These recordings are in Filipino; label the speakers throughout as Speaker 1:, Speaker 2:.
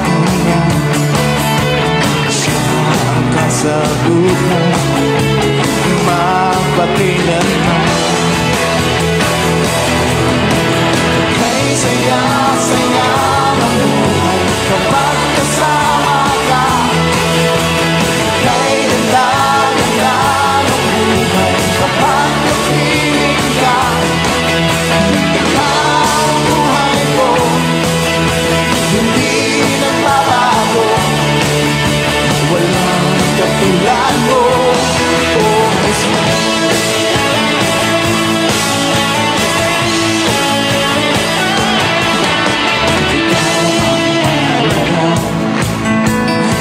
Speaker 1: niya, siya ang kasagot mo, mapatinan mo. Kay saya-saya ng buhay kapag kasama ka, kay ganda-ganda ng buhay kapag napiling ka. Ikaw ang buhay ko, hindi nagbabago, walang katulad mo, oh mismo.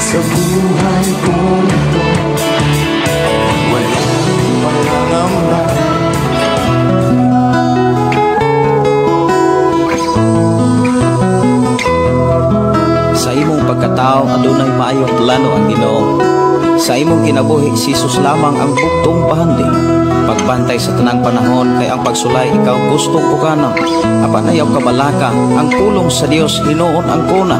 Speaker 1: Sa buhay ko ito, walang pangangamba.
Speaker 2: Sa imong pagkatao adunay maayong plano ang Ginoo. Sa imong kinabuhi si Jesus lamang ang buktong pahandi. Pagbantay sa tanang panahon kay ang pagsulay ikaw gustong pukana. Apan ayaw kabalaka, ang pulong sa Dios hinuon ang kuna.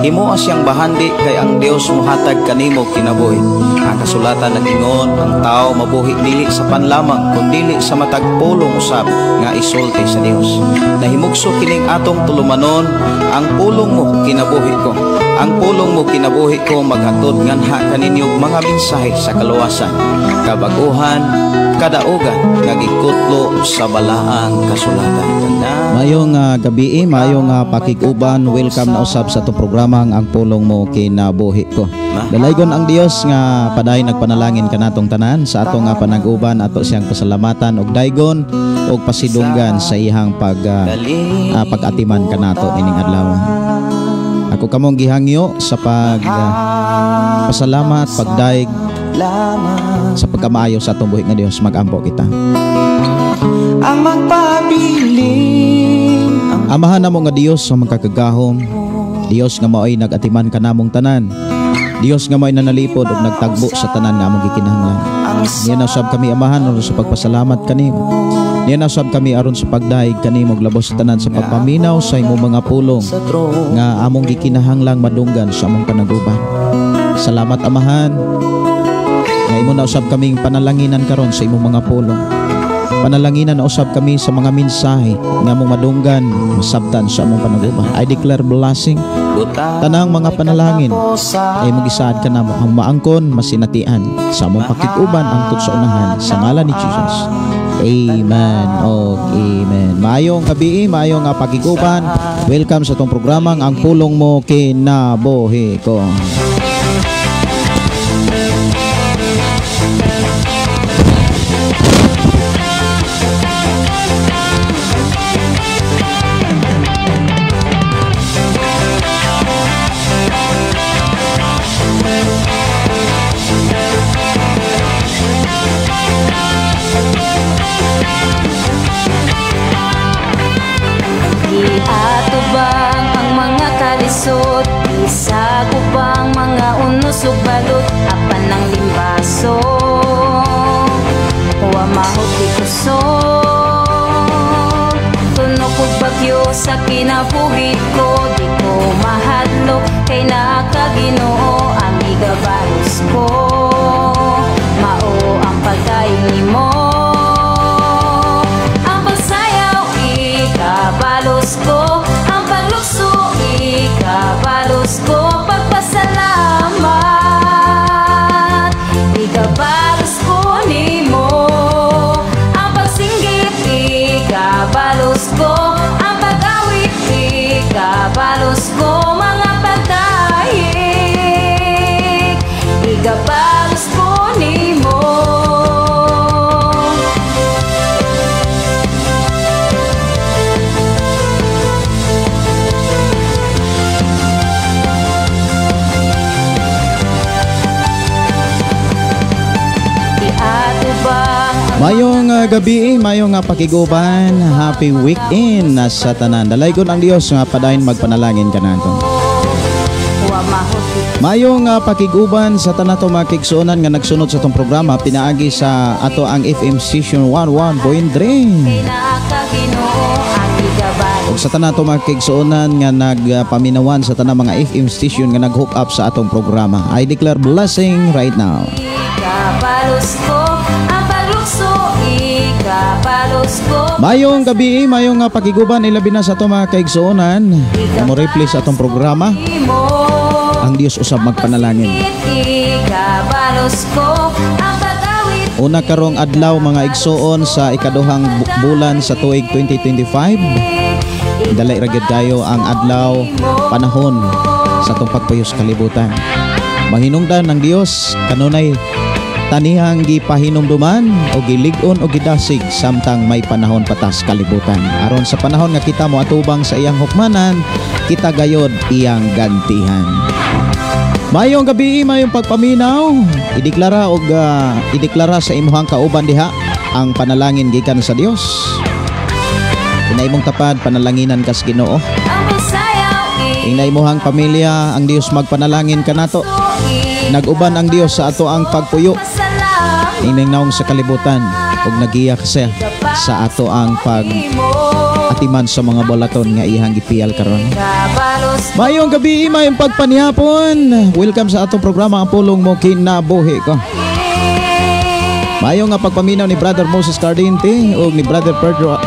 Speaker 2: Himuha siyang bahandi kay ang Dios muhatag kanimo kinabuhi. Ang kasulatan nagingon ang tao mabuhi dili sa panlamang kundi sa matag pulong usab nga isulti sa Dios. Nahimugso kining atong tulumanon, ang pulong mo kinabuhi ko. Ang pulong mo kinabuhi ko maghatod nganha kaninyong mga mensahe sa kaluwasan, kabaguhan, kadaugan nga gikutlo sa balaang kasulatan.
Speaker 3: Mayong gabi, mayong pakiguban, welcome na usab sa itong programa ang pulong mo kinabuhi ko. Dalaygon ang Dios nga paday nagpanalangin kanatong tanan sa atong panag-uban, ato siyang pasalamatan og daygon og pasidunggan sa ihang pag-atiman kanato ining adlaw. Ako kamong gihangyo sa pasalamat, pagdaig sa pagkamaayo sa atong buhi nga Dios. Mag-ampo kita.
Speaker 1: Ang magpabiling
Speaker 3: Amahan namo nga Dios sa magkakagahom, Dios nga mao'y nag-atiman kanamong tanan, Dios nga mao'y nanalipod ug nagtagbo sa tanan nga among gikinahanglan. Niya na sab kami amahan aron sa pagpasalamat kanimo. Niya na sab kami aron sa pagdaig kanimo og labos sa tanan sa pagpaminaw sa imong mga pulong nga among gikinahanglang madunggan sa among panag-uban. Salamat amahan. Nga imo na usab kaming panalanginan karon sa imong mga pulong. Panalanginan na usab kami sa mga mensahe nga among madunggan, masabtan sa among panag-uban. I declare blessing. Tanang mga panalangin ay magisaad ka namo ang maangkon masinatian sa among pakiguban angtod sa unahan sa ngalan ni Jesus. Amen. Amen. Maayong gabi, maayong pakiguban. Welcome sa itong programa ang pulong mo kinabuhi ko.
Speaker 4: Iatubang ang mga kalisod, isa ko bang mga unos ug balot, apan ng limbaso wa mahot di kusog. Tunog ug bagyo sa kinabuhi ko, di ko mahadlok kay naa ka Ginoo ang igabalos ko. Mao ang pagdayon nimo, ikabalos ko, ang paglukso, ikabalos ko, pagpasalamat, ikabalos ko nimo, ang pagsinggit, ikabalos ko, ang pag-awit, ikabalos ko, mga pagdaig, ikabalos ko nimo.
Speaker 3: Mayong gabi, mayong pakiguban, happy weekend sa tanan. Dalaygon ang Dios nga padayon magpanalangin kanato. Mayong pakiguban sa tanan to makigsuonan nga nagsunod sa tong programa pinaagi sa ato ang FM station 11.3. ug sa tanan to mga kaigsuonan nga nagpaminawan sa tanang mga FM station nga nag-hook up sa atong programa. I declare blessing right now.
Speaker 4: Ikapalos ko ang paglukso, ikapalos ko.
Speaker 3: Mayong gabi, mayong pakiguban ilabi na sa ato mga kaigsuonan. Mo replace atong programa. Ang Dios usab magpanalangin.
Speaker 4: Ikapalos ko ang pag-awit.
Speaker 3: Una karong adlaw mga igsuon sa ikaduhang bulan sa tuig 2025. Dalay ra gyud kayo ang adlaw panahon sa atong pagpayos kalibutan. Mahinungdan ng Dios kanunay tanihang gipahinumduman o gilig-on o gidasig samtang may panahon patas kalibutan. Aron sa panahon nga kita mo atubang sa iyang hukmanan, kita gayod iyang gantihan. Mayong gabi, mayong pagpaminaw, ideklara sa imuhang kauban diha ang panalangin gikan sa Dios. Inay mong tapad panalanginan kas Ginoo.
Speaker 4: Ang busayaw,
Speaker 3: Inay imuhang pamilya ang Dios magpanalangin kanato. Nag-uban ang Dios sa ato ang pagpuyo. Ining naong sa kalibutan ug nagiyak siya sa ato ang pag-atiman sa mga bolaton nga ihang gipiyal karon. Mayong gabi, mayong pagpanihapon. Welcome sa atong programa ang pulong mo kinabuhi ko. Mayong nga pagpaminaw ni Brother Moses Cardinte ug ni Brother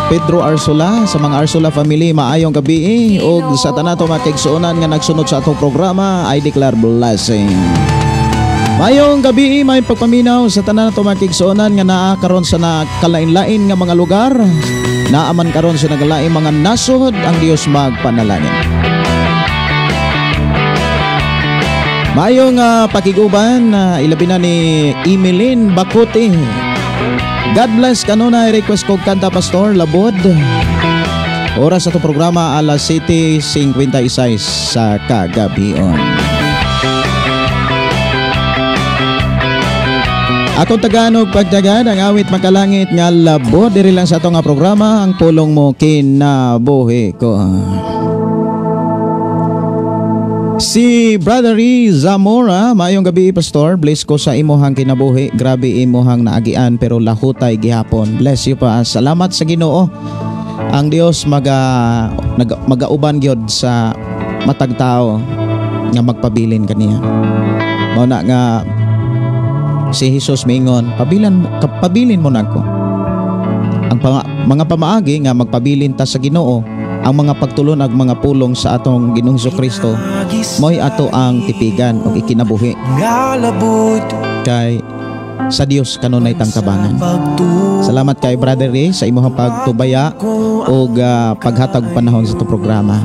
Speaker 3: Pedro Arsola sa mga Arsola family. Maayong gabi ug sa tanan to mga kaigsuonan nga nagsunod sa atong programa, I declare blessing. Mayong gabi, may pagpaminaw sa tanan to mga kaigsuonan nga naa karon sa nakalain-lain nga mga lugar. Naaman karon sa nagalaing mga nasod, ang Dios magpanalangin. Mayong pakiguban ilabi na ni Emeline Bakuti. God bless kanuna request ko kanta Pastor Labod. Oras sa to programa alas 7:56 sa kagabion. Atong Tagalog pagdagad ang awit makalangit nga labod diri lang sa ato nga programa ang pulong mo kinabuhi ko. Si Brother Zamora, maayong gabi Pastor, bless ko sa imuhang kinabuhi. Grabe imuhang naagian pero lahutay gihapon. Bless you pa. Salamat sa Ginoo. Ang Dios magauban gyud sa matag tao nga magpabilin kaniya. Mao na nga si Jesus mingon, pabilin mo nako. Ang mga pamaagi nga magpabilin ta sa Ginoo, ang mga pagtulon ag mga pulong sa atong Ginoong Jesucristo, mo'y ato ang tipigan o ikinabuhi. Kay sa Dios kanunay tangtabangan. Salamat kay Brother Ray sa imong pagtubaya o paghatag panahon sa itong programa.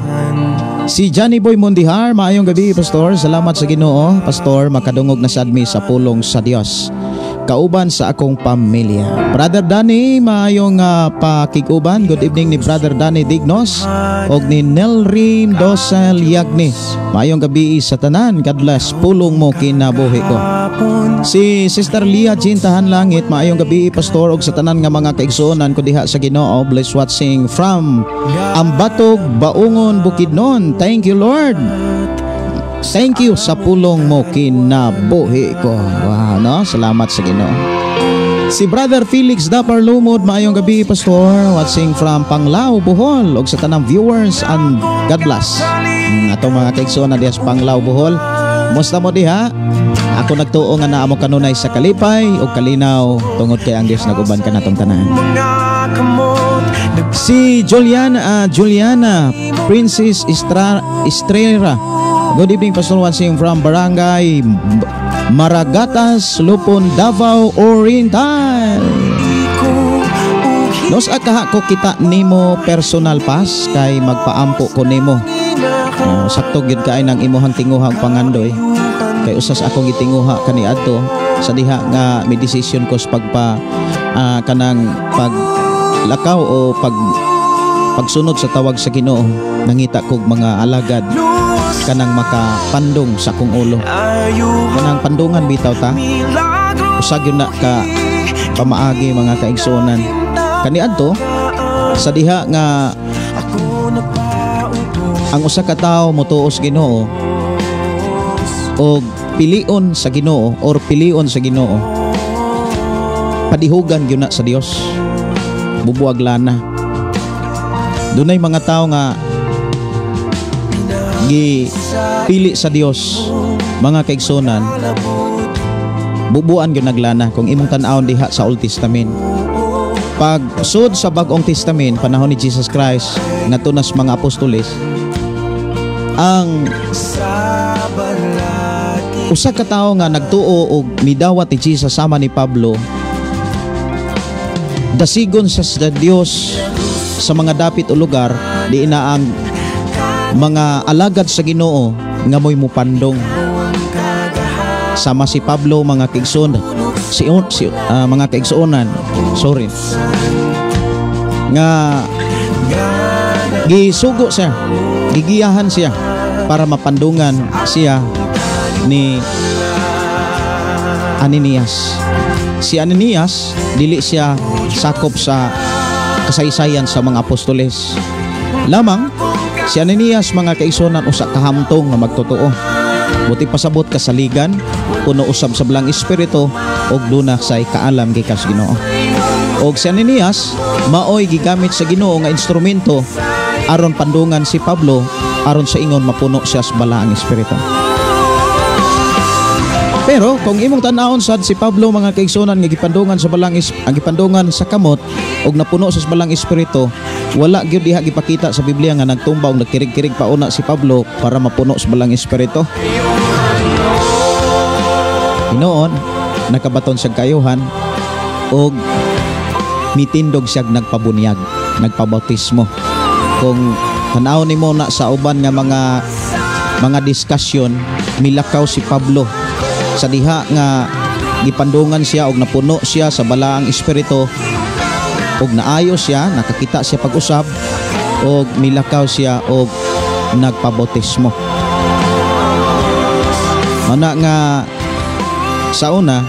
Speaker 3: Si Johnny Boy Mundihar, maayong gabi Pastor. Salamat sa Ginoo Pastor, makadungog na sadmi sa pulong sa Dios kauban sa akong pamilya. Brother Danny, maayong pakiguban. Good evening ni Brother Danny Dignos og ni Nelrin Dosel Yagni. Maayong gabi sa tanan. God bless, pulong mo kinabuhi ko. Si Sister Lia Jintahan Langit, maayong gabi Pastor og sa tanan nga mga kaigsuonan ko diha sa Ginoo. Bless watching from Ambatog, Baungon, Bukidnon. Thank you Lord. Thank you sa pulong mo kinabuhi ko. Wow, no? Salamat sa Ginoo. Si Brother Felix Dapar Lumod, maayong gabi Pastor, watching from Panglao, Bohol, og sa tanang viewers and God bless. Atong mga kaigsuonan diha sa Panglao, Bohol. Musta mo diha? Ako nagtuo nga naa mo kanunay sa kalipay ug kalinaw tungod kay ang Dios naguban ka natong tanan. Si Juliana Princess Estrella. Good evening Pastor, watching from Barangay Maragatas, Lupon, Davao Oriental. Nos akaha ko kita nimo personal pass kay magpaampo ko nimo. Sakto gid kaay nang imuhang tinguhang pangandoy. Kay usas akong gitinguha kani adto sa diha nga may decision ko sa kanang paglakaw o pagsunod sa tawag sa Ginoo. Nangita kog mga alagad kanang makapandong sa kong ulo. Kanang pandungan bitaw ta. Usag yun na ka pamaagi mga kaigsuonan. Kaniadto sa diha nga ang usa ka tawo motuos Ginoo o pilion sa Ginoo or pilion sa Ginoo, padihugan gyud na sa Dios. Bubuag lana. Dunay mga tao nga gipili sa Dios, mga kaigsunan, bubuan gyud naglana kung imong tan-awon diha sa Old Testament. Pag sud sa Bag-ong Testament, panahon ni Jesus Christ ngadto nas mga apostoles, ang usa ka tawo nga nagtuo og midawat ni Jesus sama ni Pablo, dasigon sa Dios sa mga dapit o lugar, di na ang mga alagad sa Ginoo nga mo'y mupandong. Sama si Pablo, mga kaigsoon, mga kaigsuonan, nga gisugo siya, gigiyahan siya para mapandungan siya ni Ananias. Si Ananias dili siya sakop sa kasaysayan sa mga apostoles. Lamang si Ananias, mga kaigsuonan, usa ka hamtong nga magtotoo. Buti pasabot kasaligan, puno usab sa belang espiritu, og duna say kaalam gikas Ginoo. Og si Ananias maoy gigamit sa Ginoo nga instrumento aron pandungan si Pablo, aron sa ingon mapuno siya sa balaang espiritu. Pero kung imong tan-awon sad si Pablo, mga kaigsuonan, nga gipandungan sa gipandungan sa kamot og napuno sa balang espiritu, wala gyud diha gipakita sa Biblia nga nagtumba og nagkirig-kirig pauna si Pablo para mapuno sa balang espiritu. Hinoon nakabaton sa kayuhan og mitindog siya nagpabunyag, nagpabautismo. Kung tan-awon nimo na sa uban nga mga diskusyon, milakaw si Pablo sa diha nga gipandungan siya og napuno siya sa balaang espiritu og naayo siya, nakakita siya pag-usab og milakaw siya og nagpabautismo. Ana nga sa una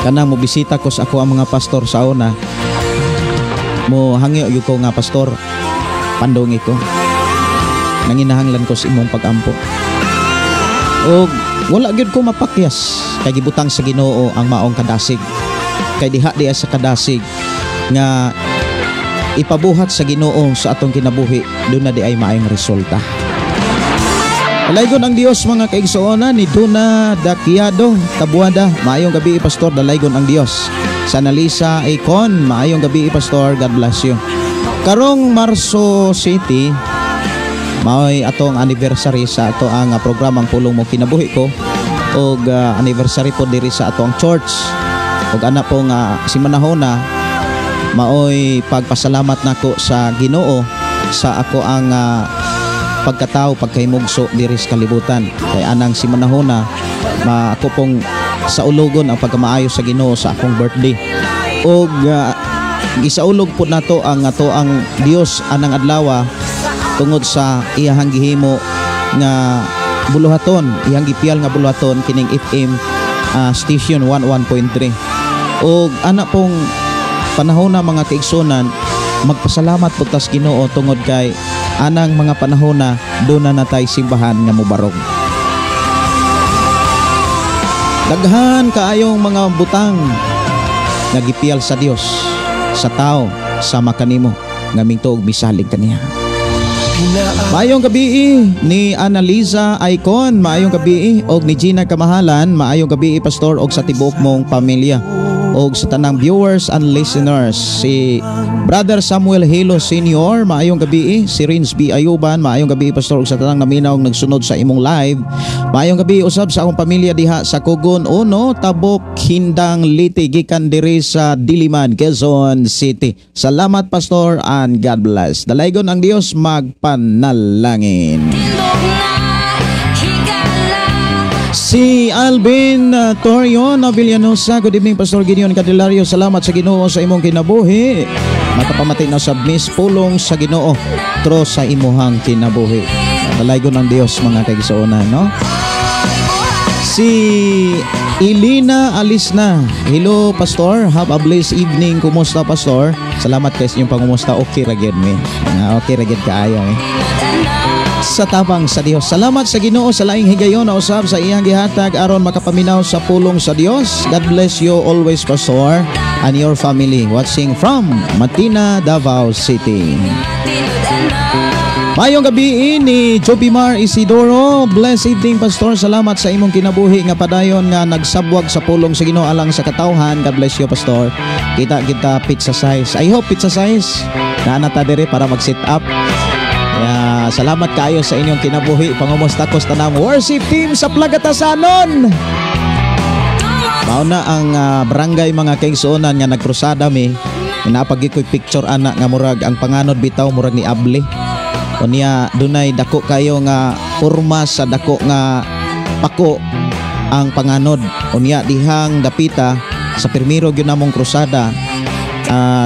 Speaker 3: kanang mo bisita ko sa ako ang mga pastor sa una, mo hangyo gyud ko nga pastor, pandungi ko, nanginahanglan ko sa imong pag-ampo. Og wala gyud ko mapakyas kay gibutang sa Ginoo ang maong kadasig, kay diha sa kadasig nga ipabuhat sa Ginoo sa atong kinabuhi, doon na di ay maayong resulta. Dalaygon ang Dios, mga kaigsuonan, ni Duna Dakiado Tabuada. Maayong gabi, Pastor. Dalaygon ang Dios. Sa Analisa Icon, maayong gabi, Pastor. God bless you. Karong Marso City, maoy atong anniversary sa ato ang programang Pulong Mo Kinabuhi Ko, og anniversary po diri sa atong church. Og ana po nga si manahona, maoy pagpasalamat nako sa Ginoo sa ako ang pagkatao, pagkaymugso diri sa kalibutan. Kay anang si manahona, ako pong sa ulogon ang pagkamaayo sa Ginoo sa akong birthday. Og gisaulog po nato ang Dios anang adlaw tungod sa iyahang gihimo nga buluhaton, iyang gipiyal nga buluhaton kining FM station 11.3. Og ana pong panahon na, mga kaigsunan, magpasalamat po tas Ginoo tungod kay anang mga panahon na doon na natay simbahan nga mubarog. Daghan kaayong mga butang nga gipiyal sa Dios sa tao, sama kanimo nga mingtuog misalig kaniya. Maayong gabi ni Annalisa Icon, maayong gabi og ni Gina Kamahalan, maayong gabi Pastor, og sa tibuok mong pamilya, og sa tanang viewers and listeners. Si Brother Samuel Hilo Senior, maayong gabi. Si Rins B. Ayuban, maayong gabi Pastor, og sa tanang naminaw nagsunod sa imong live. Maayong gabi usab sa akong pamilya diha sa Kugon Uno, Tabok, Hindang, Liti, gikan diri sa Diliman, Quezon City. Salamat Pastor and God bless. Dalaygon ang Dios, magpanalangin. Si Alvin Torion Villanosa, good evening Pastor Gideon Candelario. Salamat sa Ginoo sa imong kinabuhi. Makapamatay na sa Miss Pulong sa Ginoo tro sa imuhang kinabuhi. Dalaygon ng Dios, mga kaigsuonan, no? Si Ilina Alisna, hello Pastor, have a blessed evening. Kumusta Pastor? Salamat kay sa inyong pangumusta. Okay ra gyud mi. Okay ra gyud kaayo sa tabang sa Dios. Salamat sa Ginoo sa laing higayon na usab sa iyang gihatag aron makapaminaw sa pulong sa Dios. God bless you always Pastor. and your family watching from Matina, Davao City. Mayong gabi ni Jobimar Isidoro. Blessed evening, Pastor. Salamat sa imong kinabuhi nga padayon nga nagsabwag sa pulong sa Ginoo alang sa katawhan. God bless you, Pastor. Kita pizza size. I hope pizza size na nata dire para mag-sit up. Kaya salamat kayo sa inyong kinabuhi. Pangumusta ko sa tanang worship team sa Plagatasanon. Mauna ang barangay mga kaigsuonan nga nagkrusada mi. Napagikoy picture anak nga murag ang panganod bitaw murag ni Able. Unya dunay dako kayo nga porma sa dako nga pako ang panganod. Unya dihang dapita sa pirmiro gyud namong krusada,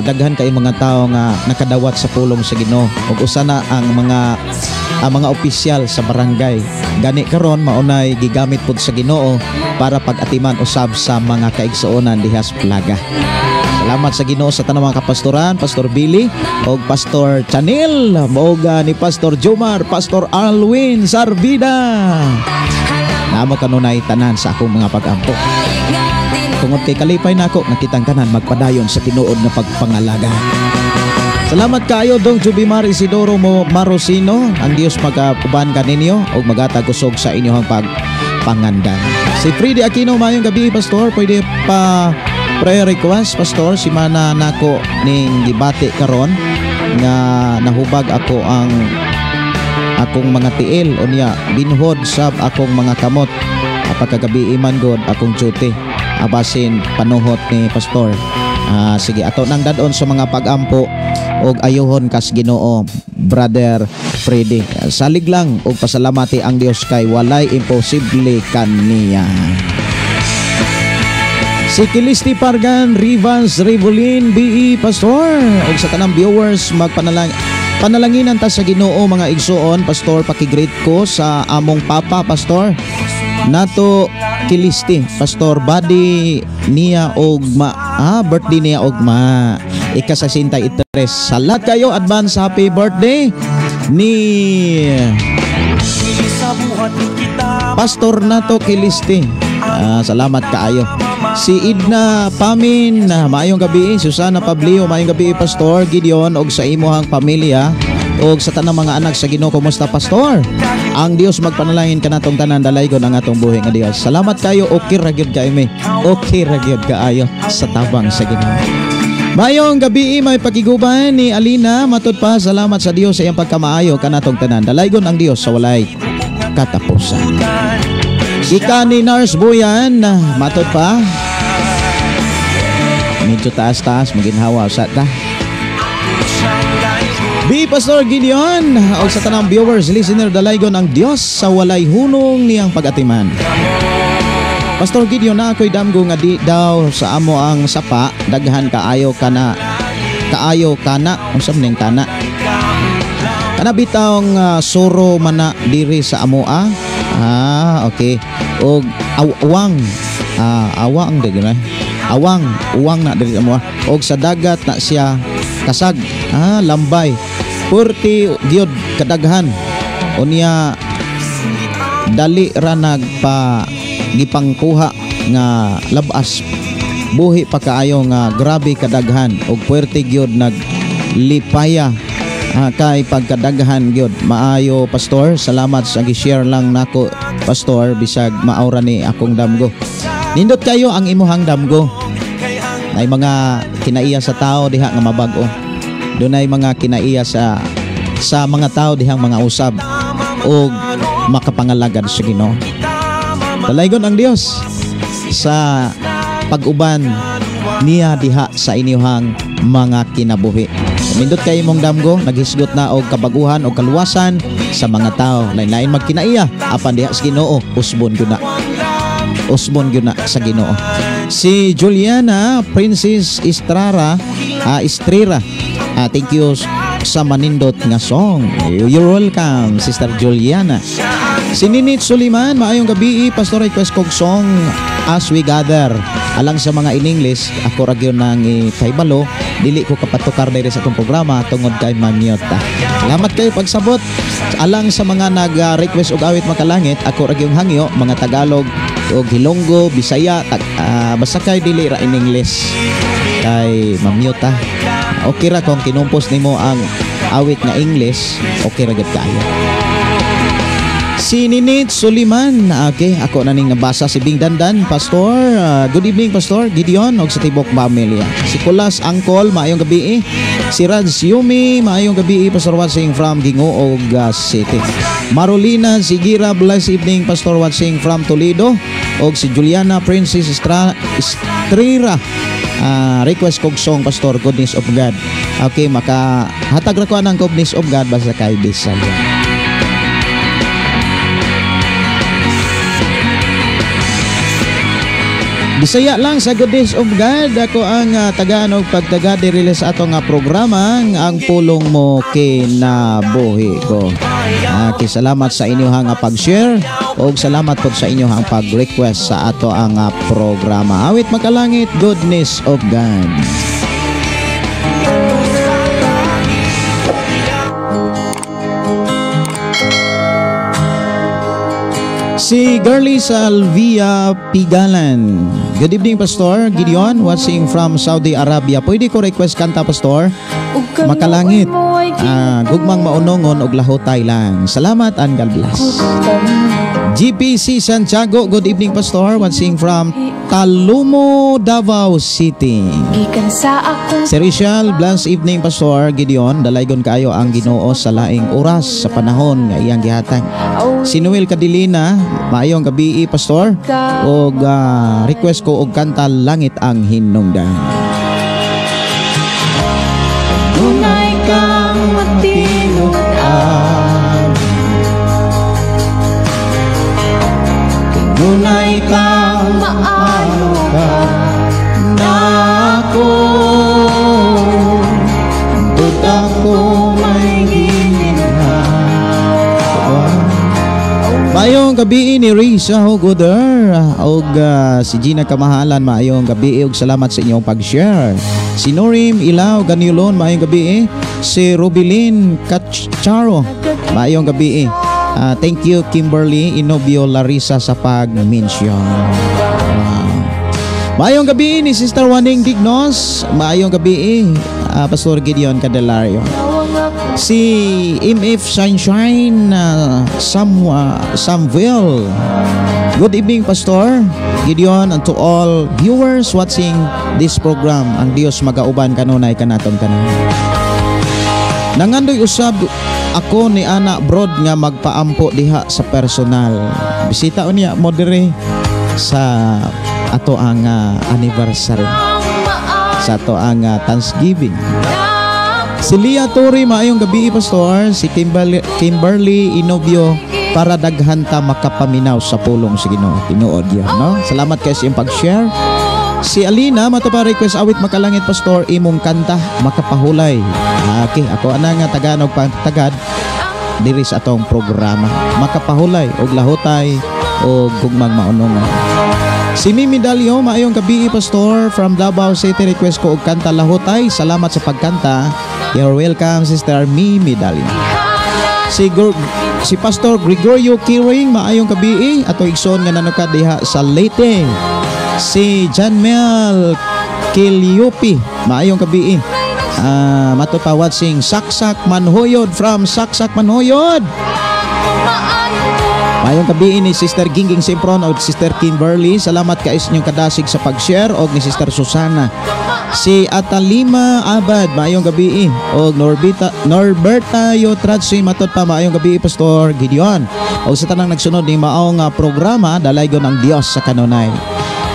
Speaker 3: daghan kay mga tao nga nakadawat sa pulong sa Ginoo. Ug usa na ang mga opisyal sa barangay. Gani karon maunay gigamit pud sa Ginoo para pag-atiman usab sa mga kaigsuonan diha sa Plaga. Salamat sa Ginoo sa tanang mga kapastoran, Pastor Billy o Pastor Chanel, moga ni Pastor Jomar, Pastor Alwin Sarvida. Namo kanunay tanan sa akong mga pag-ampo. Tungod kay kalipay nako nakitang tanan magpadayon sa tinuod nga pagpangalaga. Salamat kayo dong Jobimar Isidoro mo Marosino. Ang Dios magpuban kaninyo o magatag kusog sa inyong pagpangandan. Si Freddy Aquino, mayong gabi, Pastor. Pwede pa prayer request, Pastor. Si mana nako ning gibati karon nga nahubag ako ang akong mga tiil unya binhod sab akong mga kamot. Pagkagabi iman god akong duty. Abasin panuhot ni Pastor. Sige ato nang dadon sa mga pag-ampo og ayohon kas Ginoo, Brother Freddy. Salig lang og pasalamati ang Dios kay walay imposible kaniya. Si Kilisti Pargan, Rivans Revolin, BE Pastor. O sa tanang viewers, panalanginan ta sa Ginoo mga igsuon, Pastor, pakigreet ko sa among Papa, Pastor. Nato Kilisti, Pastor, body niya ogma. Birthday niya ogma. Ika-63. Salat kayo, advance happy birthday ni Pastor Nato Kilisti. Salamat kaayo. Si Idna Pamin, maayong gabi. Susana Pablio, maayong gabi, Pastor Gideon, og sa imuhang pamilya og sa tanang mga anak sa Ginoo. Kumusta, Pastor? Ang Dios magpanalangin kanatong tanan dalaygon ang atong buhi nga Dios. Salamat kayo. Okay ra gyud kay mi. Okay ra gyud kaayo sa tabang sa Ginoo. Mayong gabi, may pakiguban ni Alina. Matud pa, salamat sa Dios sa iyang pagkamaayo kanatong tanan dalaygon ang Dios sa walay katapusan. Ika ni Nars Buyan, matud pa. Medyo taas-taas, maginhawa sa ta. Bi Pastor Gideon, o sa tanang viewers, listener, dalaygon ang Dios sa walay hunong niyang pag-atiman. Pastor Gideon, na ako'y damgo nga di daw sa amo ang sapa, daghan kaayo kana, unsam ning kana. Kana bitawng suro mana diri sa amoa. Okay. Og awang awang de gina. Uwang na diri mo. Og sa dagat na siya kasag. Lambay. 40 gyud kadaghan. Unya dali ra nagpa gipangkuha nga labas. Buhi pa kaayo nga grabe kadaghan og 40 gyud naglipaya. Kay pagkadaghan gyud maayo, Pastor. Salamat sa gi-share lang nako, Pastor, bisag maawra ni akong damgo. Nindot kayo ang imuhang damgo. Ay mga kinaiya sa tao diha nga mabag-o. Dunay mga kinaiya sa mga tao dihang mga usab og makapangalagad sa Ginoo. Dalaygon ang Dios sa pag-uban niya diha sa inyong mga kinabuhi. Nindot kay imong damgo, naghisgot na og kabaguhan o kaluwasan sa mga tao. Lain-lain magkinaiya apan diha sa Ginoo, usbon gyud na. Usbon gyud na sa Ginoo. Si Juliana Princess Estrera, thank you sa manindot nga song. You're welcome, Sister Juliana. Si Ninit Suliman, maayong gabi, Pastor, request kog song As We Gather. Alang sa mga in English, ako ragyon nang ipahibalo, dili ko kapatukar diri sa itong programa tungod kay Manyota. Salamat kayo pagsabot. Alang sa mga nag-request og awit makalangit, ako ragyong hangyo, mga Tagalog og Hilonggo, Bisaya, basta kay dili ra in English. kay mamute ta. Okay ra kung kinumpos nimo ang awit nga English, okay ra gid kaayo. Si Ninit Suliman, okay, ako na ning nabasa si Bing Dandan, Pastor. Good evening, Pastor Gideon, og sa tibok pamilya. Si Kulas Angkol, maayong gabi. Si Raj Yumi, maayong gabi, Pastor watching from Gingoog City. Marolina Sigira, blessed evening, Pastor watching from Toledo. Og si Juliana Princess Estrera, request kog song, Pastor, Goodness of God. Okay, makahatag ra ko ang Goodness of God basta kay Bisaya. Bisaya lang sa Goodness of God. Ako ang tagaan og pagtaga diri sa ato nga programa ang pulong mo kinabuhi ko. Salamat sa inyo nga pag-share o salamat po sa inyo ang pag-request sa ato ang programa. Awit makalangit, Goodness of God. Si Girlie Salvia Pigalan. Good evening, Pastor Gideon, watching from Saudi Arabia. Pwede ko request kanta, Pastor? Makalangit. Gugmang maunongon og lahotay lang. Salamat and God bless. GPC Santiago, good evening, Pastor, watching from Talumo, Davao City. Si Rachel, blessed evening, Pastor Gideon. Dalaygon kaayo ang Ginoo sa laing oras sa panahon nga iyang gihatag. Si Noel Cadilina, maayong gabi, Pastor, og request ko og kanta Langit ang Hinungdan.
Speaker 1: Tunay kang matinuan, tunay kang maano ka na ako, buta ko may gininawa.
Speaker 3: Maayong gabi ni Risa Hogoder og si Gina Kamahalan, maayong gabi og salamat sa inyong pag-share. Si Norim Ilaw Ganilon, maayong gabi. Si Rubilin Kacharo, maayong gabi. Thank you Kimberly Inobio Larissa sa pag-mention. Maayong gabi ni Sister Waning Dignos, maayong gabi Pastor Gideon Candelario. Si MF Sunshine Samuel. Good evening, Pastor Gideon, and to all viewers watching this program. Ang Dios magauban kanunay kanaton kanan. Nangandoy usab ako ni Ana Brod nga magpaampo diha sa personal. Bisita unya mo diri sa ato ang anniversary, sa ato ang Thanksgiving. Si Lia Tori, maayong gabi, Pastor. Si Kimberly Inobio, para daghanta makapaminaw sa pulong sa Ginoo. Tinuod yan, no? Salamat kayo sa iyong pag-share. Si Alina, matupa request awit makalangit, Pastor, imong kanta makapahulay. Okay, ako ana nga Tagalog pagtagad diri sa atong programa. Makapahulay og lahotay o gugmang maunongon. Si Mimi Dalio, maayong gabi, Pastor, from Davao City. Request ko og kanta lahotay. Salamat sa pagkanta. You're welcome, Sister Mimi Dalio. Si Pastor Gregorio Kiring, maayong gabi ato igsoon nga nanukad diha sa Leyte. Si Janmel Kiliopi, maayong gabi. Matutawad sing Saksak Manhoyod from Saksak Manhoyod. Mayong gabi ni Sister Gingging Simpron o Sister Kimberly. Salamat ka inyong kadasig sa pag-share o ni Sister Susana. Si Atalima Abad, mayong gabi. O Norberta Yotratsi, matot pa, mayong gabi, Pastor Gideon. O sa tanang nagsunod ni maong programa, dalaygon ang Dios sa kanunay.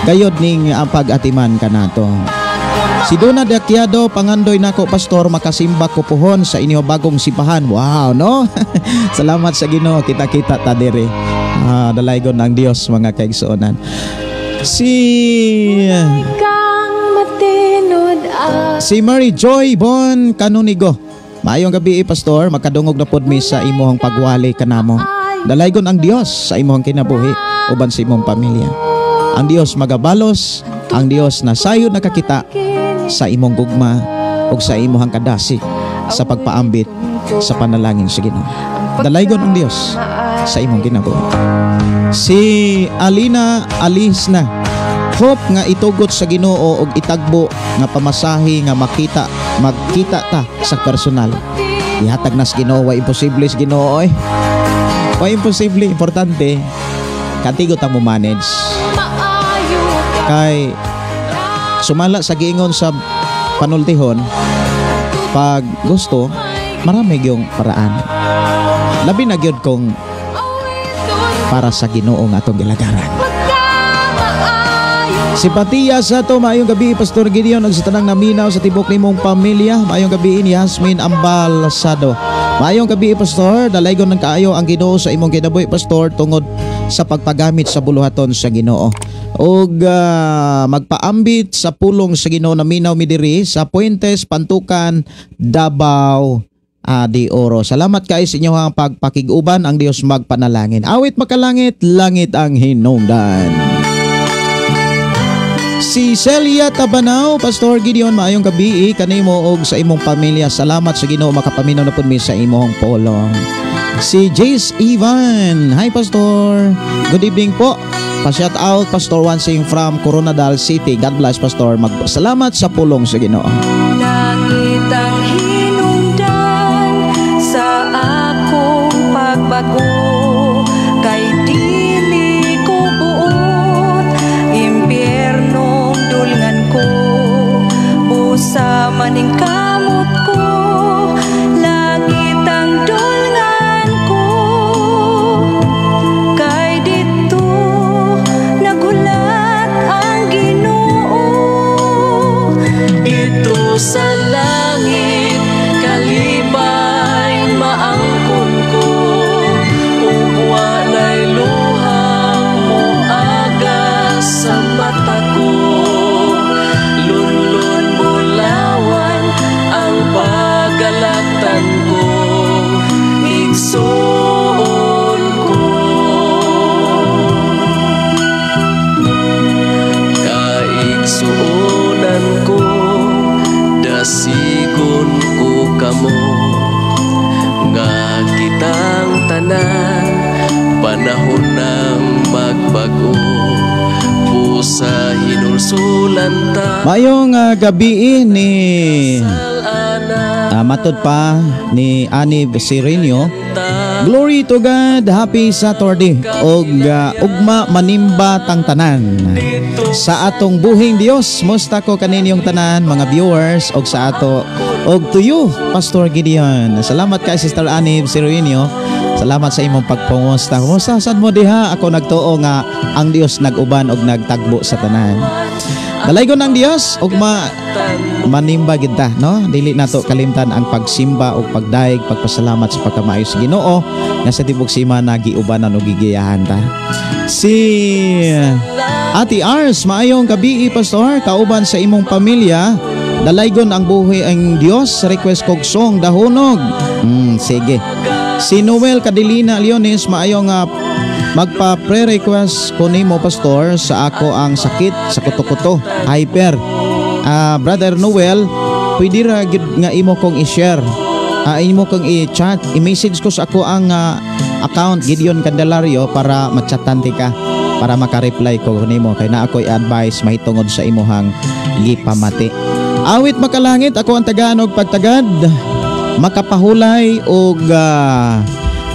Speaker 3: Gayod ning ang pag-atiman ka nato. Si Dona Dakiado, pangandoy nako, Pastor, makasimba ko pohon sa inyo bagong simbahan. Wow, no? Salamat sa Ginoo, kita-kita ta dire. Dalaygon ang Dios, mga kaigsuonan. Si Mary Joy Bon Canonigo, maayong gabi, Pastor, makadungog na pod mi sa imong pagwali kanamo. Dalaygon ang Dios sa imong kinabuhi uban sa imong pamilya. Ang Dios magabalos, ang Dios na sayod nakakita sa imong gugma ug sa imong kadasig sa pagpaambit sa panalangin sa Ginoo. Dalaygon ang Dios sa imong kinabuhi. Si Alina Alisna, hope nga itugot sa Ginoo og itagbo nga pamasahe nga magkita ta sa personal. Ihatag nas Ginoo, wa imposible sa Ginoo oy. Wa imposible, importante katigot ang mo manage. Kay sumala sa giingon sa panultihon, pag gusto marami yung paraan. Labi na gyud kung para sa Ginoo nga atong gilagaran. Simpatiya sa to, maayong gabi Pastor Gideon ug sa tanang naminaw sa tibok nimong pamilya. Maayong gabi ni Yasmin Ambalsado. Maayong gabi Pastor, dalaygon ng kaayo ang Ginoo sa imong kinabuhi Pastor tungod sa pagpagamit sa buluhaton sa Ginoo. Ug magpaambit sa pulong sa Ginoo naminaw mi diri sa Puentes, Pantukan, Davao de Oro. Salamat kay sa inyong pagpakiguban, ang Dios magpanalangin. Awit makalangit, langit ang hinungdan. Si Celia Tabanaw, Pastor Gideon, maayong gabi kanimo og sa imong pamilya. Salamat sa Ginoo makapaminaw na pud mi sa imong pulong. Si Jace Ivan, hi Pastor. Good evening po. Pa-shout out Pastor Wansing from Coronadal City. God bless Pastor. Salamat sa pulong sa Ginoo.
Speaker 4: Langit ang hinungdan sa akong pagbago, kay dili ko buot impyernong dulngan ko, busa maning kamot ko. Langit ang dulngan ko, kay dito nagulat ang Ginoo. Ito sa langit kalipay maangkon ko, ug walay luhang moaga sa mata ko. Lunlun bulawan ang pagalaktan ko, igsoon ko. Kaigsuonan ko, dasigon ko kamo, nga kitang tanan panahon ng magbago, pusa hinulsulan ta.
Speaker 3: Mayong gabi ni matod pa ni Ani Sirenio. Glory to God, happy Saturday. Og ugma manimba tang tanan sa atong buhing Dios. Musta ko kaninyong tanan mga viewers og sa ato og to you Pastor Gideon. Salamat kay Sister Ani Sirenio. Salamat sa imong pagpungusta. Kumusta sad mo diha? Ako nagtuo nga ang Dios nag-uban og nagtagbo sa tanan. Dalaygon ang Dios ug manimba gid ta, no? Dili nato kalimtan ang pagsimba ug pagdaig, pagpasalamat sa pagkamayo sa Ginoo nga sa tibok semana giubanan ug gigiyahan ta. Si Ate Ars, maayong gabi Pastor, kauban sa imong pamilya. Dalaygon ang buhi ang Dios. Request kog song dahonog. Sige. Si Noel Cadilina Leones, maayong magpa-pre-request ko nimo Pastor sa ako ang sakit sa kuto-kuto, hyper. Brother Noel, pwede ra gid nga imo kong i-share. Imo kong i-chat, i-message ko sa ako ang account Gideon Candelario para matchatante ka, para maka-reply ko nimo kay na ako i-advise mahitungod sa imuhang gipamati. Awit makalangit, ako ang tagaan og pagtagad, makapahulay og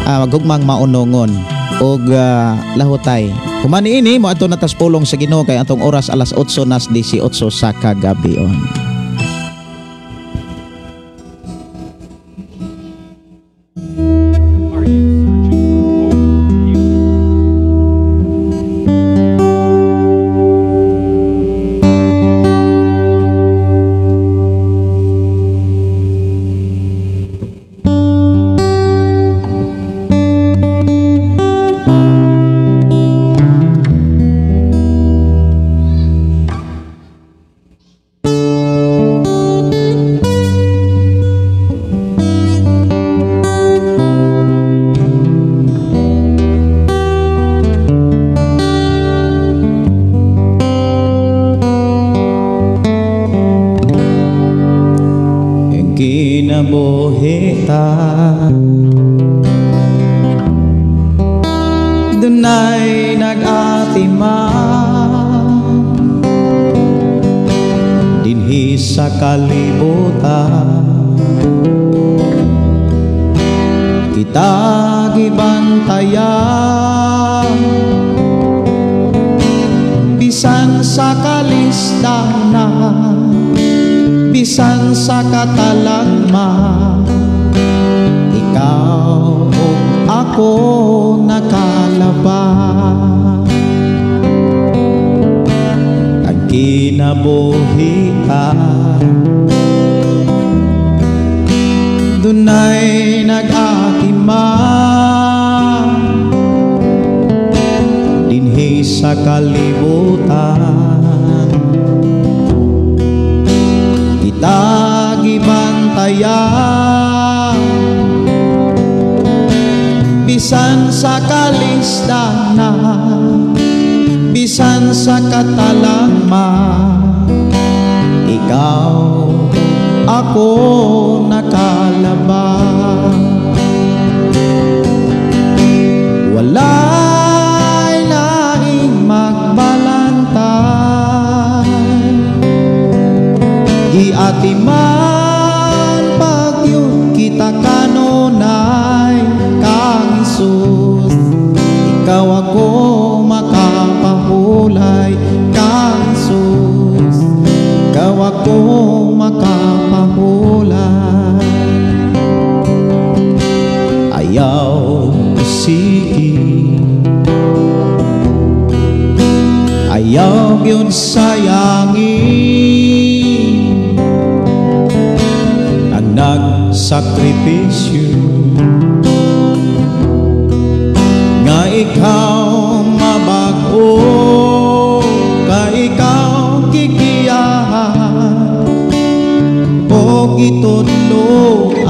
Speaker 3: magugmang maunongon og lahutay. Kumani ini mo ato natas pulong sa Ginoo kay atong oras alas 8:18 sa kagabion. Kinabuhita dunay nag-atiman sa kalibutan. Kita gibantayan, bisan sa kalistanan, bisan sa katalagman. Ikaw o ako nakalaban. Ang kinabuhian, dunay nag-atiman, dinhi sa kalibutan. Kita gibantayan, bisan sa kalistanan, bisan sa katalagman. Ikaw, ako nakalaban. Walay laing magbalantay, giatiman pagyud kita kanunay. Kang Isus, ikaw ako makapahulay. Kang Isus, ikaw ako makapahulay. Ayaw sige, ayaw yun sayangin ang nagsakripisyo nga ikaw mabago, ka ikaw kikiyahan o gitudloan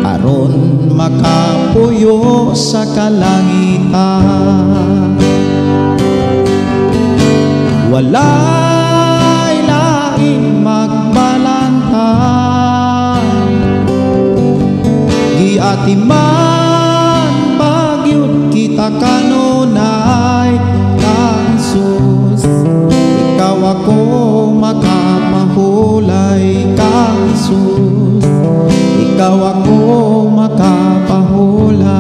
Speaker 3: aron makapuyo sa kalangitan. Walay laing magbalantay, giatiman pagyud kita kanunay. Kang Isus, ikaw ako makapahulay. Kang Isus, ikaw ako makapahulay.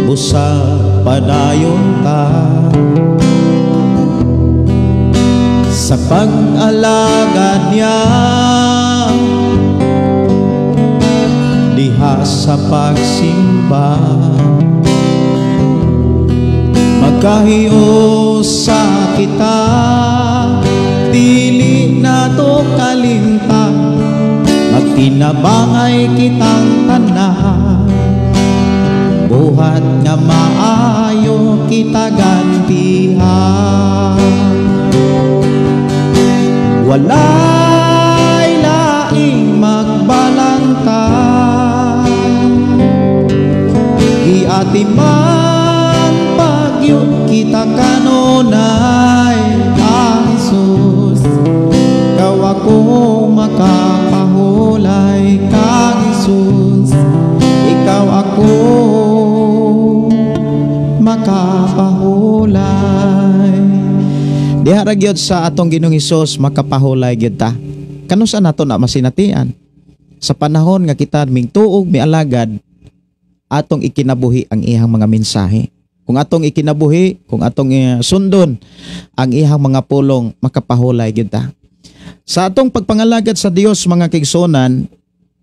Speaker 3: Busa padayon ta sa pag-alagad niya, diha sa pagsimba. Magkahiyo sa kita, dili na to kalimtan. Magtinabangay kitang tanan, buhat nga maayo kita gantihan. Walay laing magbalantay, giatiman pagyud kita kanunay. Ang Isus, ikaw ako makapahulay. Kang Isus, ikaw ako makapahulay. Diha ra gyud sa atong Ginoong Hesus makapahulay gyud ta. Kano sa nato na masinatian? Sa panahon nga kita mingtuog mialagad, atong ikinabuhi ang ihang mga mensahe. Kung atong ikinabuhi, kung atong sundon ang ihang mga pulong, makapahulay gyud ta. Sa atong pagpangalagad sa Dios mga kigsunan,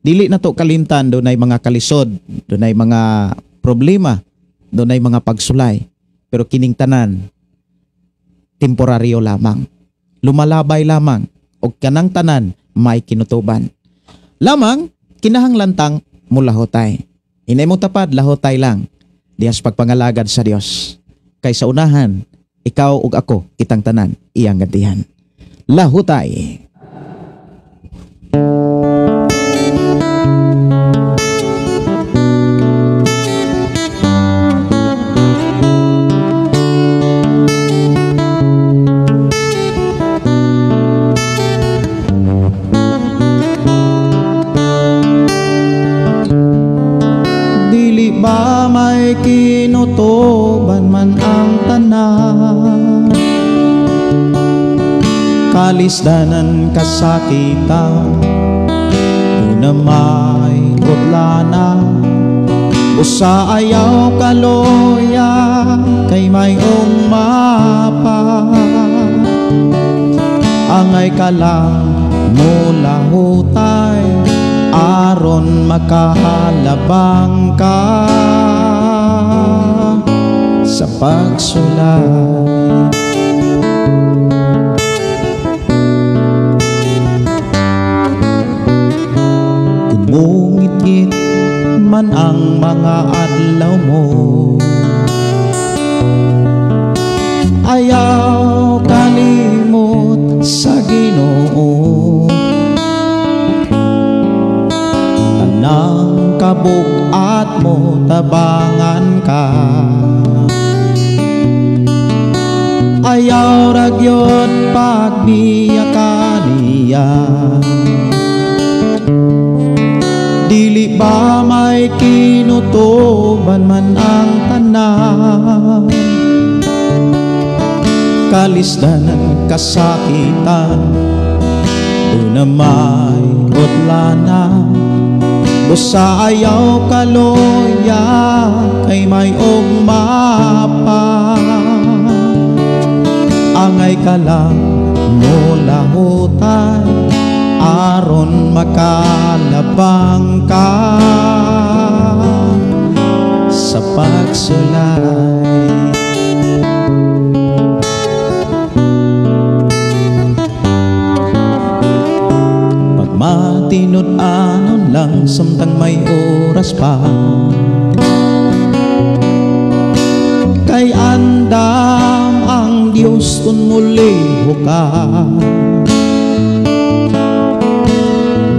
Speaker 3: dili nato kalimtan dunay mga kalisod, dunay mga problema, dunay mga pagsulay. Pero kining tanan temporaryo lamang. Lumalabay lamang og kanang tanan may kinutuban. Lamang kinahanglantang mulahotay. Inay mo tapad lahotay lang diyas pagpangalagad sa Dios. Kay sa unahan, ikaw ug ako kitang tanan iyang gantihan. Lahotay. May kinutuban man ang tanan, Kalisdanan kasakitan, una may utlana, busa ayaw kaloya, kay may umapa. Angay ka lang mula hutay, aron makahalabang ka sa pagsulay. Ngit-ngit man ang mga adlaw mo, ayaw kalimot sa Ginoo. Tanang kabugat mo tabangan ka, ayaw ragyod pagbiyakan niya. Dili ba may kinutuban man ang tanan? Kalisdanan kasakitan, una may utlana, busa ayaw kaloya, kay may ugmapa. Angay ka lang mula hutay, aron makalabang ka sa pagsulay. Pagmatinod-anon lang samtang may oras pa, kay andam ang Diyos kun muli ka.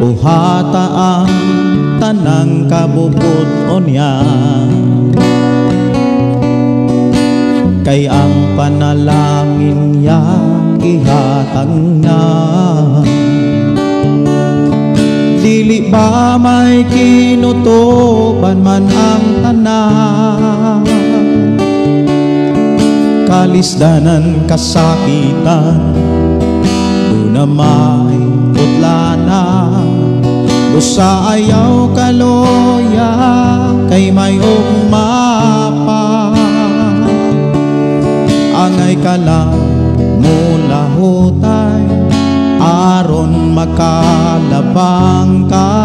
Speaker 3: Buhata ang tanang kabubuton niya, kay ang panalangin niya ihatag na. Dili ba may kinutuban man ang tanan? Kalisdanan kasakitan, una may utlana, busa ayaw kaloya, kay may ugmapa. Angay ka lang mula hutay, aron makalabang ka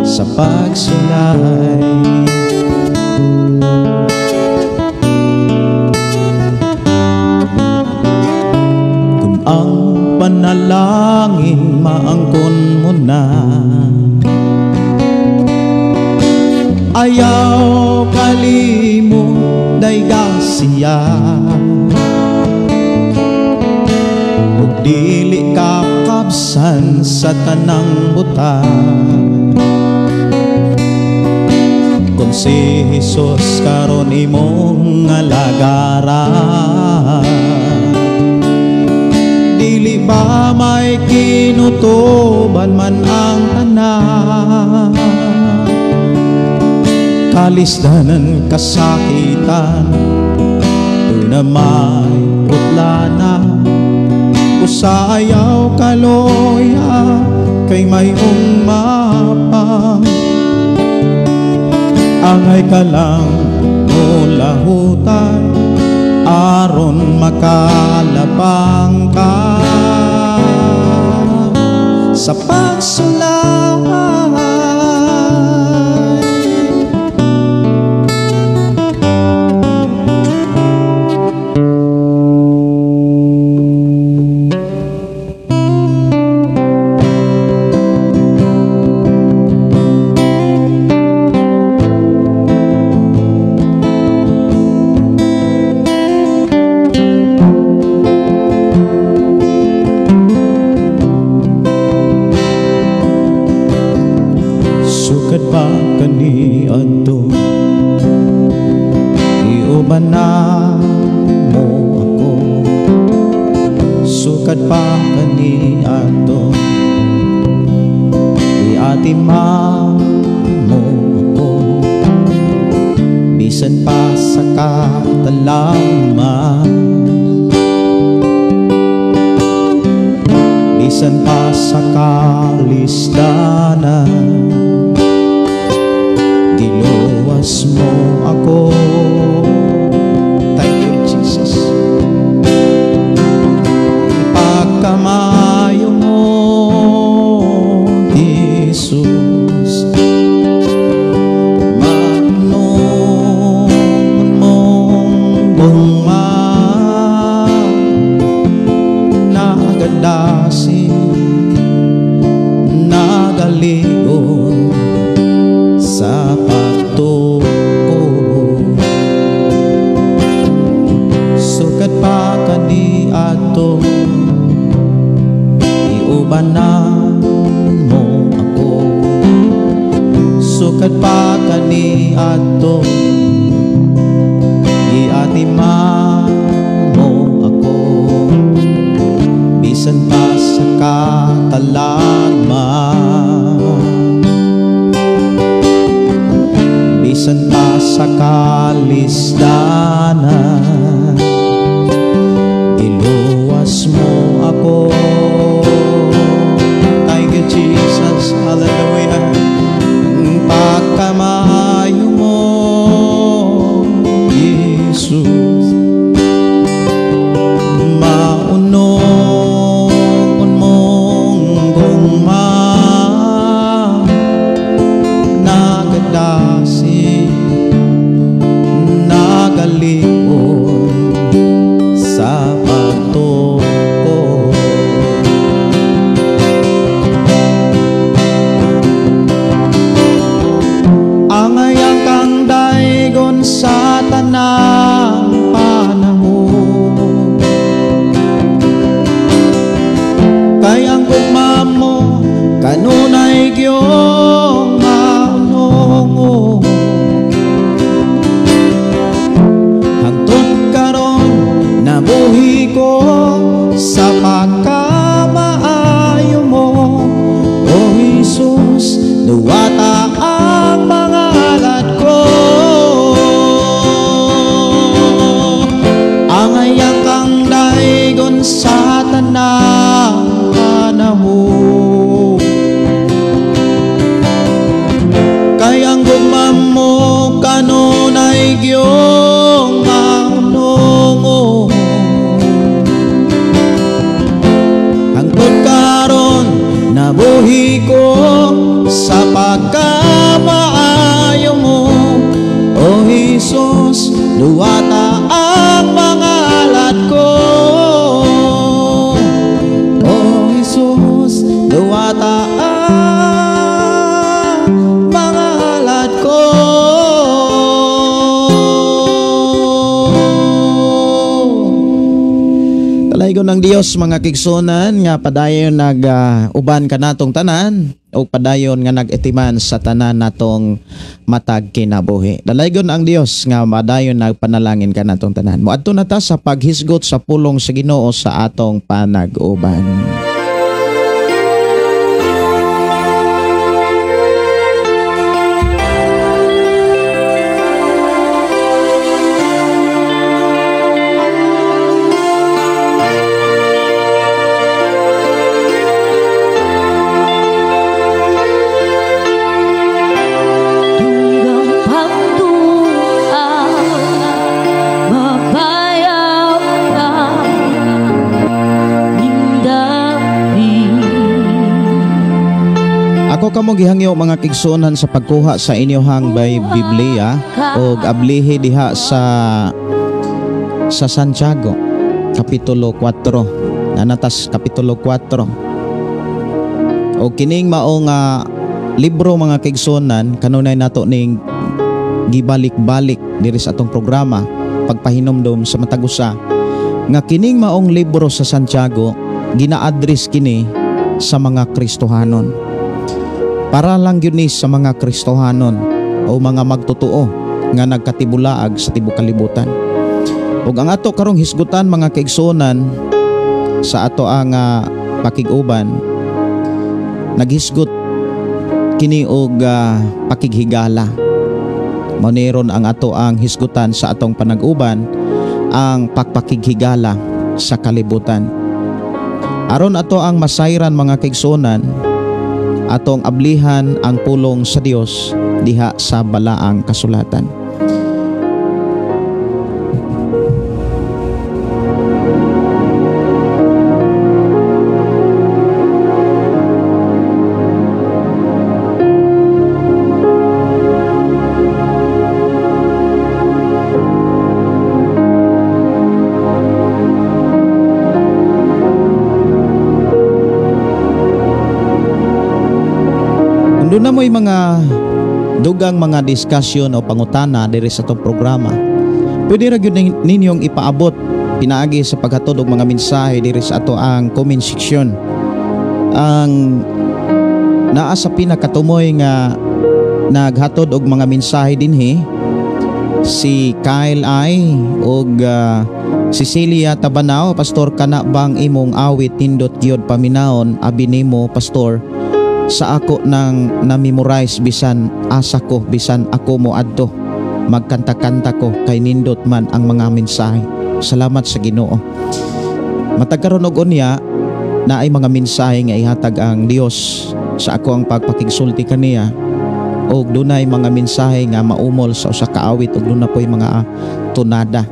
Speaker 3: sa pagsulay. Kung ang panalangin maangkon mo na, ayaw kalimot dayga siya. Ug dili ka kabsan sa tanang butang, kung si Jesus karon imong alagaran. Dili ba may kinutuban man ang tanan? Kalisdanan kasakitan, una may utlana, busa ayaw kaloya, kay may umapa. Angay ka lang mula hutay, aron makalabang ka sa pagsulay. Sukad pa kani adto, iuban na mo ako. Sukad pa kani adto, iatima mo ako. Bisan pa sa katalaman, bisan pa sa kalisdanan, giluwas mo ako. Thank you, Jesus. Pagkamayo mo, Jesus, manon mong bunga, nagadasi, nagaligon sa pagtuko. Sukat pa kani ato, iubanan mo ako. Sukat pa kani ato, iatiman mo ako. Bisan pa sa katalagman, bisan pa sa kalisdanan, iluwas mo ako. Thank you, Jesus. Hallelujah. Pagkamayo mo, Jesus, maunon mong gungma, nagadasi, nagalion sa pagtuko. Angayang kang daigon sa tanang panahon, kay ang gugma mo kanunay gyong maunong. Hangtod karon nabuhi ko sa pagkamaayo mo, O Jesus, duwata ang mga alat ko. Angayang kang daigon sa tanang panahon, kay ang gugma mo kanunay gyong maunong. Hangtod karon nabuhi ko sa pagkamaayo mo, O Jesus, duwata ang mga alat ko. O Jesus, duwata ang mga alat ko. Talaygon ng Dios mga kigsunan nga padayon uban ka natong tanan, o padayon nga nag-itiman sa tanan natong matag kinabuhi. Dalaygon ang Dios nga madayon nagpanalangin ka natong tanan. Moadto na ta sa paghisgot sa pulong sa Ginoo sa atong panag-uban. Ako kamo gihangyo mga kigsunan sa pagkuha sa inyohang Biblia o ablihi diha sa Santiago kapitulo 4, nanatas kapitulo 4. O kining maong libro mga kigsunan kanunay nato ning gibalik-balik diri sa atong programa pagpahinomdom sa matag usa nga kining maong libro sa Santiago gina-address kini sa mga Kristohanon. Para lang yun sa mga Kristohanon o mga magtotoo nga nagkatibulaag sa tibuok kalibutan. Ug ang ato karong hisgutan mga kaigsunan sa ato ang pakiguban, naghisgot kini og pakighigala. Moneron ang ato ang hisgutan sa atong panag-uban, ang pagpakighigala sa kalibutan. Aron ato ang masayran mga kaigsunan, atong ablihan ang pulong sa Dios diha sa balaang kasulatan. Doon na mo'y mga dugang mga diskusyon o pangutana diri sa itong programa. Pwede ra gyud ninyong ipaabot pinaagi sa paghatod og mga mensahe diri sa ato ang comment section. Ang naa sa pinakatumoy nga naghatod og mga mensahe dinhi si Kyle I og Cecilia Tabanao. Pastor, kana bang imong awit nindot gyud paminaon abi nimo pastor sa ako nang na-memorize bisan asa ko, bisan ako mo adto magkanta-kanta ko kay nindot man ang mga mensahe. Salamat sa Ginoo. Matag karon og unya na ay mga mensahe nga ihatag ang Dios sa ako ang pagpakigsulti kaniya, og dunay mga mensahe nga maumol sa usa ka awit, og dunay po'y mga tunada.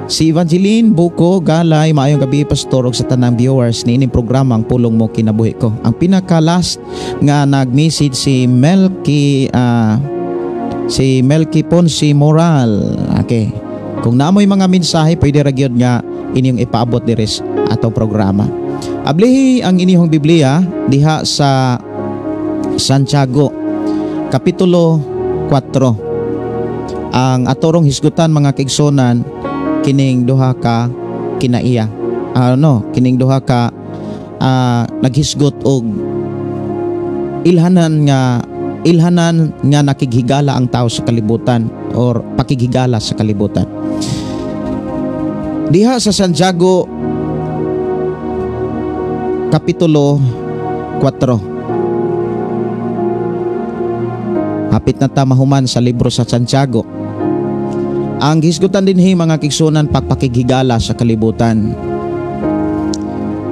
Speaker 3: Si Evangeline Buko Galay, maayong gabi pastor, og sa tanang viewers ni ining programa ang pulong mo kinabuhi ko. Ang pinaka last nga nag-message si Melky Ponce Moral. Okay. Kung naamoy mga mensahe, pwede ra gyud nga inyong ipaabot diri sa atong programa. Ablihi ang inyong Biblia diha sa Santiago Kapitulo 4. Ang atorong hisgutan mga kaigsonan kining duha ka kinaiya. Kining duha ka naghisgot og ilhanan nga nakighigala ang tao sa kalibutan or pakighigala sa kalibutan. Diha sa Santiago Kapitulo 4. Hapit na ta mahuman sa libro sa Santiago. Ang hisgutan dinhi mga kigsunan pagpakighigala sa kalibutan.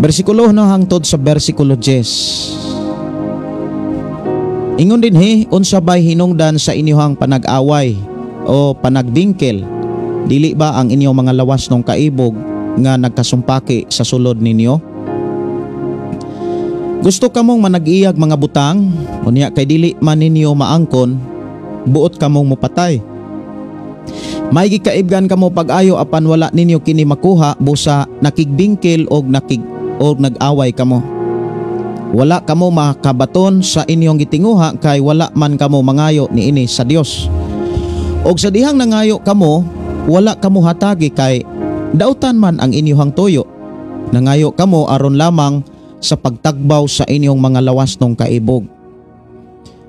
Speaker 3: Bersikulo no hangtod sa bersikulo 10. Ingon dinhi unsa bay hinungdan sa inyong panag-away o panagdingkel, dili ba ang inyong mga lawas nung kaibog nga nagkasumpaki sa sulod ninyo? Gusto kamong manag-iyag mga butang, unya kay dili man ninyo maangkon, buot kamong mupatay. May gikaibgan kamo pag-ayo apan wala ninyo kini makuha, busa nakigbingkil og nag-away kamo. Wala kamo makabaton sa inyong gitinguha kay wala man kamo mangayo niini sa Dios. Og sa dihang nangayo kamo, wala kamo hatagi kay dautan man ang inyong toyo. Nangayo kamo aron lamang sa pagtagbaw sa inyong mga lawas nung kaibog.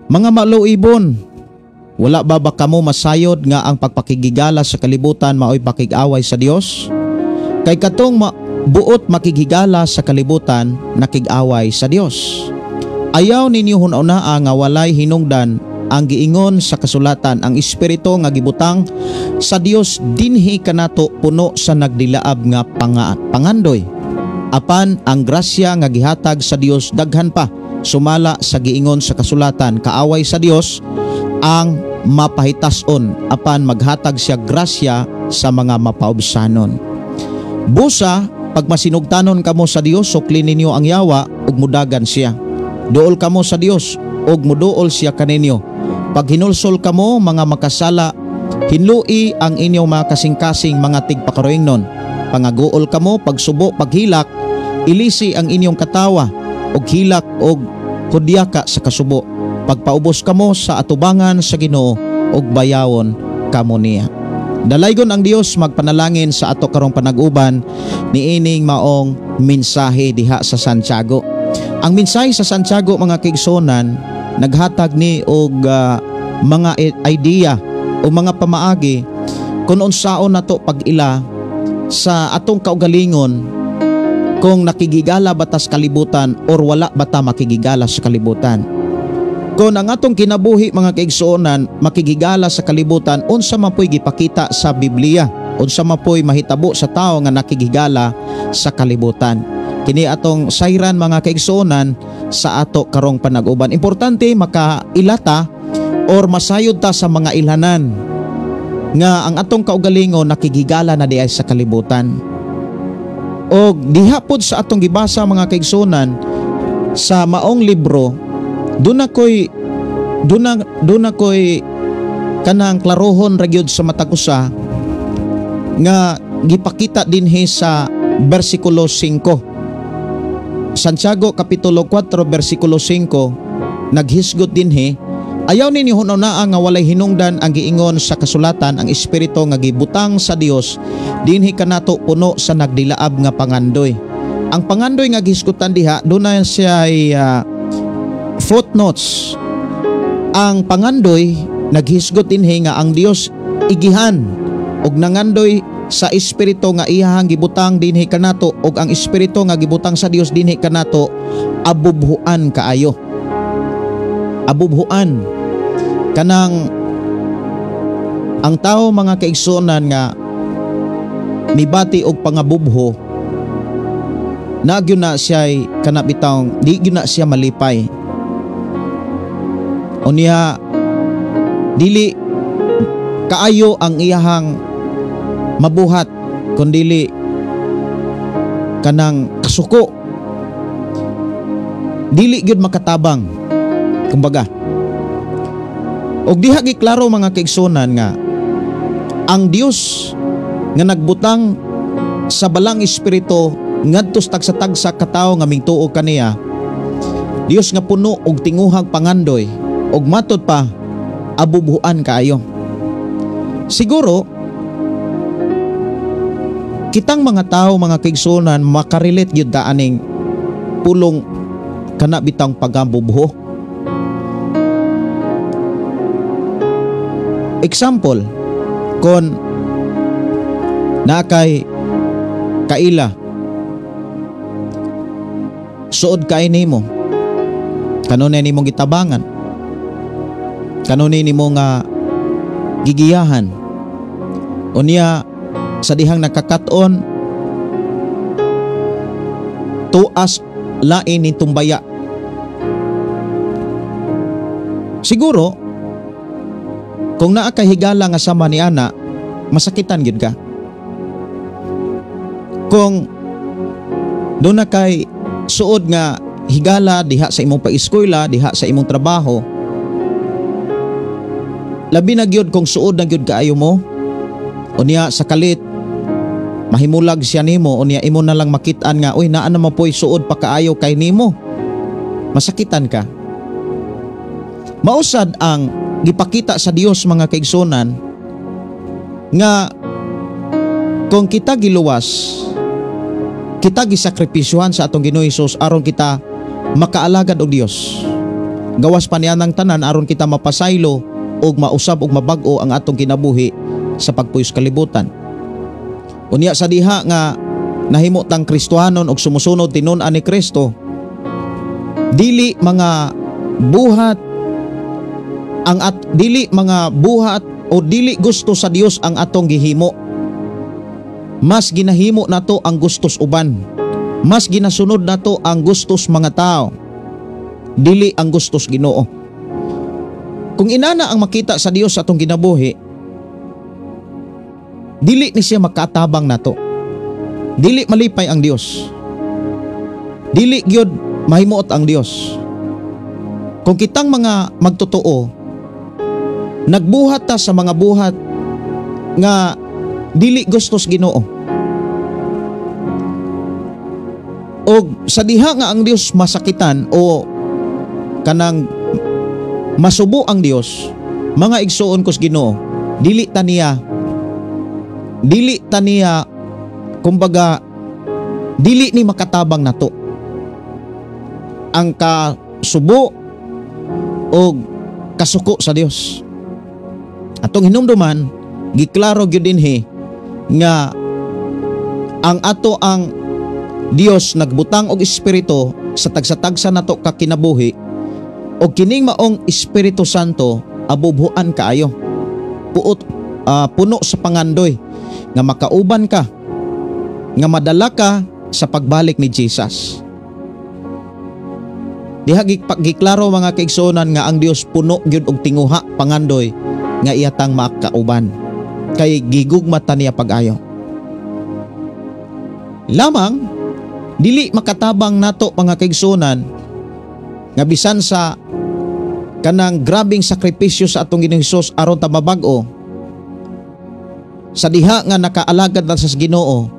Speaker 3: Mga maluibon, wala ba kamo masayod nga ang pagpakigigala sa kalibutan maoy pakig-away sa Dios? Kay katong buot makigigala sa kalibutan nakig-away sa Dios. Ayaw ninyo hununa nga walay hinungdan ang giingon sa kasulatan, ang espiritu nga gibutang sa Dios dinhi kanato puno sa nagdilaab nga pangandoy. Apan ang grasya nga gihatag sa Dios daghan pa sumala sa giingon sa kasulatan, kaaway sa Dios ang mapahitason apan maghatag siya grasya sa mga mapaubsanon. Busa pag masinugtanon kamo sa Dios, suklin ninyo ang yawa ug mudagan siya. Duol kamo sa Dios ug muduol siya kaninyo. Pag hinulsol kamo mga makasala, hinlui ang inyong mga kasing-kasing mga tigpakaroingnon. Pangaguol kamo pagsubo paghilak, ilisi ang inyong katawa og hilak og kudyaka sa kasubo. Pagpaubos kamo sa atubangan sa Ginoo ug bayawon kamo niya. Dalaygon ang Dios magpanalangin sa ato karong panag-uban niining maong mensahe diha sa Santiago. Ang mensahe sa Santiago mga kaigsonan naghatag ni og mga idea o mga pamaagi kung unsaon nato pag-ila sa atong kaugalingon, kung nakigigala batas kalibutan or wala bata makigigala sa kalibutan. Kung ang atong kinabuhi mga kaigsuonan makigigala sa kalibutan, unsa man po'y gipakita sa Biblia, unsa man po'y mahitabo sa tao nga nakigigala sa kalibutan. kini atong sayran mga kaigsuonan sa ato karong panag-uban. Importante makailata or masayod ta sa mga ilhanan nga ang atong kaugalingon nakigigala na diay sa kalibutan. O diha pod sa atong gibasa mga kaigsuonan sa maong libro, doon ako'y kanang klarohon ra gyud sa matag usa nga gipakita dinhi sa bersikulo 5. Santiago kapitulo 4 bersikulo 5 naghisgot dinhi, ayaw ninyo hununa nga walay hinungdan ang giingon sa kasulatan, ang espiritu nga gibutang sa Dios dinhi kanato puno sa nagdilaab nga pangandoy. Ang pangandoy nga gihisgutan diha dunay siya footnotes. Ang pangandoy naghisgot dinhi nga ang Dios igihan og nangandoy sa espiritu nga iyahang gibutang dinhi kanato, og ang espiritu nga gibutang sa Dios dinhi kanato abubhuan kaayo. Abubhuan kanang ang tao mga kaigsuonan nga mibati og pangabubho na gyud na siya kanabitang di gyud na siya malipay. Unya dili kaayo ang iyahang mabuhat kundili kanang kasuko, dili gyud makatabang kumbaga. Og diha giklaro mga kaigsuonan nga ang Dios nga nagbutang sa balang espiritu ngadto sa tagsa katawo nga mingtuo kaniya, Dios nga puno og tinguhang pangandoy og matod pa abubuhan kaayo. Siguro kitang mga tao mga kaigsuonan makarelate gyud ta aning pulong kana bitang pagambubuho. Example, kon nakay kaila suod kay nimo, kanunay nimo gitabangan, kanunay nimo nga gigiyahan, unya sa dihang nakakaton tuas lain ni tumbaya. Siguro kung naa kay higala nga sama ni ana, masakitan gyud ka. Kung doon na kay suod nga higala diha sa imong paeskwela, diha sa imong trabaho, labi na gyud kung suod na gyud kaayo mo, unya sa kalit mahimulag siya nimo, unya imo na lang makit-an nga uy naa naman po'y suod pa kaayo kay nimo, masakitan ka. Mausad ang gipakita sa Dios mga kaigsuonan nga kung kita giluwas, kita gisakripisyuhan sa atong Ginoo Hesus aron kita makaalagad og Dios. Gawas pa niya ng tanan aron kita mapasaylo og mausab og mabag-o ang atong kinabuhi sa pagpuyos kalibutan. Unya sa diha nga nahimo tang Kristohanon og sumusunod tinud-an ni Kristo, dili mga buhat o dili gusto sa Dios ang atong gihimo. Mas ginahimo nato ang gustos uban, mas ginasunod nato ang gustos mga tao, dili ang gustos Ginoo. Kung inana ang makita sa Dios sa atong ginabuhi, dili ni siya makatabang nato, dili malipay ang Dios, dili gyud mahimuot ang Dios. Kung kitang mga magtotoo, nagbuhat ta sa mga buhat nga dili gustos Ginoo, og sa diha nga ang Dios masakitan o kanang masubo ang Dios, mga igsuon kos Ginoo, dili taniya kumbaga dili ni makatabang nato ang kasubo o kasuko sa Dios. Atong hinumduman giklaro gyud dinhi nga ang ato ang Dios nagbutang og espiritu sa tagsa-tagsa nato ka kinabuhi, og kining maong Espiritu Santo abubuhan kaayo, puno sa pangandoy nga makauban ka, nga madala ka sa pagbalik ni Jesus. Diha giklaro mga kaigsuonan nga ang Dios puno gyud og tinguha pangandoy nga iyatang makauban kay gigugmata niya pag-ayo. Lamang dili makatabang nato mga kaigsuonan nga bisan sa kanang grabing sakripisyo sa atong Ginoong Hesus aron ta mabag-o, sa diha nga nakaalagad na sa Ginoo,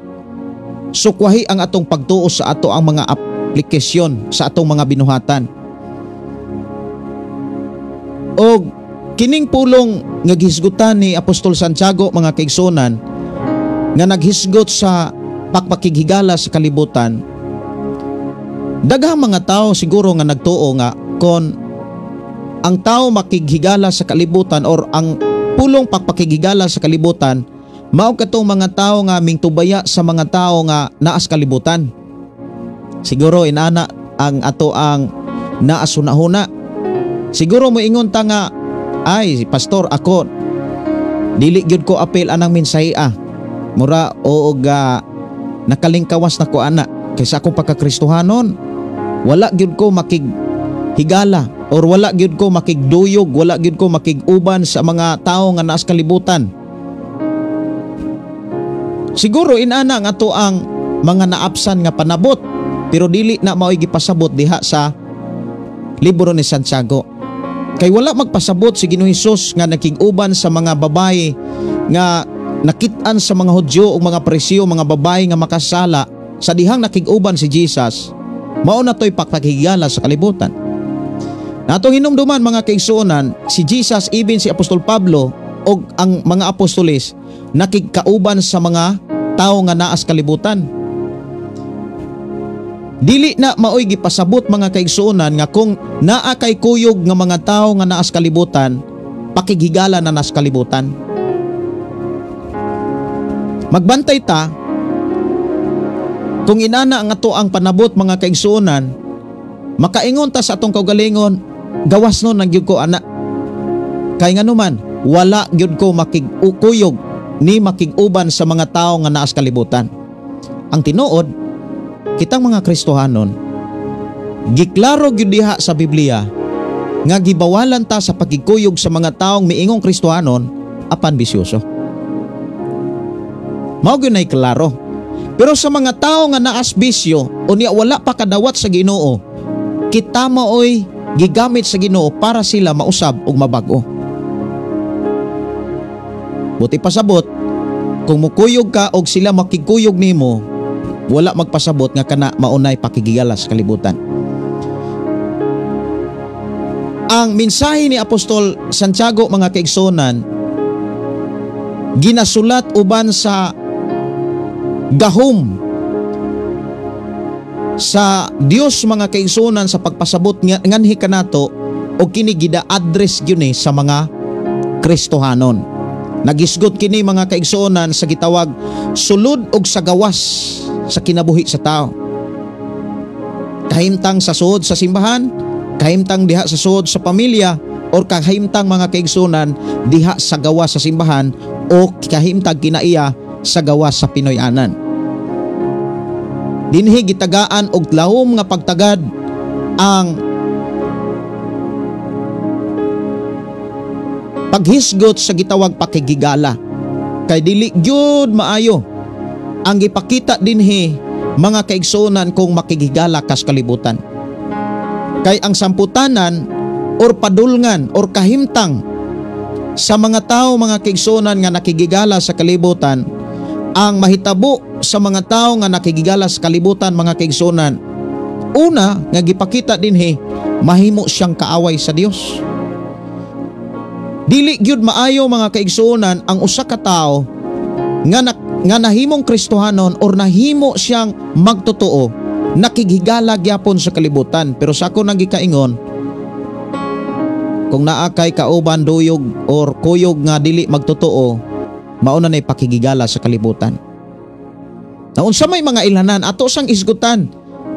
Speaker 3: sukwahi ang atong pagtuo sa ato ang mga aplikasyon sa atong mga binuhatan. O kining pulong nga gihisgutan ni Apostol Santiago mga kaigsuonan nga naghisgot sa pakpakighigala sa kalibutan, daghang mga tao siguro nga nagtuo nga kon ang tao makighigala sa kalibutan or ang pulong pakpakighigala sa kalibutan mao katong mga tao nga mingtubaya sa mga tao nga naas kalibutan. Siguro inana ang ato ang naas hunahuna. Siguro moingon ta nga, ay pastor ako dili gyud ko apil anang mensahe mura o nakalingkawas na ko ana kaysa akong pagkakristohanon wala gyud ko makighigala or wala gyud ko makigduyog, wala gyud ko makiguban sa mga tao nga naas kalibutan. Siguro inana nga ato ang mga naapsan nga panabot pero dili na mao'y gipasabot diha sa libro ni Santiago. Kay wala magpasabot si Ginoong Hesus nga nakiguban sa mga babae nga nakit-an sa mga Hudyo o mga Pariseo, mga babae nga makasala sa dihang nakiguban si Jesus. Mao na to'y pakpaghigala sa kalibutan. Natong hinumduman mga kaigsuonan, si Jesus, even si Apostol Pablo o ang mga apostoles nakigkauban sa mga tao nga naas kalibutan. Dili na maoy gipasabot mga kaigsuonan nga kung naa kay kuyog nga mga tao nga naas kalibutan, pakighigala na naas kalibutan. Magbantay ta kung inana ang ato ang panabot mga kaigsuonan, makaingon ta sa atong kaugalingon, gawas no nang gyud ko ana. Kay nganuman wala gyud ko makigukuyog ni makiguban sa mga tao nga naas kalibutan. Ang tinuod, kitang mga Kristohanon, giklaro gyud diha sa Biblia nga gibawalan ta sa pagkikuyog sa mga taong miingong Kristohanon apan bisyoso. Mao gyud nay klaro. Pero sa mga tao nga naas bisyo o niya wala pa kadawat sa Ginoo, kita maoy gigamit sa Ginoo para sila mausab og mabag-o. Buti pasabot kung mukuyog ka og sila makikuyog nimo, wala magpasabot nga kana maunay pakigigala sa kalibutan. Ang mensahe ni Apostol Santiago mga kaigsuonan ginasulat uban sa gahom sa Dios mga kaigsuonan sa pagpasabot nganhi kanato o kini gida-address gyud ni sa mga Kristohanon. Nagisgot kini mga kaigsuonan sa gitawag sulod og sa gawas sa kinabuhi sa tao. Kahimtang sa suod sa simbahan, kahimtang diha sa suod sa pamilya, or kahimtang mga kaigsuonan diha sa gawas sa simbahan o kahimtang kinaiya sa gawas sa Pinoy-anan. Dinhi gitagaan og lahom nga pagtagad ang paghisgot sa gitawag pakigigala. Kay dili gyud maayo ang gipakita dinhi mga kaigsuonan kung makigigala kas kalibutan. Kay ang samputanan or padulngan or kahimtang sa mga tao mga kaigsuonan nga nakigigala sa kalibutan, ang mahitabo sa mga tao nga nakigigala sa kalibutan mga kaigsuonan, una nga gipakita dinhi mahimo siyang kaaway sa Dios. Dili gyud maayo mga kaigsuonan ang usa ka tawo nga nahimong Kristohanon or nahimo siyang magtotoo nakigigala gyapon sa kalibutan. Pero sa ako nang gikaingon, kung naa kay kauban duyog or kuyog nga dili magtotoo, mauna nay pakigigala sa kalibutan. Naunsa may mga ilhanan ato sang isgutan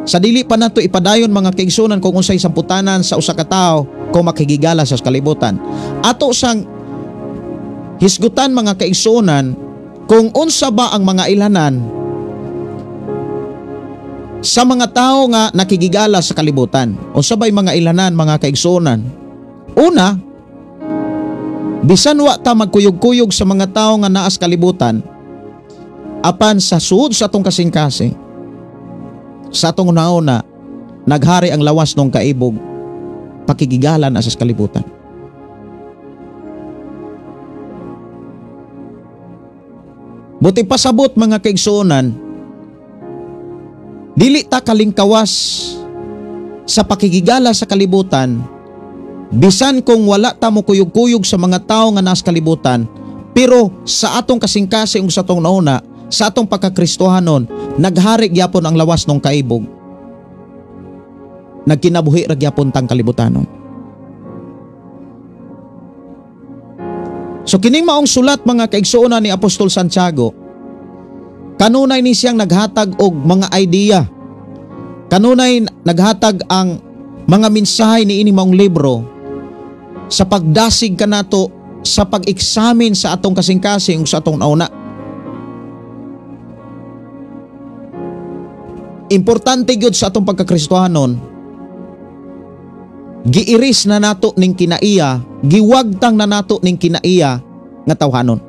Speaker 3: sa dili pa nato ipadayon mga kaigsuonan kung unsay samputanan sa usa ka tawo kung makigigala sa kalibutan. Ato sang hisgutan mga kaigsuonan kung unsa ba ang mga ilhanan sa mga tao nga nakigigala sa kalibutan. O sabay mga ilanan, mga kaigsuonan. Una, bisan wa ta magkuyog-kuyog sa mga tao nga naas kalibutan, apan sa suod sa atong kasing-kasing, sa atong una-una, naghari ang lawas ng kaibog, pakigigala na sa kalibutan. Buti pasabot mga kaigsuonan, dili ta kalingkawas sa pakigigala sa kalibutan, bisan kung wala ta mo kuyog-kuyog sa mga tao nga nas kalibutan, pero sa atong kasing-kasing sa atong nauna, sa atong pagkakristohanon, naghari gyapon ang lawas ng kaibog. Nagkinabuhi ra gyapon tang kalibutanon. So kining maong sulat mga kaigsuonan ni Apostol Santiago, kanunay ni siyang naghatag og mga idea. Kanunay naghatag ang mga mensahe ni ini maong libro sa pagdasig kanato sa pag-eksamin sa atong kasing-kasing sa atong nauna. Importante gyud sa atong pagkakristohanon, giiris na nato ning kinaiya, giwagtang na nato ning kinaiya nga tawhanon.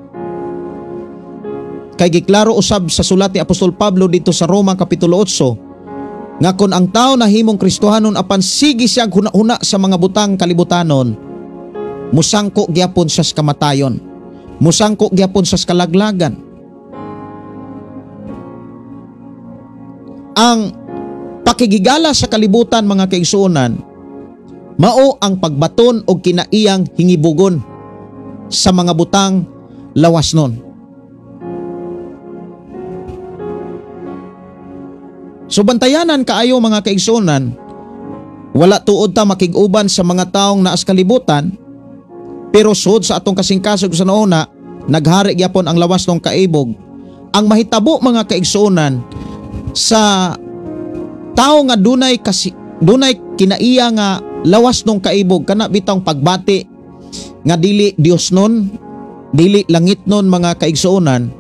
Speaker 3: Kay giklaro usab sa sulat ni Apostol Pablo dito sa Roma Kapitulo 8, nga kun ang tao nahimong Kristohanon apan sige siya huna-huna sa mga butang kalibutanon, musangko gyapon sa kamatayon, musangko gyapon sa kalaglagan. Ang pakigigala sa kalibutan mga kaigsuonan, mao ang pagbaton og kinaiyang hingibugon sa mga butang lawas nun. So bantayanan kaayo mga kaigsuonan, wala tuod ta makig-uban sa mga taong naas kalibutan, pero sud sa atong kasing-kasig sa nauna, naghari gyapon ang lawas ng kaibog. Ang mahitabo mga kaigsuonan sa tao nga dunay kinaiya nga lawas ng kaibog, kana bitang pagbati nga dili Dios nun, dili langit nun mga kaigsuonan,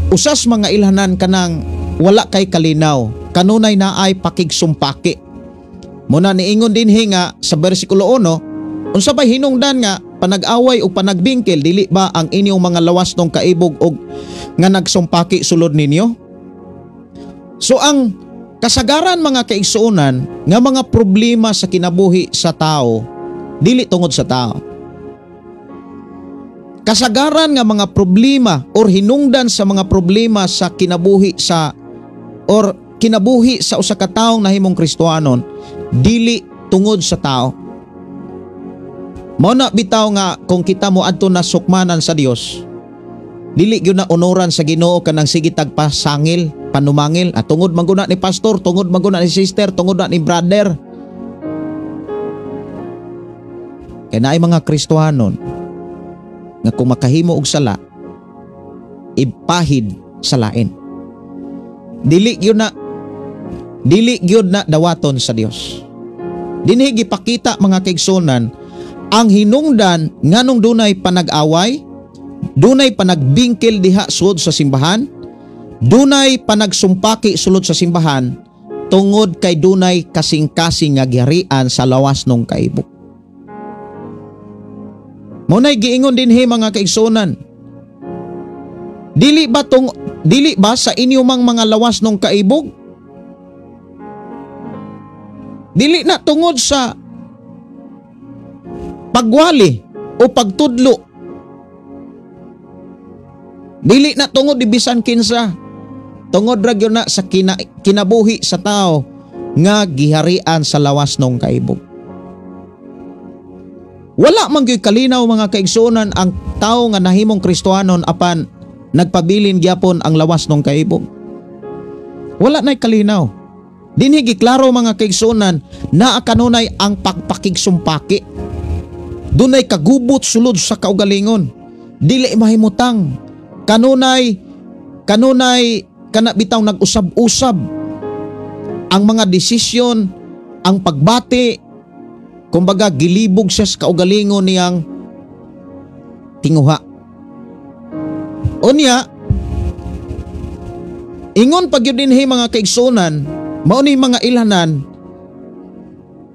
Speaker 3: usas mga ilhanan kanang wala kay kalinaw, kanunay na ay pakigsumpaki. Muna niingon dinhi nga sa bersikulo 1, unsa bay hinungdan nga panag-away o panagbingkel, dili ba ang inyong mga lawas ng kaibog og nga nagsumpaki sulod ninyo? So ang kasagaran mga kaigsuonan nga mga problema sa kinabuhi sa tao, dili tungod sa tao. Kasagaran nga mga problema or hinungdan sa mga problema sa kinabuhi sa or kinabuhi sa usa ka taong nahimong Kristohanon, dili tungod sa tao. Mao na bitaw nga kung kita mo adto na sukmanan sa Dios, dili gyud na onoran sa Ginoo kanang sige tagpasangil, panumangil, tungod maguna ni pastor, tungod maguna ni sister, tungod na ni brother. Kaya naay mga Kristohanon nga kung makahimo og sala, ipahid sa lain. Dili gyud na dawaton sa Dios. Dinhi gipakita mga kaigsuonan ang hinungdan nganong dunay panag-away, dunay panagbingkil diha sud sa simbahan, dunay panagsumpaki sulod sa simbahan, tungod kay dunay kasing-kasing nga giharian sa lawas ng kaibog. Munay giingon dinhi mga kaigsuonan, dili ba sa inyo mang mga lawas ng kaibog, dili na tungod sa pagwali o pagtudlo, dili na tungod di bisan kinsa, tungod ra gyud na sa kinabuhi sa tao nga giharian sa lawas ng kaibog. Wala man gyud kalinaw mga kaigsuonan ang tao nga nahimong Kristohanon apan nagpabilin gyapon ang lawas ng kaibog. Wala nay kalinaw. Dinhi giklaro mga kaigsuonan na kanunay ang pagpakigsumpaki. Dunay kagubot sulod sa kaugalingon. Dili mahimutang. Kanunay kana bitaw nag-usab-usab ang mga desisyon, ang pagbati, kumbaga gilibog siya sa kaugalingon niyang tinguha. Unya, ingon pag yun dinhi mga kaigsuonan Mao ni mga ilhanan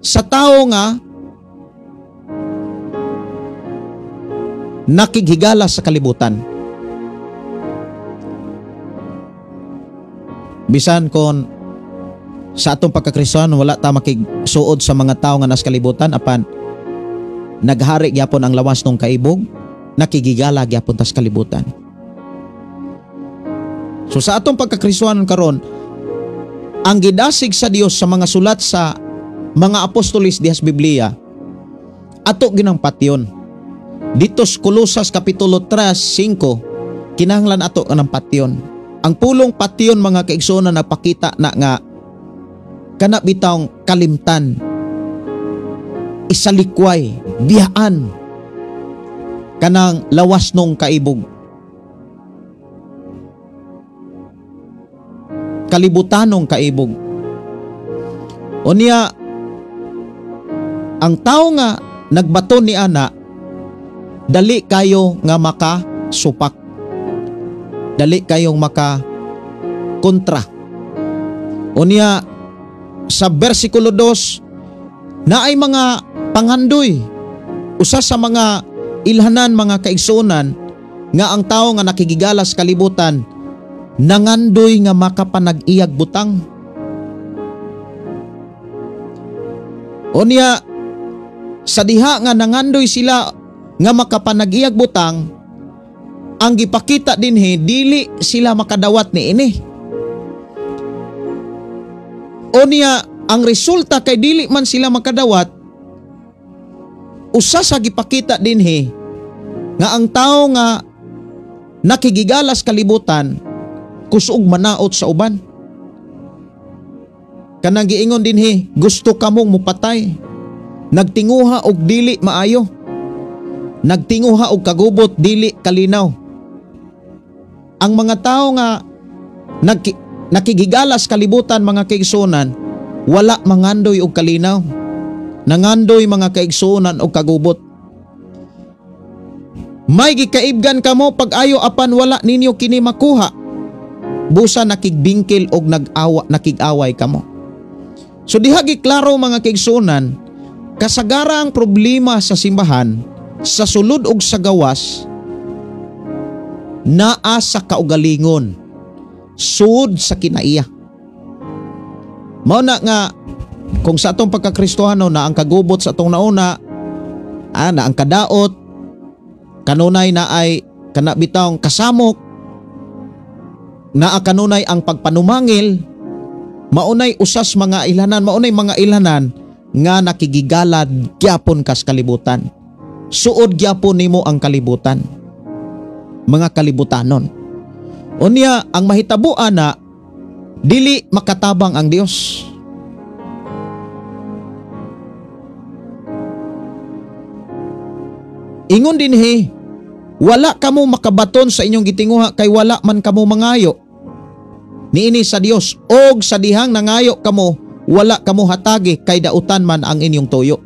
Speaker 3: sa tao nga nakighigala sa kalibutan. Bisan kon sa atong pagkakristiyan wala ta makigsuod sa mga tao nga nas kalibutan, apan naghari gyapon ang lawas ng kaibog, nakigigala gyapon tas kalibutan. So sa atong pagkakristiyanon karon, ang gidasig sa Dios sa mga sulat sa mga apostolis dihas Biblia, ato ginang patyon. Dito sa Colosas Kapitulo 3:5, kinahanglan ato ng patyon. Ang pulong patyon mga kaigsunan nagpakita na nga kana bitawng kalimtan, isalikway, biyaan kanang lawas nung kaibog. Kalibutanong kaibog. Unya ang tao nga nagbaton ni ana, dali kayo nga makasupak. Dali kayong maka kontra. Unya sa bersikulo 2 na ay mga panghandoy, usa sa mga ilhanan mga kaigsunan nga ang tao nga nakigigala sa kalibutan nangandoy nga makapanag-iyag butang. Unya sa diha nga nangandoy sila nga makapanag-iyag butang, ang gipakita dinhi dili sila makadawat ni ini. Unya ang resulta kay dili man sila makadawat, usa sa gipakita dinhi nga ang tao nga nakigigalas kalibutan kusog manaot sa uban. Kanang giingon dinhi, gusto kamong mupatay, nagtinguha og dili maayo, nagtinguha og kagubot dili kalinaw. Ang mga tao nga nakigigalas kalibutan mga kaigsunan, wala mangandoy og kalinaw, nangandoy mga kaigsunan og kagubot. May gikaibgan kamo pag-ayo apan wala ninyo kini makuha, busa nakigbingkil og nakig-away kamo. So diha giklaro mga kaigsunan, kasagara ang problema sa simbahan sa sulod og sa gawas naa sa kaugalingon sud sa kinaiya. Mao na nga kung sa atong pagkakristohano na ang kagubot sa atong nauna, na ang kadaot kanunay na ay kanabitawng kasamok, naa kanunay ang pagpanumangil, maunay usas mga ilhanan, maunay mga ilhanan nga nakigigalad gyapon kas kalibutan. Suod gyapon nimo ang kalibutan, mga kalibutanon. Unya ang mahitabuan na dili makatabang ang Dios. Ingon dinhi, wala kamo makabaton sa inyong gitinguha kay wala man kamo mangayo niini sa Dios, og sa dihang nangayo kamo wala kamo hatagi kay dautan man ang inyong tuyo.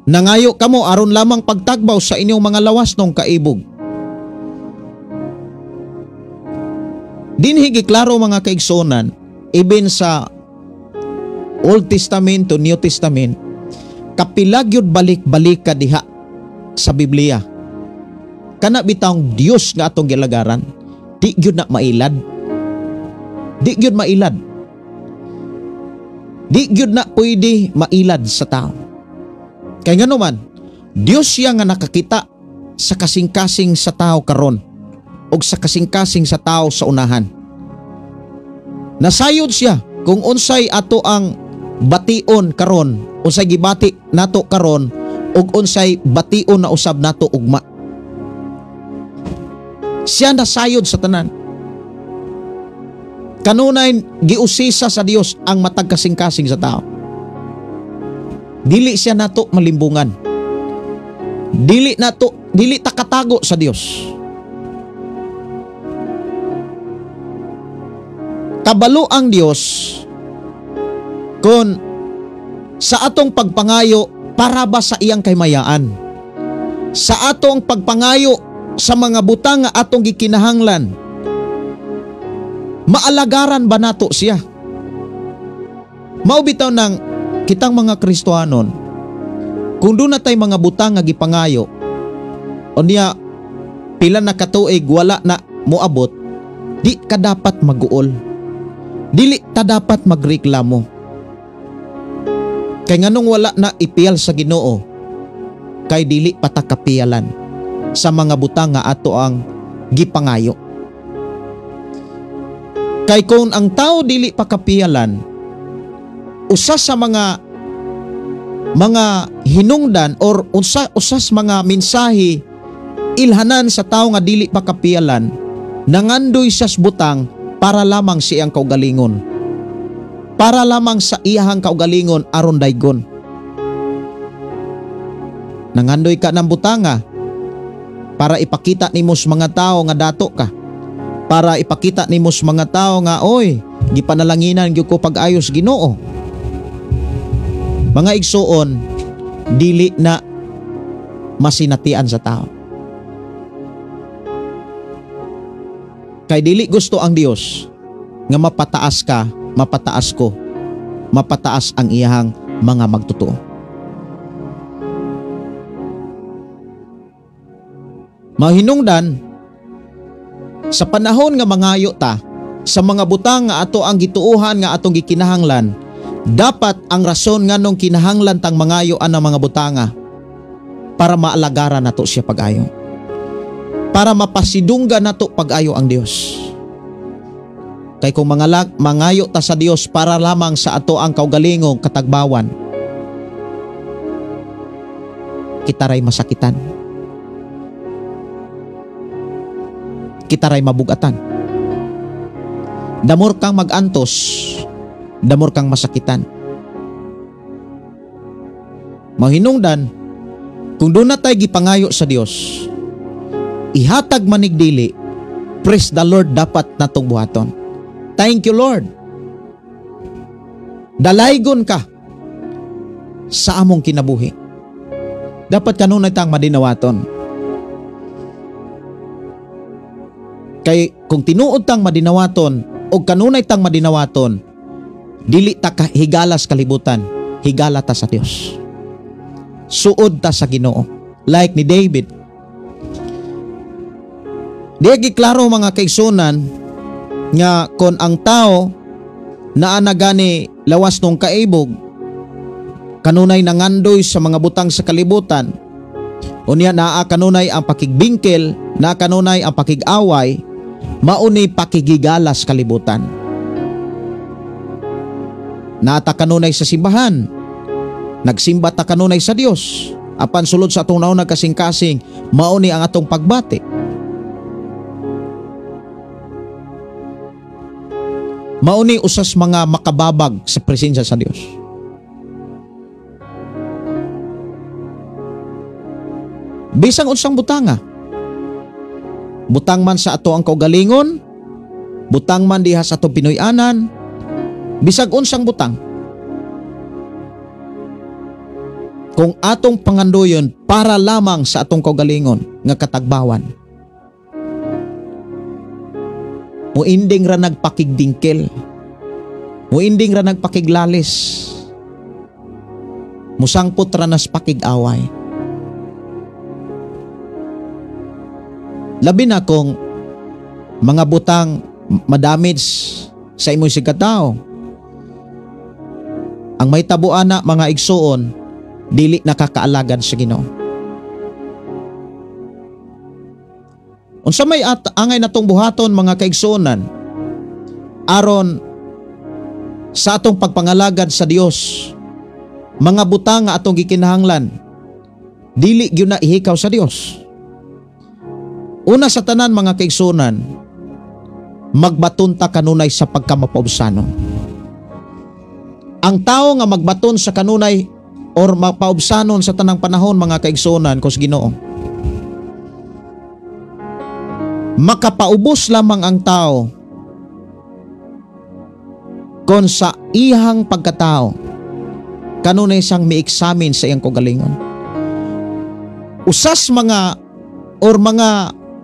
Speaker 3: Nangayo kamo aron lamang pagtagbaw sa inyong mga lawas nung kaibog. Dinhi giklaro mga kaigsunan, even sa Old Testament to New Testament, kapila gyud balik-balik ka diha sa Biblia. Kana bitawng Dios nga atong gilagaran, di gyud na mailad. Di gyud mailad. Di gyud na pwede mailad sa tao. Kaya nga naman, Dios siya nga nakakita sa kasing-kasing sa tao karon o sa kasing-kasing sa tao sa unahan. Nasayod siya kung unsay ato ang bation karon, unsay gibati nato karon, ug unsay bation na usab nato ugma. Siya nasayod sa tanan. Kanunay giusisa sa Dios ang matag kasing-kasing sa tao. Dili siya nato malimbungan. Dili takatago sa Dios. Kabalo ang Dios kung sa atong pagpangayo para ba sa iyang kaymayaan, sa atong pagpangayo sa mga butang nga atong gikinahanglan, Maalagaran ba nato siya? Mao bitaw ng kitang mga Kristohanon, kung doon na tayo mga butang nga gipangayo, o niya pila na katuig wala na moabot, di ka dapat maguol. Dili ta dapat magreklamo. Kay nganong wala na ipiyal sa Ginoo, kay dili patakapiyalan sa mga butang nga ato ang gipangayo. Kay kung ang tao dili pakapiyalan, usas sa mga hinungdan or usas mga mensahe ilhanan sa tao nga dili pakapiyalan, nangandoy sas butang para lamang siyang kaugalingon, para lamang sa iyahang kaugalingon aron daygon. Nangandoy ka ng butanga para ipakita nimos mga tao nga dato ka, para ipakita nimos mga tao nga oy gipanalanginan gyud ko pag-ayos Ginoo. Mga igsuon, dili na masinatian sa tao. Kay dili gusto ang Dios nga mapataas ka, mapataas ko, mapataas ang iyahang mga magtotoo. Mahinungdan, sa panahon nga mangayo ta, sa mga butang nga ato ang gituuhan nga atong gikinahanglan, dapat ang rason nga nung kinahanglan tang mangayo ang mga butanga para maalagaran nato siya pag-ayo, para mapasidunggan nato pag-ayo ang Dios. Kay kung mangayo ta sa Dios para lamang sa ato ang kaugalingong katagbawan, kita ray masakitan, kita ray mabugatan. Damor kang magantos, damor kang masakitan. Mahinungdan, kung doon na tayo gipangayo sa Dios, ihatag manigdili, praise the Lord dapat natong buhaton. Thank you Lord. Dalaygon ka sa among kinabuhi. Dapat kanunay tang madinawaton. Kay kung tinuod tang madinawaton o kanunay tang madinawaton, dili ta higalas kalibutan, higala ta sa Dios. Suod ta sa Ginoo. Like ni David. Di giklaro mga kaigsunan nga kon ang tao naa na gani lawas nung kaibog, kanunay nangandoy sa mga butang sa kalibutan, unya naa kanunay ang pakigbingkel, naa kanunay ang pakigaway, mauni pakigigalas kalibutan. Naata kanunay sa simbahan, nagsimba ta kanunay sa Dios, apan sulod sa atong naunang kasing-kasing, mauni ang atong pagbati. Mauni usas mga makababag sa presensya sa Dios. Bisang unsang butanga, butang man sa ato ang kaugalingon, butang man diha sa atong Pinoy-anan, bisag unsang butang, kung atong pangandoyon para lamang sa atong kaugalingon nga katagbawan, muinding ra nagpakigdingkel, muinding ra nagpakiglalis, musangpot ra nas pakigaway. Labi na kung mga butang madamage sa imong sigkatao, ang may tabuan na mga igsuon, dili nakakaalagad sa Ginoo. Unsa may angay natong buhaton mga kaigsuonan aron sa atong pagpangalagad sa Dios, mga butang nga atong gikinahanglan, dili gyud na ihikaw sa Dios. Una sa tanan mga kaigsuonan, magbaton ta kanunay sa pagkamapaubsano. Ang tao nga magbaton sa kanunay or mapaubsanon sa tanang panahon mga kaigsuonan kus Ginoo, makapaubos lamang ang tao kon sa ihang pagkatao kanunay siyang mi-examine sa iyang kaugalingon. Usas mga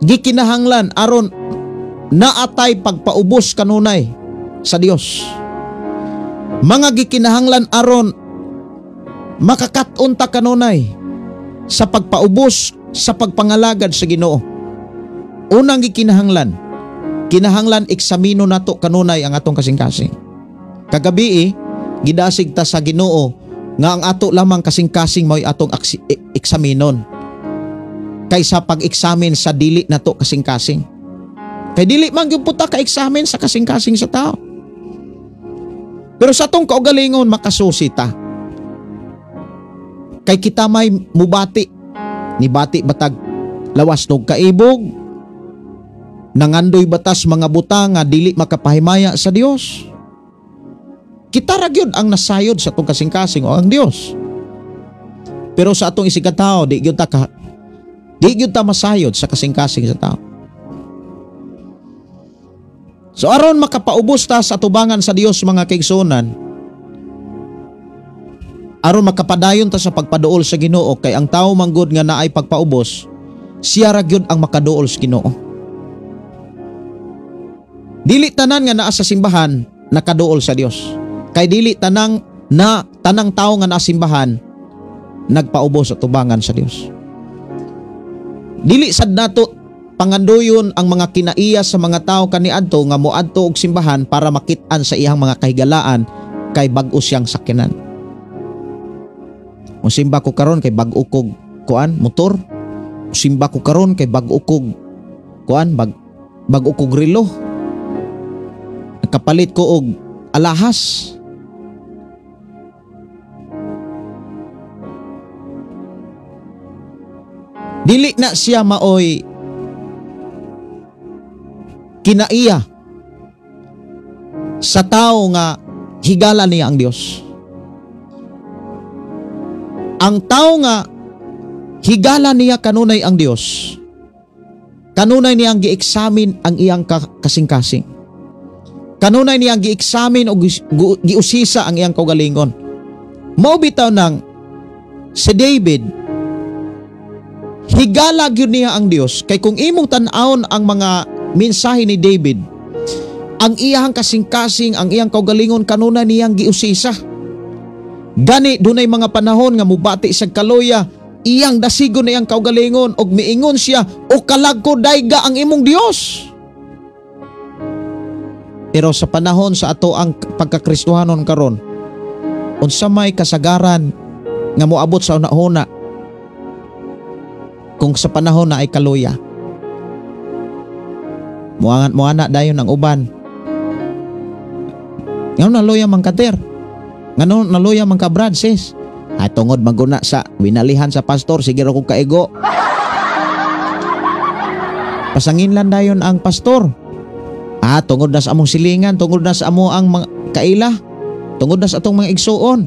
Speaker 3: gikinahanglan aron naatay pagpaubos kanunay sa Dios. Mga gikinahanglan aron makakatunta kanunay sa pagpaubos sa pagpangalagad sa Ginoo. Unang gikinahanglan, kinahanglan eksamino nato kanunay ang atong kasing-kasing. Kagabi gidasig ta sa Ginoo nga ang ato lamang kasing-kasing mo'y atong eksaminon kaysa pag-eksamin sa dili nato kasing-kasing. Kay dili man gyud puta ka-eksamin sa kasing-kasing sa tao. Pero sa atong kaugalingon makasusi ta. Kay kita may mubati, nibati batag lawas nog kaibog, nangandoy batas mga butang nga dili makapahimaya sa Dios. Kita ra gyud ang nasayod sa atong kasing-kasing o ang Dios. Pero sa atong isikatawo di gyud ta masayod sa kasing-kasing sa tao. So aron makapaubos ta sa atubangan sa Dios mga kaigsunan, aron makapadayon ta sa pagpaduol sa Ginoo, kay ang tao manggod nga naay pagpaubos, siya ra gyud ang makaduol sa Ginoo. Dili tanan nga naa sa simbahan nakaduol sa Dios. Kay dili tanang tao nga naa sa simbahan nagpaubos sa tubangan sa Dios. Dili sad nato panganduyon ang mga kinaiya sa mga tao kaniadto nga moadto og simbahan para makit-an sa iyang mga kahigalaan kay bag-o siyang sakyanan. Musimba ko karon kay bag-o kog motor. Musimba ko karon kay bag-o kog bag-o kog relo. Nakapalit ko og alahas. Dili na siya maoy kinaiya sa tao nga higala niya ang Dios. Ang tao nga higala niya kanunay ang Dios, kanunay niyang gi-examine ang iyang kasing-kasing. Kanunay niyang gi-examine o giusisa ang iyang kaugalingon. Mao bitaw nang si David, higala gyud niya ang Dios. Kay kung imong tan-awon ang mga mensahe ni David, ang iyang kasing-kasing, ang iyang kaugalingon kanunay niyang giusisa. Gani dunay mga panahon nga mubati sa kaluya, iyang dasigon na iyang kaugalingon og miingon siya, o kalagko dayga ang imong Dios. Pero sa panahon sa ato ang pagkakristohanon karon, unsa may kasagaran nga moabot sa una-una kung sa panahon na ay kaluya. Muana dayon ang uban. Ngayon naluya man kater. Ngano naluya man ka Brad sis. Tungod maguna sa winalihan sa pastor, sige ra ko kaigo. Pasangin lang dayon ang pastor. Tungod na sa among silingan, tungod na sa amo ang mga kaila, tungod na sa atong mga igsuon.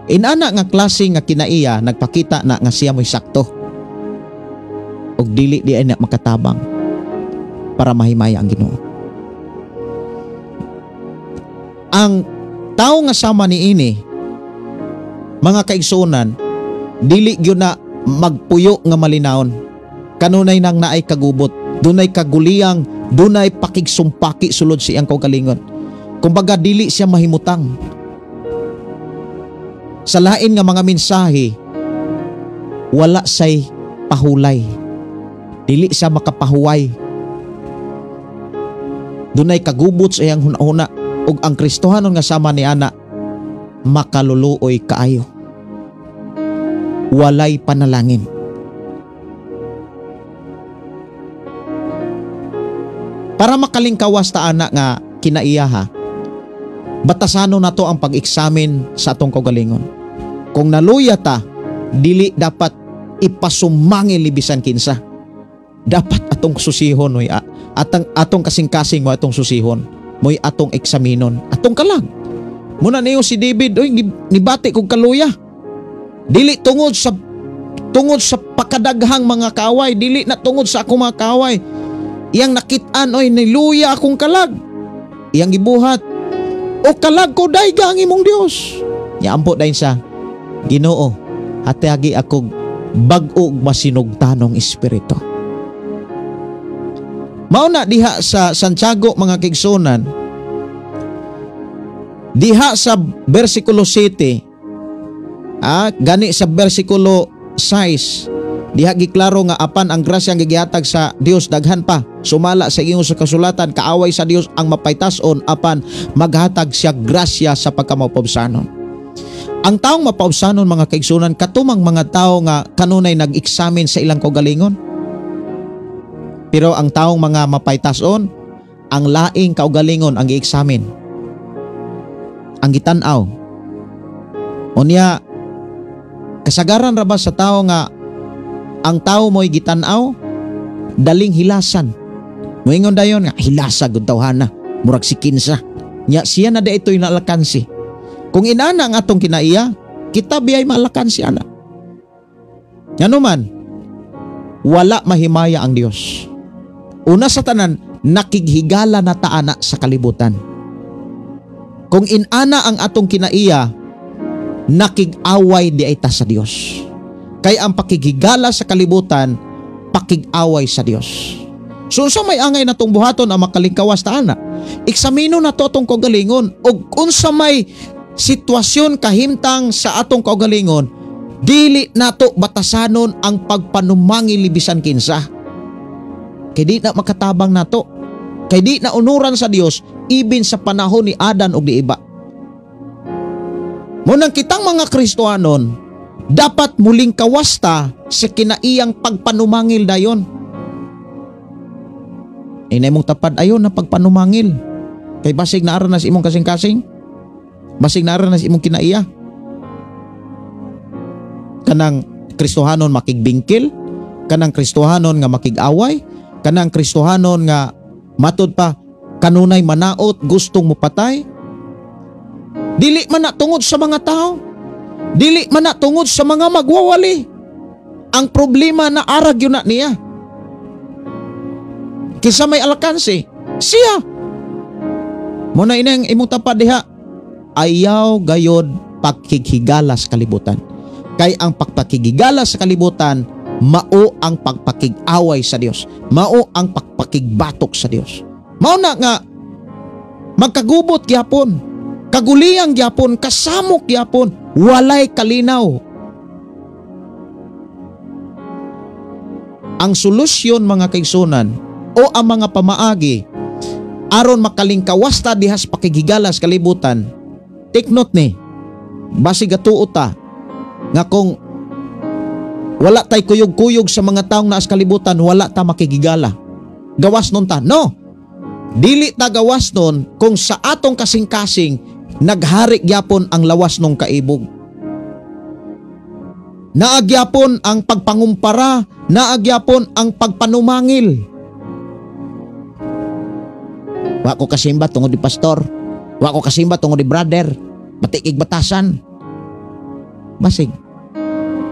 Speaker 3: Inana nga klase nga kinaiya nagpakita na nga siya mo'y sakto. Og dili di ay na makatabang para mahimaya ang Ginoo. Ang tao nga sama ni ini, mga kaigsunan, dili gyud na magpuyo nga malinawon. Kanunay nang naay kagubot, dunay kaguliyang, dunay pakigsumpaki sulod sa iyang kaugalingon. Kumbaga dili siya mahimutang. Sa lain nga mga mensahe, wala say pahulay. Dili siya makapahuway. Dunay kagubot sa iyang hunahuna, ug ang Kristohanon nga sama ni ana makaluluoy kaayo. Walay panalangin. Para makalingkawas ta ana nga kinaiyaha, batasano na to ang pag-examine sa atong kaugalingon. Kung naluya ta, dili dapat ipasumangil libisan kinsa. Dapat atong susihon moy atong kasing-kasing mo atong susihon, moy atong eksaminon, atong kalag. Muna niyo si David, oy nibati kog kaluya. Dili tungod sa pakadaghang mga kaaway, dili na tungod sa akong mga kaaway. Iyang nakit-an, oy niluya akong kalag. Iyang gibuhat, o kalag ko dayga ang imong Dios. Yaampo dayon sa Ginoo, hatiagi akog bag-o masinugtanong espiritu. Mao na diha sa Santiago mga kaigsunan, diha sa versikulo 7, gani sa versikulo 6, diha giklaro nga apan ang grasya ang gigihatag sa Dios daghan pa sumala sa ingon sa kasulatan, kaaway sa Dios ang mapaytas-on apan maghatag siya grasya sa pagkamapabsanon. Ang taong mapabsanon mga kaigsunan katumang mga tao nga kanunay nag-examine sa ilang kaugalingon. Pero ang taong mga mapaytas-on, ang laing kaugalingon ang i-examine, ang gitanaw. Unya, kasagaran ra ba sa tao nga ang tao mo'y gitanaw, daling hilasan. Moingon dayon nga, hilasa gud tawhana, murag si kinsa. Nya siya na da ito'y nalakansi. Kung inana ang atong kinaiya, kita biyay malakansi ana. Ngano man, wala mahimaya ang Dios. Una sa tanan, nakighigala na taana sa kalibutan. Kung inana ang atong kinaiya, nakig-away di ay ta sa Dios. Kaya ang pakighigala sa kalibutan, pakig-away sa Dios. So unsa may angay natong buhaton ang makalingkawas taana? Eksamino na to atong kaugalingon, og unsa may sitwasyon kahimtang sa atong kaugalingon, dili nato batasanon ang pagpanumangil libisan kinsa. Kay di na makatabang nato, kay di na unuran sa Dios ibin sa panahon ni Adan ug ni iba. Munang kitang mga Kristohanon, dapat muling kawasta sa kinaiyang pagpanumangil dayon. Inay mong tapad ayon na pagpanumangil. Kay basig na aron na sa imong kasing-kasing, basig na aron na sa imong kinaiya. Kanang Kristohanon makigbingkil, kanang Kristohanon nga makig-away, kanang Kristohanon nga matud pa kanunay manaot gustong mopatay. Dili man na tungod sa mga tao, dili man na tungod sa mga magwawali. Ang problema na arag yun na niya. Kisa may alkansi siya. Muna inang imong tapad diha, ayaw gayod pagkikigala sa kalibutan. Kay ang pagpakigigala sa kalibutan, mao ang pagpakig-away sa Dios, mao ang pagpakigbatok sa Dios. Mao na nga magkagubot gyapon, kaguliyang gyapon, kasamok gyapon, walay kalinaw. Ang solusyon mga kaigsunan o ang mga pamaagi aron makalingkawasta dihas pakigigala sa kalibutan, take note ni, basig atuo ta nga kung wala tay kuyog-kuyog sa mga taong naas kalibutan, wala ta makigigala. Gawas nun ta. No. Dili ta gawas nun kung sa atong kasing-kasing naghari gyapon ang lawas nung kaibog. Naagyapon ang pagpangumpara, naagyapon ang pagpanumangil. Wa ko kasimba tungod di pastor, wa ko kasimba tungod di brother, matikig batasan. Basig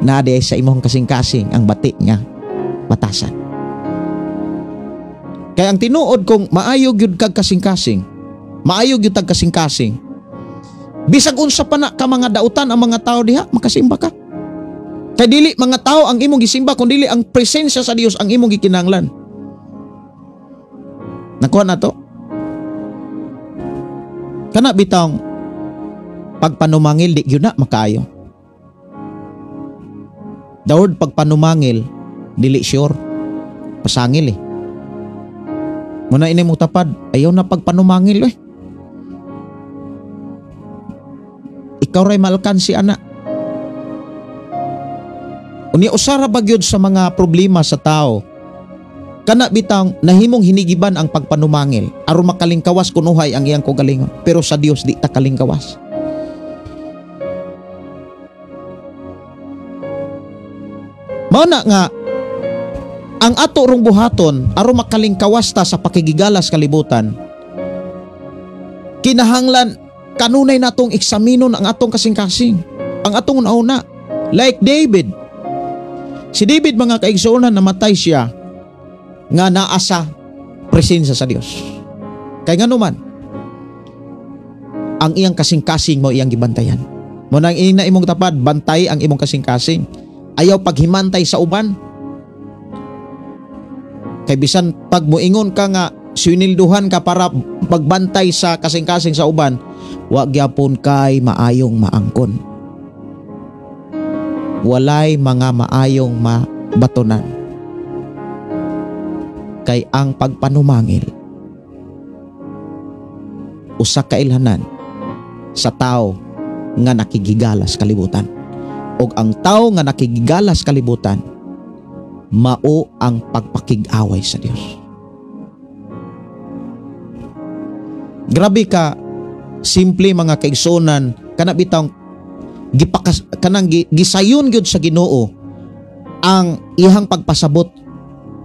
Speaker 3: nade sa imong kasing-kasing ang bati nga batasan. Kaya ang tinuod kung maayog yun kag kasing-kasing, maayog yun tag kasing-kasing, bisag unsa pa na ka mga dautan ang mga tao diha, makasimba ka. Kaya dili mga tao ang imong gisimba, kundi ang presensya sa Dios ang imong gikinahanglan. Nakuha na to? Kana bitang pagpanumangil di yun na makaayo. Daod pagpanumangil, dili sure, pasangil eh. Muna ini mo tapad, ayaw na pagpanumangil eh. Ikaw ray malkansi ana. Unya usara bagyod sa mga problema sa tao, kana bitang nahimong hinigiban ang pagpanumangil aron makalingkawas kunuhay ang iyang kaugalingon, pero sa Dios di ta kalingkawas. Mao na nga ang ato rong buhaton aron makalingkawas ta sa pakigigalas kalibutan, kinahanglan kanunay natong eksaminon ang atong kasing-kasing, ang atong una. Like David. Si David mga kaigsuonan, namatay siya nga naa sa presensya sa Dios. Kay ngano man ang iyang kasing-kasing mo iyang gibantayan. Mo nang ina imong tapad, bantay ang imong kasing-kasing. ayaw paghimantay sa uban. Kay bisan pag muingon ka nga sinilduhan ka para magbantay sa kasing-kasing sa uban, wa gyapon kay maayong maangkon. Walay mga maayong mabatonan. Kay ang pagpanumangil usa ka ilhanan sa tao nga nakigigalas kalibutan. Og ang tao nga nakigigalas kalibutan, mao ang pagpakig-away sa Dios. Grabe ka simple mga kaigsunan, kana bitang gisayon gyud sa Ginoo ang ihang pagpasabot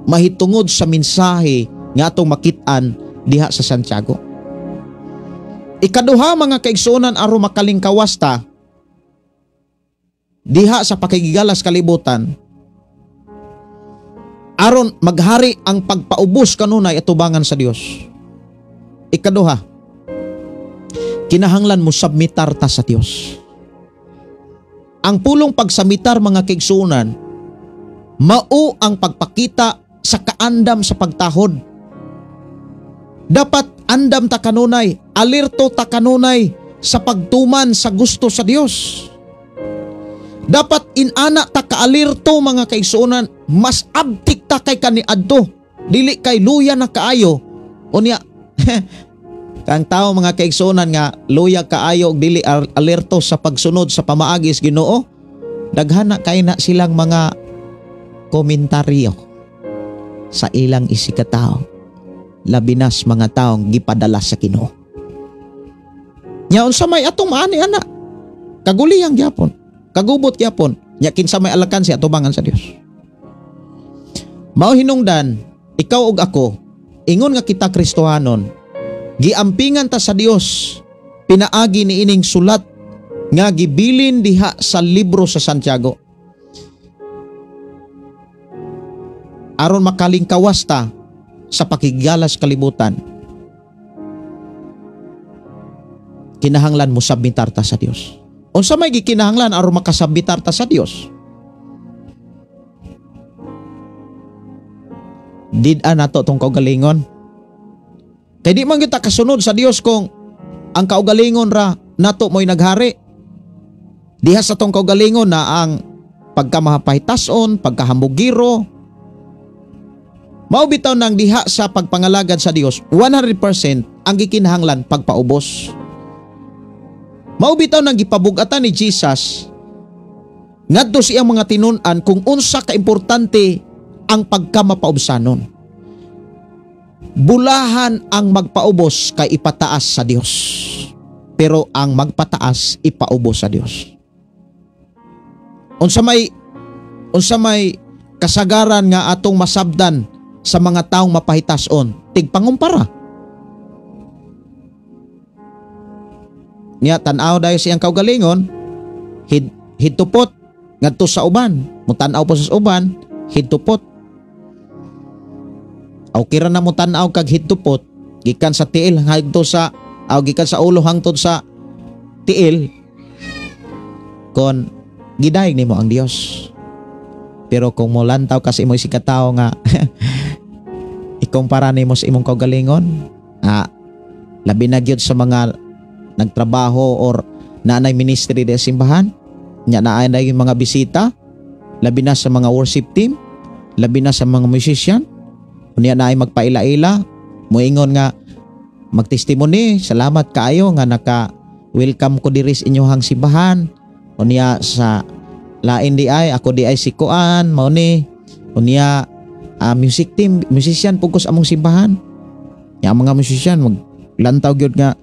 Speaker 3: mahitungod sa mensahe nga atong makit-an diha sa Santiago. Ikaduha mga kaigsunan aron makalingkawas ta diha sa pakigigalas kalibutan, aron maghari ang pagpaubos kanunay atubangan sa Dios. Ikaduha, kinahanglan mo submitar ta sa Dios. Ang pulong pagsamitar mga kaigsunan, mao ang pagpakita sa kaandam sa pagtahod. Dapat andam ta kanunay, alerto ta kanunay sa pagtuman sa gusto sa Dios. Dapat inana ta kaalirto mga kaigsunan, mas abtik ta kay kaniadto, dili kay luya na kaayo. Unya kang tao mga kaigsunan nga luya kaayo og dili alerto sa pagsunod sa pamaagis Ginoo, daghana kay na silang mga komentaryo sa ilang isikataw, labinas mga taong gipadala sa Ginoo. Nya unsa may atong maani ana, kaguliyang gyapon, kagubot gyapon, nya kinsa may alakan siya atubangan sa Dios. Mao hinungdan ikaw ug ako, ingon nga kita Kristohanon, giampingan ta sa Dios pinaagi ni ining sulat nga gibilin diha sa libro sa Santiago, aron makalingkawas ta sa pakigalas kalibutan. Kinahanglan mo submitar ta sa Dios. Unsa may gikinahanglan aron makasubmitar ta sa Dios? Did-an nato tong kaugalingon. Kay di man kita kasunod sa Dios kung ang kaugalingon ra nato mo'y naghari. Diha sa tong kaugalingon na ang pagkamahapahitason, pagkahambugiro, mao bitaw nang diha sa pagpangalagad sa Dios, 100% ang gikinahanglan pagpaubos. Mao bitaw nang gipabug-atan ni Jesus ngadto siyang mga tinun-an kung unsa ka importante ang pagkamapaubsanon. Bulahan ang magpaubos kay ipataas sa Dios, pero ang magpataas ipaubos sa Dios. Unsa may kasagaran nga atong masabdan sa mga taong mapahitason, tigpangumpara. Niya tan-aw dayon siyang kaugalingon, hidtupot ngadto sa uban, mutan-aw po sa uban, hidtupot. Aw kira na mo tan-aw kag hidtupot, gikan sa tiil hangtod sa gikan sa ulo hangtod sa tiil, kon gidayeg nimo ang Dios. Pero kung mo lantaw kasi mo sikataw nga ikumpara nimo sa imong kaugalingon, labi na gyud sa mga nagtrabaho or naanay ministry de simbahan, nya naanay yung mga bisita, labi na sa mga worship team, labi na sa mga musician, unya naay magpaila-ila, moingon nga magtestimony, salamat kaayo nga naka-welcome ko diri sa inyohang simbahan, unya sa lain di ay ako di ay sikuan mao ni unya music team, musician pugos among simbahan. Ya mga musician maglantaw gyud nga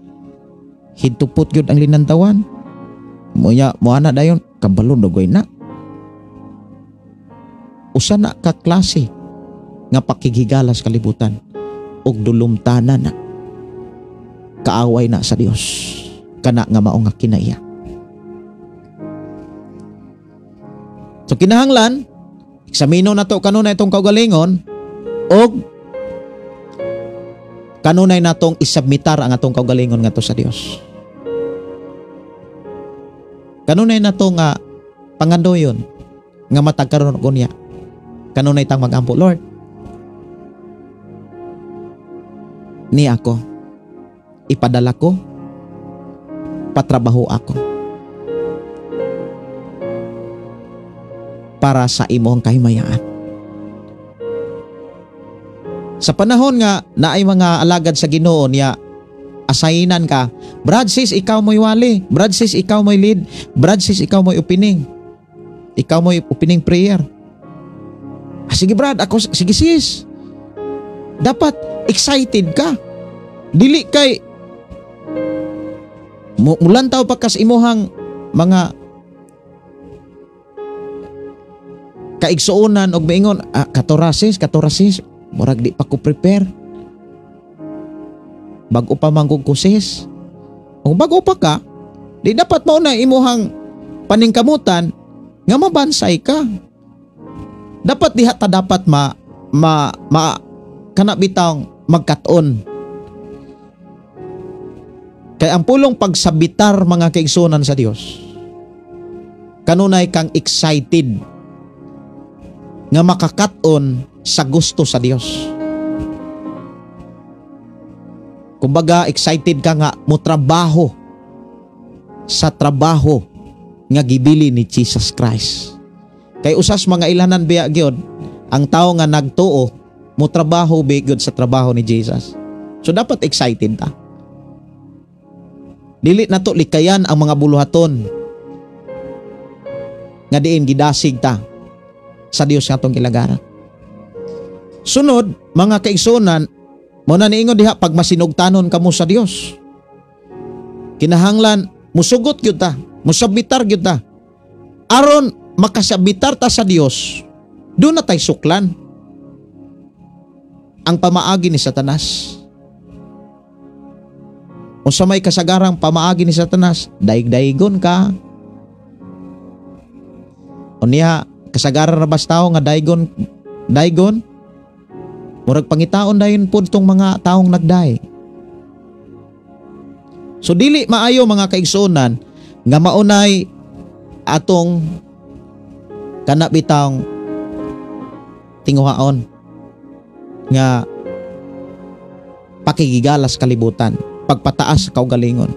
Speaker 3: hidtupot gyud ang linantawan. Moya moana dayon kabalo dogoy na. Usa na ka klase nga pakigigalas kalibutan ug dulumtanan na kaaway na sa Dios kana nga mao nga kinaiya. So kinahanglan eksamino nato kanunay itong kaugalingon og kanunay natong isubmitar ang atong kaugalingon ngadto sa Dios. Kanunay nato nga pangandoyon nga matagkaroon ko niya. Kanunay tang magampo, Lord, ni ako, ipadala ko, patrabaho ako para sa imong kahimayaan. Sa panahon nga na ay mga alagad sa Ginoo niya, asayinan ka, Brad sis, ikaw mo'y wali, Brad sis, ikaw mo'y lead, Brad sis, ikaw mo'y opening, ikaw mo'y opening prayer. Sige Brad, ako, sige sis. Dapat excited ka. Dili kay mulantaw pa kas imuhang mga kaigsuonan og maingon, katorasis, murag di pa ko prepare. Bago pa manggug ko sis. Kung bago pa ka, di dapat mao na imuhang paningkamutan nga mabansay ka. Dapat diha ta dapat kana bitang magkat-on. Kay ang pulong pagsabitar mga kaigsuonan sa Dios, kanunay kang excited nga makakat-on sa gusto sa Dios. Kumbaga excited ka nga mo trabaho sa trabaho nga gibili ni Jesus Christ. Kay usas mga ilanan biya gyud ang tao nga nagtuo mo trabaho bigod sa trabaho ni Jesus. So dapat excited ta. Dili na to likayan ang mga buluhaton nga diin gidasig ta sa Dios nga atong gilagaran. Sunod, mga kaigsuonan, mo na niingon diha pag masinugtanon kamo sa Dios. Kinahanglan musugot gyud ta, musabitar gyud ta. Aron makasabitar ta sa Dios, doon na tay suklan ang pamaagi ni Satanas. O sa may kasagarang pamaagi ni Satanas, daig-daigon ka. O niya, kasagaran na bastaw nga daigon, murag pangitaon dayon po itong mga taong nagday. So dili maayo mga kaigsuonan nga maunay atong kanabitang tinguhaon nga pakigigalas kalibutan, pagpataas sa kaugalingon.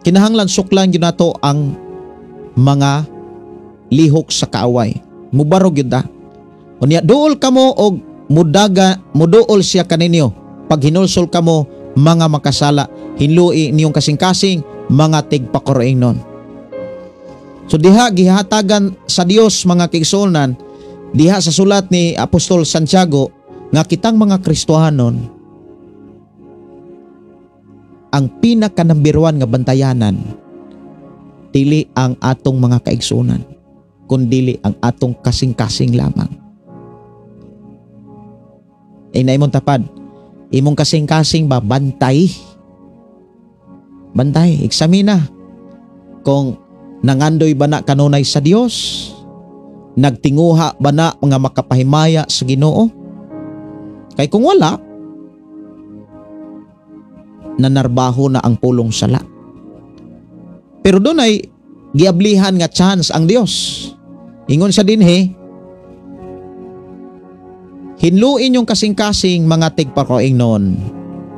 Speaker 3: Kinahanglan suklan yun nato ang mga lihok sa kaaway. Mubarog yun ta. Unya duol kamo og muduol siya kaninyo. Pag hinulsol kamo mga makasala, hinlui niyong kasing-kasing mga tigpakoraingnon. So diha gihatagan sa Dios mga kaigsuonan, diha sa sulat ni Apostol Santiago nga kitang mga Kristohanon ang pinaka number 1 nga bantayanan dili ang atong mga kaigsuonan kundi ang atong kasing-kasing lamang. Na imong tapad, imong kasing-kasing ba bantay, eksamina kung nangandoy ba na kanunay sa Dios, nagtinguha ba na nga makapahimaya sa Ginoo. Kay kung wala, nanarbaho na ang pulong sala. Pero doon ay giablihan nga chance ang Dios. Ingon sa dinhi, hinluin yung kasing-kasing mga tigpakoingnon.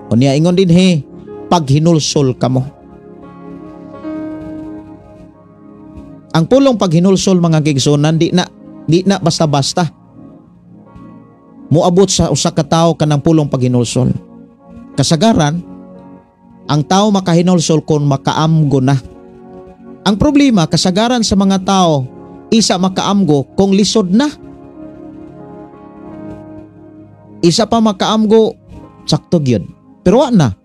Speaker 3: O niya ingon dinhi, pag hinulsol kamo. Ang pulong pag hinulsol mga kaigsuonan, di na basta-basta muabot sa usa ka tawo kanang pulong pag hinulsol. Kasagaran, ang tao makahinulsol kung makaamgo na. Ang problema, kasagaran sa mga tao, isa makaamgo kung lisod na. Isa pa makaamgo, sakto gyud. Pero wa na.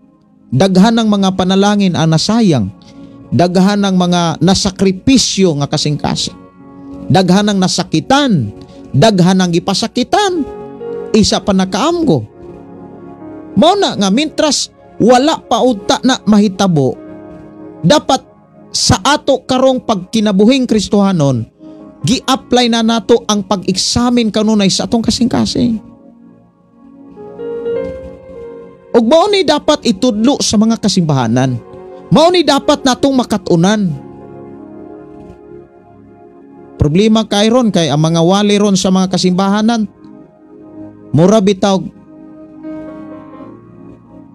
Speaker 3: Daghan ng mga panalangin ang nasayang. Daghan ng mga nasakripisyo nga kasing-kasing. Daghan ng nasakitan. Daghan ng gipasakitan. Isa pa nakaamgo. Mao na nga mintras wala pa uta na mahitabo, dapat sa ato karong pagkinabuhing Kristohanon, gi-apply na nato ang pag-examine kanunay sa atong kasing-kasing. Ug mao ni dapat itudlo sa mga kasimbahanan. Mao ni dapat natong makatunan. problema kay ron kay ang mga wali ron sa mga kasimbahanan mura bitaw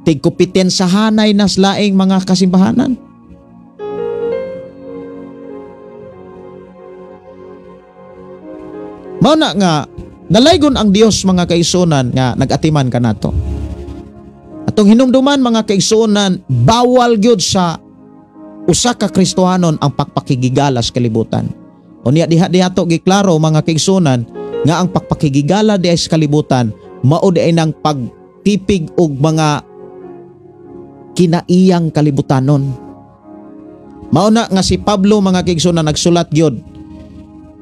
Speaker 3: tigkupiten sa hanay nas laing mga kasimbahanan. Mao na nga nalaygon ang Dios mga kaigsunan nga nagatiman ka nato. Atong hinumduman mga kaigsunan, bawal gyud sa usa ka Kristohanon ang pagpakigigala sa kalibutan. Unya diha to giklaro mga kaigsunan nga ang pagpakigigala diha sa kalibutan mao di ay nang pagtipig og mga kinaiyang kalibutanon. Mao na nga si Pablo mga kaigsunan nagsulat gyud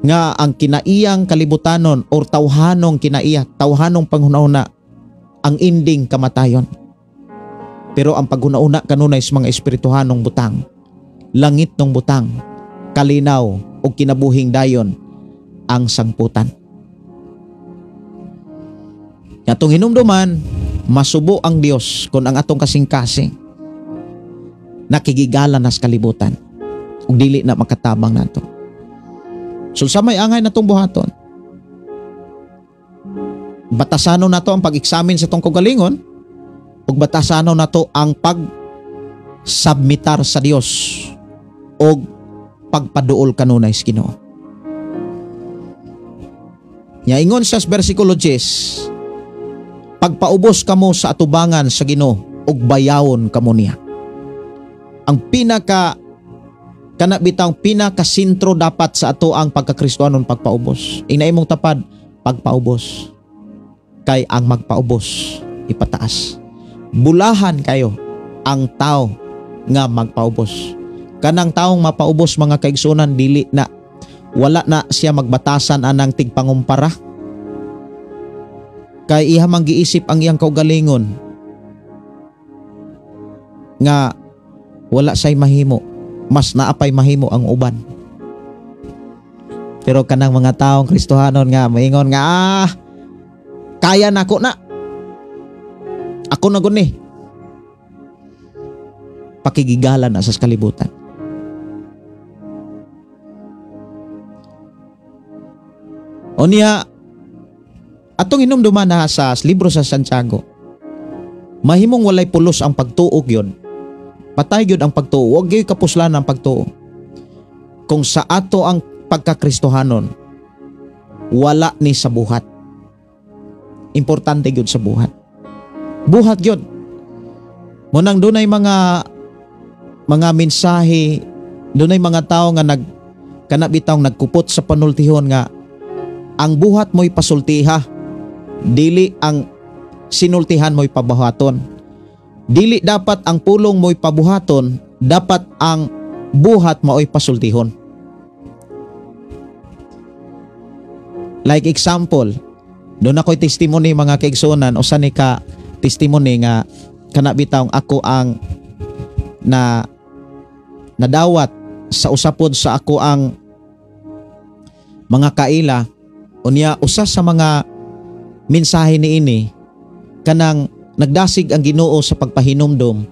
Speaker 3: nga ang kinaiyang kalibutanon or tawhanong kinaiya, tawhanong panghunahuna ang ending kamatayon. Pero ang paghunahuna kanunay sa mga espirituhanong butang, langit ng butang, kalinaw o kinabuhing dayon ang sangputan. Atong hinumduman, masubo ang Dios kung ang atong kasing-kasing nakigigala nas kalibutan ug dili na makatabang nato. So sa may angay natong buhaton, batasanon nato ang pag-examine sa tong kaugalingon ug batasanon nato ang pag-submitar sa Dios ug pagpaduol kanunay sa Ginoo. Nya ingon sa bersikulo 10, pagpaubos kamo sa atubangan sa Ginoo ug bayawon kamo niya. Ang pinakasintro dapat sa ato ang pagkakristohanon pagpaubos. Inay mong tapad, pagpaubos. Kay ang magpaubos, ipataas. Bulahan kayo ang tao nga magpaubos. Kanang taong mapaubos mga kaigsunan, dili na, wala na siya magbatasan anang tigpangumpara. Kay iha manggiisip ang iyang kaugalingon nga wala say mahimo. Mas naapay mahimo ang uban. Pero kanang mga taong Kristohanon nga maingon nga kaya nako na. Ako na guni. Pakigigala na sa kalibutan. Unya atong hinumduman na sa libro sa Santiago, mahimong walay pulos ang pagtuog yon. Patay gyud ang pagtuo, wag gyud kapuslan ang pagtuo. Kung sa ato ang pagkakristohanon, wala ni sa buhat. Importante gyud sa buhat. Buhat gyud. Munang dunay mga mensahe, dunay mga tao nga kanabitaw nagkupot sa panultihon nga ang buhat mo'y pasultiha, dili ang sinultihan mo'y pabuhaton. Dili dapat ang pulong mo'y pabuhaton, dapat ang buhat mo'y pasultihon. Like example, doon ako'y testimony mga kaigsunan, o sani ka testimony nga kanabitaw ako ang nadawat sa usapod sa ako ang mga kaila. Unya usa sa mga mensahe niini kanang nagdasig ang Ginoo sa pagpahinumdom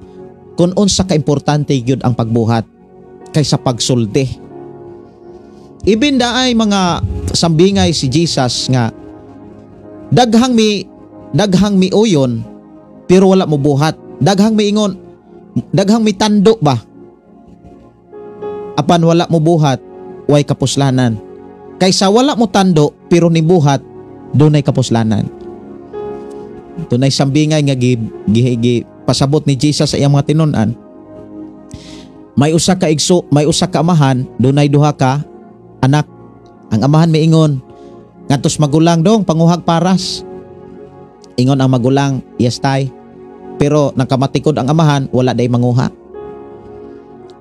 Speaker 3: kung unsa ka importante gyud ang pagbuhat kaysa pagsulti. Ibin daay mga sambingay si Jesus nga daghang mi uyon pero wala mo buhat. Daghang mi ingon, daghang mi tando ba? Apan wala mo buhat, way kapuslanan. Kaysa wala mo tando pero ni buhat, dunay kapuslanan. Tunay sambingay nga pasabot ni Jesus sa iyang mga tinun-an. May usa ka amahan, dunay duha ka anak. Ang amahan miingon, ngadtos magulang dong panguhag paras. Ingon ang magulang, yes tay. Pero nagkamatikod ang amahan, wala day manguha.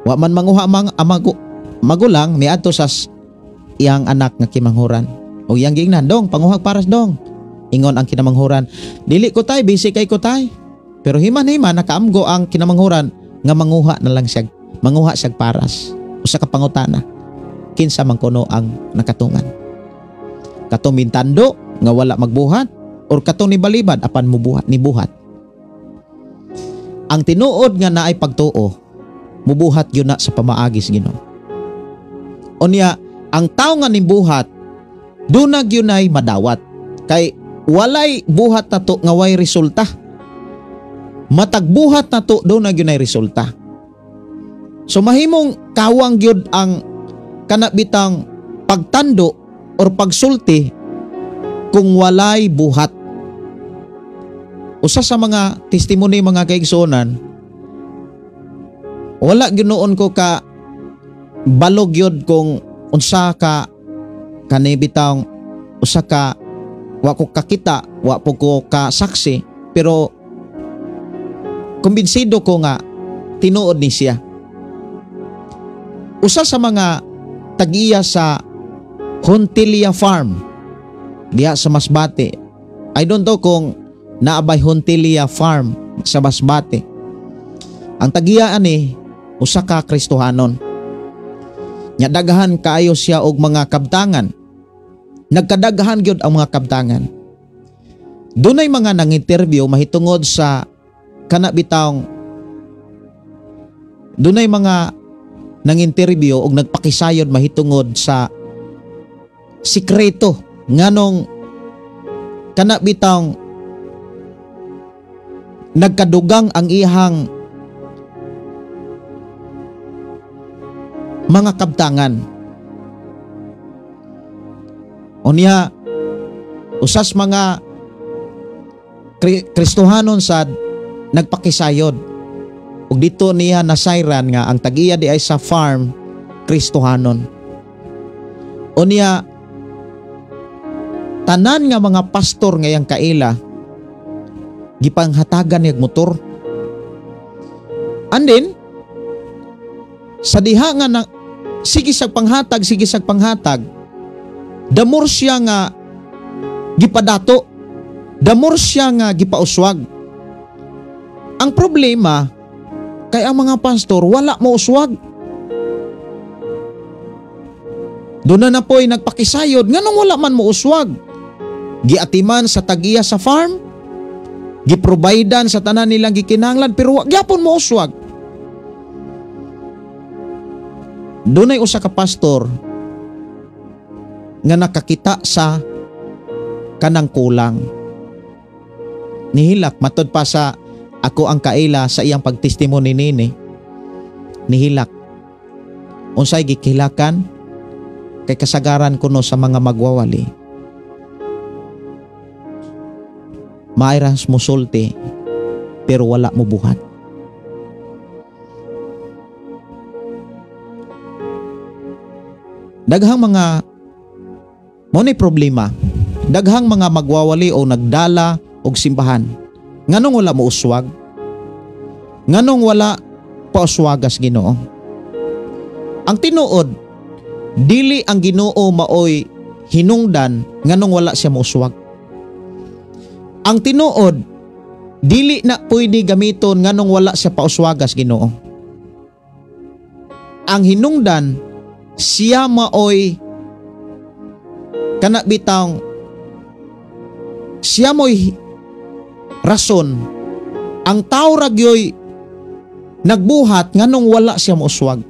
Speaker 3: Wa man manguha magulang miadto sa iyang anak nga kimanghuran. O iyang giingnan, dong panguhag paras dong. Ingon ang kinamanghuran, dili ko tay, busy kay ko tay. Pero himan-himan nakaamgo ang kinamanghuran nga manguha na lang siya, manguha siya paras. Usa ka pangutana, kinsa man kuno ang nakatungan? Katong mintando nga wala magbuhat or katong ni balibad apan mubuhat ni buhat? Ang tinuod nga naay pagtuo, mubuhat yun na sa pamaagis Ginoo. Unya ang tao nga nimbuhat dunag yun ay madawat. Kay walay buhat na to nga way resulta. Matagbuhat na to dunag yun ay resulta. So mahimong kawang gyud ang kanabitang pagtando or pagsulti kung walay buhat. Usa sa mga testimony mga kaigsuonan, wala ginoon ko ka balog yun kung unsa ka kanibitang usa ka wa ko kakita, wa po ko ka saksi, pero kumbinsido ko nga tinuod ni siya. Usa sa mga tagiya sa Hontilia Farm diha sa Masbate. I don't know kung naabay Hontilia Farm sa Masbate. Ang tagiya ani usa ka Kristohanon. Nya daghan kaayo siya og mga kabtangan. Nagkadaghan gyud ang mga kabtangan. Dunay mga nang-interview mahitungod sa kanabitang dunay mga nang-interview og nagpakisayod mahitungod sa sikreto nganong kanabitang nagkadugang ang ihang mga kabtangan. Unya usas mga Kristohanon sad nagpakisayod ug dito niya nasayran nga ang tagiya di ay sa farm Kristohanon. Unya tanan nga mga pastor ngayang kaila gipanghatagan niyag motor. And then sa diha nga na sige sag panghatag damor siya nga gipadato, damor siya nga gipauswag. Ang problema kay ang mga pastor wala mo uswag. Doon na po'y nagpakisayod nganong wala man mo uswag. Giatiman sa tagiya sa farm, giprovidean sa tanan nilang gikinahanglan, pero gyapon mo uswag. Dunay usa ka pastor nga nakakita sa kanang kulang. Nihilak matud pa sa ako ang kaila sa iyang pagtestimony nini. Nihilak. Unsay gikilakan kay kasagaran kuno sa mga magwawali. Maayras mo sulti pero wala mo buhat. Daghang mga money problema. Daghang mga magwawali o nagdala og simbahan. Nganong wala mo uswag? Nganong wala pauswagas Ginoo? Ang tinuod, dili ang Ginoo maoy hinungdan nganong wala siya mouswag. Ang tinuod, dili na pwede gamiton nganong wala siya pauswagas Ginoo. Ang hinungdan, siya maoy kanabitang siya mo'y rason. Ang tao ragyoy nagbuhat nganong wala siya mouswag.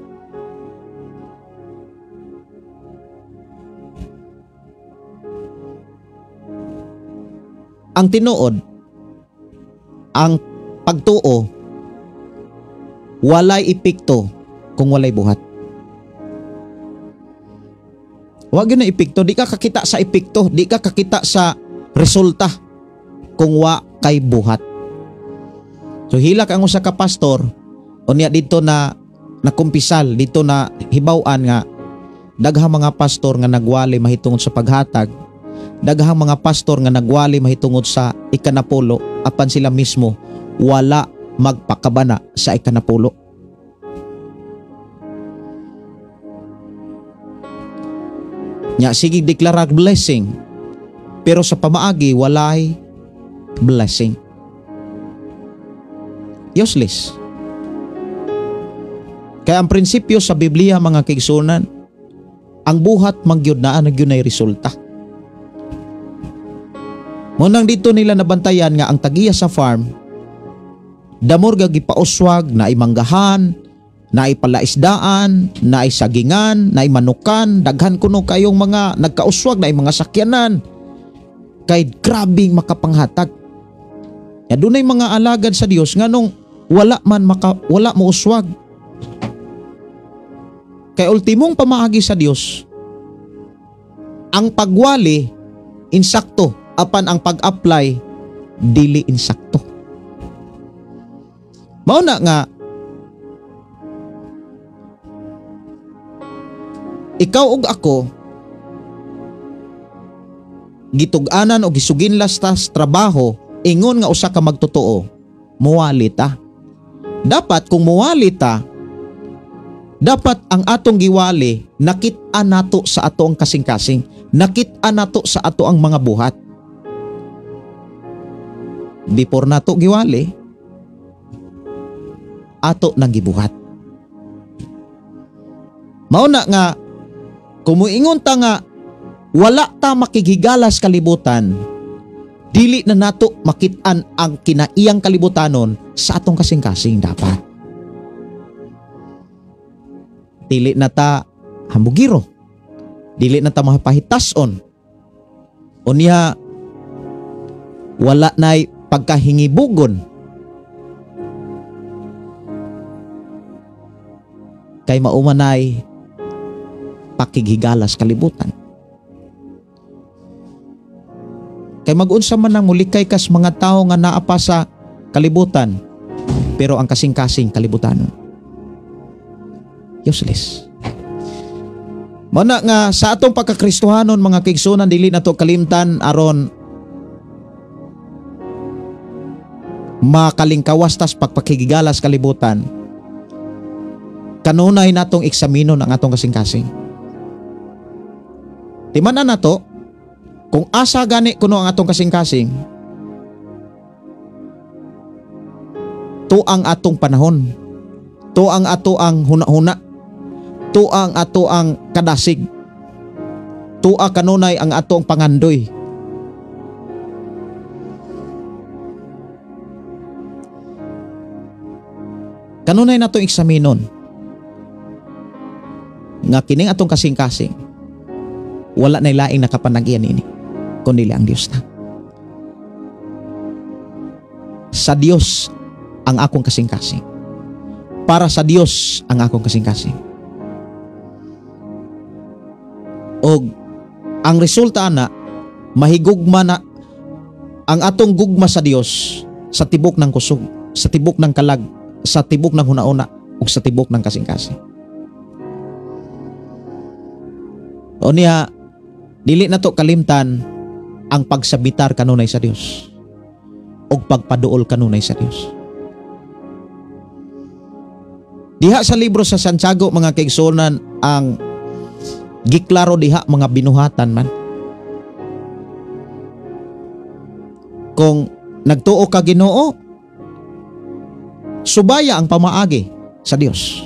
Speaker 3: Ang tinuod, ang pagtuo walay epekto kung walay buhat. Wag yun na epekto, di ka kakita sa epekto, di ka kakita sa resulta kung wa kay buhat. So hilak ang usa ka pastor unya dito na nakumpisal, dito na hibaw-an nga daghang mga pastor nga nagwali mahitungod sa paghatag, daghang mga pastor nga nagwali mahitungod sa ikanapulo apan sila mismo wala magpakabana sa ikanapulo. Nya sige deklarar blessing pero sa pamaagi walay blessing. Useless. Kaya ang prinsipyo sa Biblia mga kaigsunan, ang buhat magyud na nagyud nay resulta. Munang dito nila nabantayan nga ang tagiya sa farm damor ga gipauswag na imanggahan naay palaisdaan, naay sagingan, naay manukan, daghan kuno kayong mga nagkauswag, naay mga sakyanan. Kay grabing makapanghatag. Ya dunay mga alagad sa Dios nganong wala mo uswag. Kay ultimong pamaagi sa Dios, ang pagwali insakto, apan ang pag-apply dili insakto. Mao na nga ikaw ug ako gitug-anan o gisuginlas tas trabaho ingon nga usa ka magtotoo, muwali ta. Dapat kung muwali ta, dapat ang atong giwali nakit-an nato sa ato ang kasing-kasing, nakit-an nato sa ato ang mga buhat. Before nato giwali, ato nang gibuhat. Mao na nga kumuingon ta nga wala ta makigigalas kalibutan, dili na nato makit-an ang kinaiyang kalibutanon sa atong kasing-kasing dapat. Dili na ta hambugiro, dili na ta mahapahitason, unya wala na'y pagkahingibugon, kay maumanay pakigigalas kalibutan. Kay mag-unsa man nang mulikay kas mga tao nga naa pa sa kalibutan, pero ang kasing-kasing kalibutanon useless. Mana nga sa atong pagkakristohanon mga kaigsunan, dili nato kalimtan aron makalingkawas tas pagpakigigalas kalibutan. Kanunay natong eksaminon ang atong kasing-kasing. Timanan nato kung asa gani kuno ang atong kasing-kasing, to ang atong panahon, to ang ato ang huna-huna, to ang ato ang kadasig, to kanunay ang ato ang pangandoy. Kanunay natong eksaminon nga kining atong kasing-kasing wala na laing nakapanag-iyan ini kundi ang Dios na. Sa Dios ang akong kasing-kasing. Para sa Dios ang akong kasing-kasing. Og ang resulta na mahigugma na ang atong gugma sa Dios sa tibok ng kusog, sa tibok ng kalag, sa tibok ng hunauna ug sa tibok ng kasing-kasing. O niya dili nato kalimtan ang pagsabitar kanunay sa Dios o pagpaduol kanunay sa Dios. Diha sa libro sa Santiago mga kaigsunan ang giklaro diha mga binuhatan man. Kung nagtuo ka Ginoo, subaya ang pamaagi sa Dios.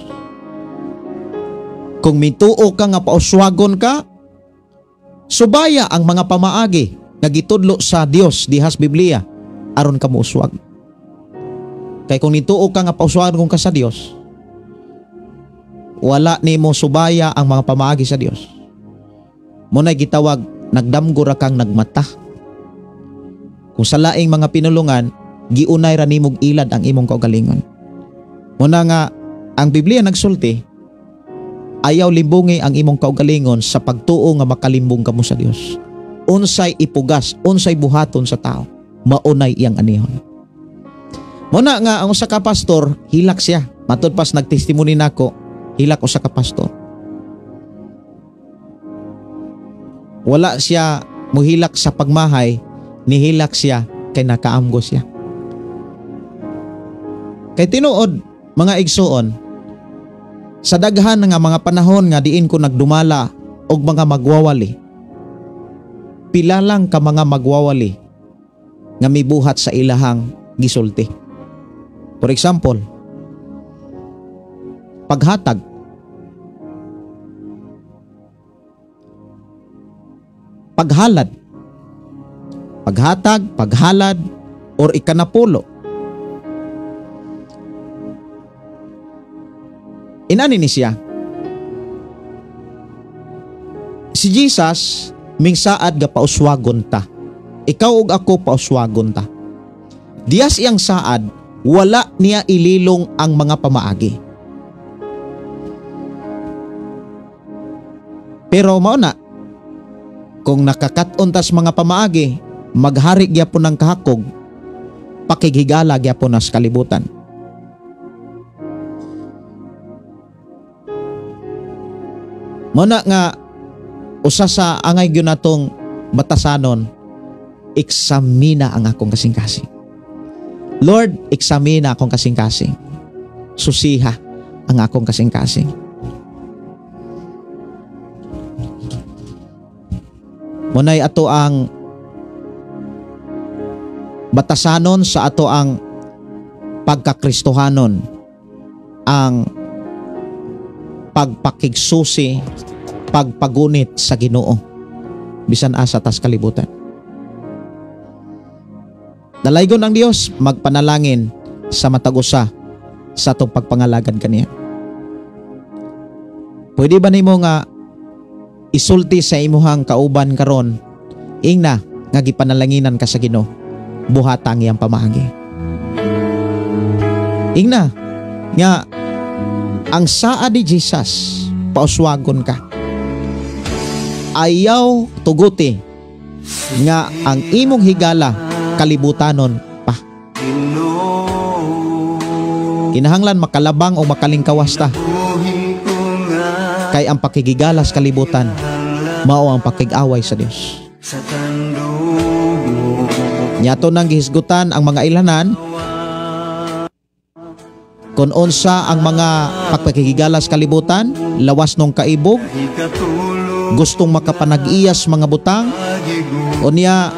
Speaker 3: Kung mituo ka nga pauswagon ka, subaya ang mga pamaagi nga gitudlo sa Dios dihas Biblia aron ka mouswag. Kay kung nituo ka nga pauswagon ka sa Dios, wala nimo subaya ang mga pamaagi sa Dios. Munay gitawag nagdamgo ra kang nagmata. Kung sa laing mga pinulungan, giunay ra nimog ilad ang imong kaugalingon. Muna nga ang Biblia nagsulti, ayaw limbungi ang imong kaugalingon sa pagtuo nga makalimbong kamo sa Dios. Unsay ipugas, unsay buhaton sa tao, maunay iyang anihon. Muna nga ang usa ka pastor, hilak siya. Matud pas nagtestimony nako, hilak usa ka pastor. Wala siya muhilak sa pagmahay, nihilak siya kay nakaamgo siya. Kay tinuod mga igsuon, sa daghan nga mga panahon nga diin ko nagdumala og mga magwawali, pila lang ka mga magwawali nga mibuhat sa ilahang gisulti. For example, paghatag. Paghalad. Paghatag, paghalad, or ikanapulo. Inani ni siya. Si Jesus mingsaad ga pauswagon ta. Ikaw ug ako pauswagon ta. Diyas iyang saad, wala niya ililong ang mga pamaagi. Pero mao na, kung nakakaton tas mga pamaagi, maghari gyapon ng kahakog, pakigigala gyapon nas kalibutan. Mao na nga usa sa angay gyud natong batasanon, eksamina ang akong kasing-kasing. Lord, eksamina akong kasing-kasing. Susiha ang akong kasing-kasing. Munay ato ang batasanon sa ato ang pagkakristohanon, ang pagpakigsusi, pagpagunit sa Ginoo bisan asa tas kalibutan. Dalaygon ang Dios, magpanalangin sa matag usa sa atong pagpangalagad kaniya. Pwede ba nimo nga isulti sa imuhang kauban karon, ingna nga gipanalanginan ka sa Ginoo, buhatang iyang pamaagi. Ingna nga ang saad ni Jesus, pauswagon ka. Ayaw tuguti nga ang imong higala kalibutanon pa. Kinahanglan makalabang o makalingkawas ta. Kay ang pakigigalas kalibutan, mao ang pakig-away sa Dios. Nyato nang gihisgutan ang mga ilanan kung unsa ang mga pagpakigigalas kalibutan, lawas nung kaibog, gustong makapanag-iyas mga butang, unya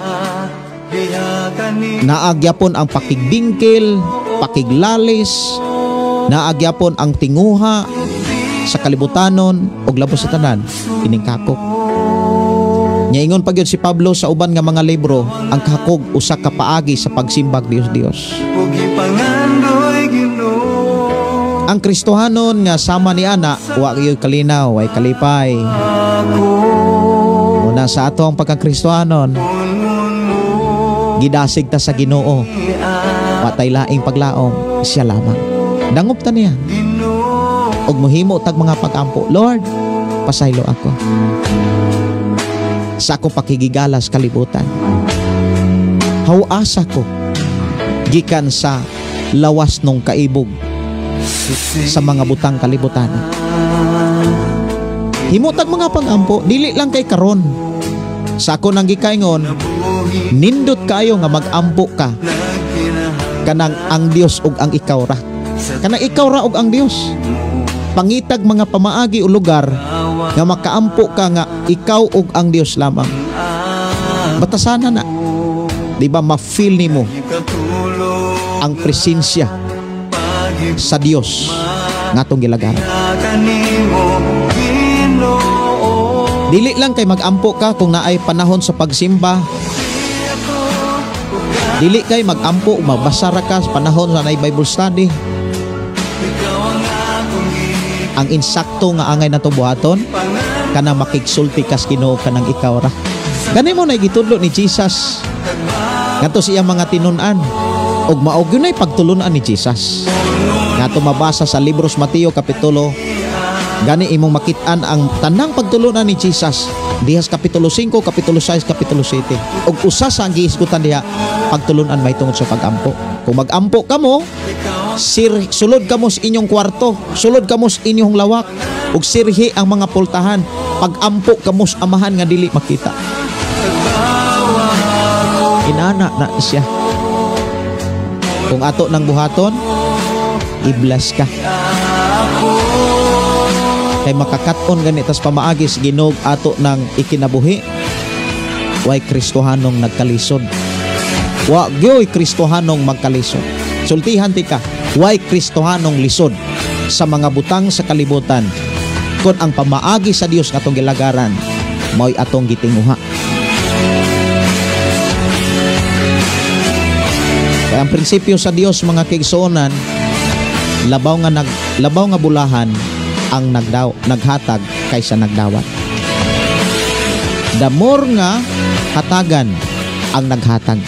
Speaker 3: naagyapon ang pakigbingkil, pakiglalis, naagyapon ang tinguha sa kalibutanon og labos sa tanan, ining kakok. Nyaingon pa gyud si Pablo sa uban nga mga libro, ang kakog usa ka paagi sa pagsimbag Dios. Ang Kristohanon nga sama ni ana, wa gyud kalinaw, way kalipay. Muna sa ato ang pagkakristohanon, gidasig ta sa Ginoo, watay laing paglaom, siya lamang. Dangop ta niya. Og mohimo tag mga pag-ampo, Lord, pasaylo ako sa akong pakigigalas kalibutan. Hawasa ko gikan sa lawas nung kaibog sa mga butang kalibutan. Himo tag mga pag-ampo, dili lang kay karon. Sa ako nang gikaingon, nindot kayo nga mag-ampo ka kanang ang Dios ug ang ikaw ra. Kanang ikaw ra ug ang Dios. Pangitag mga pamaagi o lugar nga makaampo ka nga ikaw ug ang Dios lamang. Batasana na. Di ba ma-feel nimo ang presensya sa Dios nga atong gilagaran. Dili lang kay mag-ampo ka kung naay panahon sa pagsimba. Dili kay mag-ampo magbasa ra ka sa panahon sa naay Bible study. Ang insakto nga angay nato buhaton kana makigsulti kas Ginoo kanang ikaw ra. Gani mo na gitudlo ni Jesus ngadto siya mga tinun-an ug maog yun ay pagtulunan ni Jesus. Ngadto mabasa sa libros Mateo kapitulo, gani imong makit-an ang tanang pagtulunan ni Jesus dihas kapitulo 5, kapitulo 6, kapitulo 7. Ug usa sa gihisgutan diha pagtulunan may tungod sa pag-ampo. Kung mag-ampo kamo, sulod kamo sa inyong kwarto, sulod kamo sa inyong lawak, ug sirhi ang mga pultahan. Pag-ampo kamo sa amahan nga dili makita. Inana na siya. Kung ato nang buhaton, i-bless ka. Kay makakaton gani tas pamaagi sa Ginoo ato nang ikinabuhi. Way Kristohanong nagkalisod. Wa gyoy Kristohanong magkalisod. Sultihan ti ka, way Kristohanong lisod sa mga butang sa kalibutan. Kun ang pamaagi sa Dios katong gilagaran, mao'y atong gitinguha. Kaya ang prinsipyo sa Dios mga kaigsuonan, labaw nga bulahan ang naghatag kaysa nagdawat. The more nga hatagan ang naghatag.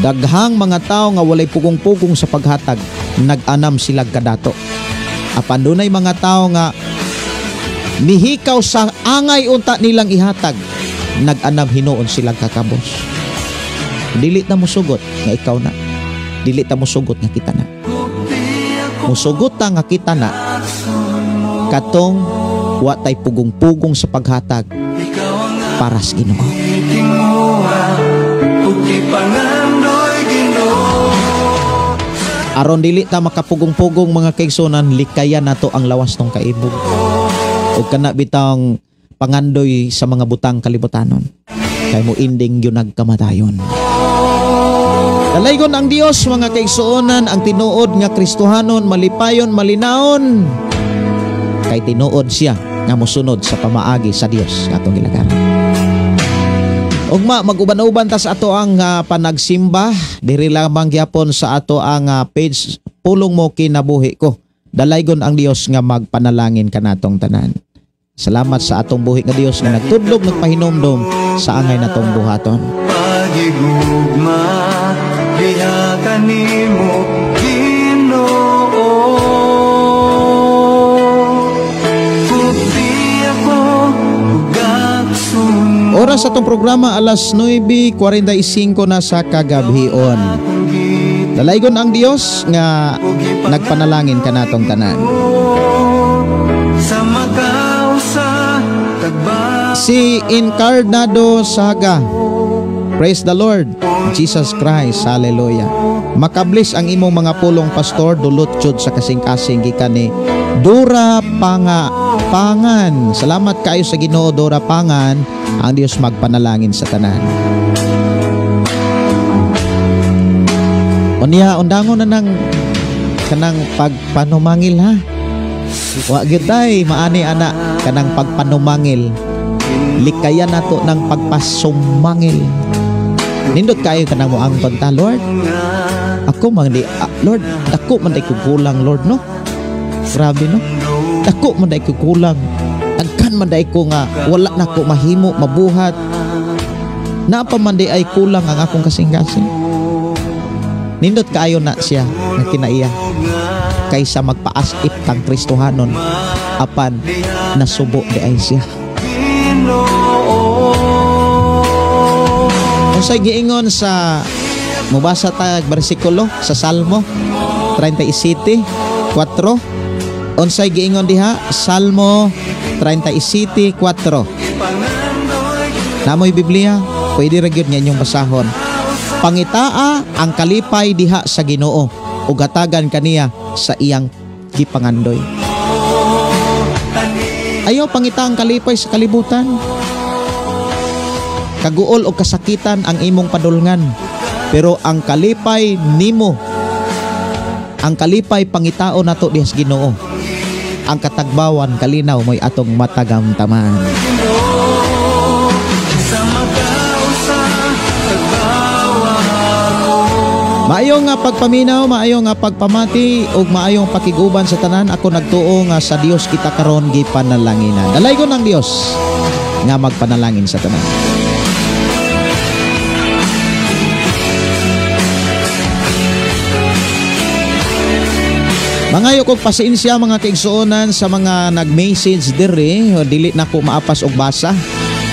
Speaker 3: Daghang mga tao nga walay pugong-pugong sa paghatag, nag-anam sila kadato. Apan dunay mga tao nga mihikaw sa angay unta nilang ihatag, nag-anam hinuon sila kakabos. Dili ta mosugot nga ikaw na. Dili ta mosugot nga kita na. Musugot ta nga kita na katong wa tay pugong-pugong sa paghatag para sa Ginoo. Aron dili ta makapugong-pugong mga kaigsunan, likayan nato ang lawas ng kaibog. O kana bitang pangandoy sa mga butang kalibutanon. Kay mo inding yun nagkamatayon. Dalaygon ang Dios mga kaigsuonan, ang tinuod nga Kristohanon, malipayon, malinaon. Kay tinuod siya nga mosunod sa pamaagi sa Dios atong gilagaran. Ugma mag-uban-uban ta sa ato ang panagsimba, diri lamang gyapon sa ato ang page Pulong Mo Kinabuhi Ko. Dalaygon ang Dios nga magpanalangin kanatong tanan. Salamat sa atong buhi nga Dios nga nagtudlog nagpahinomdom sa angay natong buhaton.
Speaker 1: Pagigugma diha kanimo Ginoo. Puti ako ugaksun.
Speaker 3: Oras sa atong programa alas 9:45 na sa kagabhion. Dalaygon ang Dios nga nagpanalangin kanatong tanan.
Speaker 1: Sa magaw sa tagba.
Speaker 3: Si Incarnado Saga. Praise the Lord Jesus Christ. Hallelujah. Makablis ang imong mga pulong pastor dulot jud sa kasing-kasing gikan ni Dora Pangan. Salamat kayo sa Ginoo Dora Pangan. Ang Dios magpanalangin sa tanan. Unya undangon na nang kanang pagpanumangil ha. Wa gyud tay maani ana kanang pagpanumangil. Likayan nato ng pagpasumangil. Nindot kayo kanang mo ang ta, Lord. Ako man di Lord, dako man day kulang Lord no. Grabe no. Dako man day kulang. Agkan man day ko nga wala na ko mahimo mabuhat. Napa man day ay kulang ang akong kasing-kasing. Nindot kayo na siya na kinaiya kaysa magpaasip tang Kristohanon apan nasubo di ay siya. Unsay giingon sa mubasa tag bersikulo sa Salmo 37:4. Unsay giingon diha Salmo 37:4. Namoy Biblia, pwede ra gyud nga inyong basahon. Pangitaa ang kalipay diha sa Ginoo ug hatagan kaniya sa iyang gipangandoy. Ayaw pangita ang kalipay sa kalibutan. Kaguol o kasakitan ang imong padulngan. Pero ang kalipay nimo, ang kalipay pangitao nato diha sa Ginoo. Ang katagbawan kalinaw mo'y atong matagamtaman. Maayong nga pagpaminaw, maayong nga pagpamati ug maayong pakiguban sa tanan. Ako nagtuo nga sa Dios kita karon gipanalangina. Dalaygon ang Dios nga magpanalangin sa tanan. Mangayo kog pasensya mga kaigsuonan sa mga nag-message diri, dili na ko maapas og basa.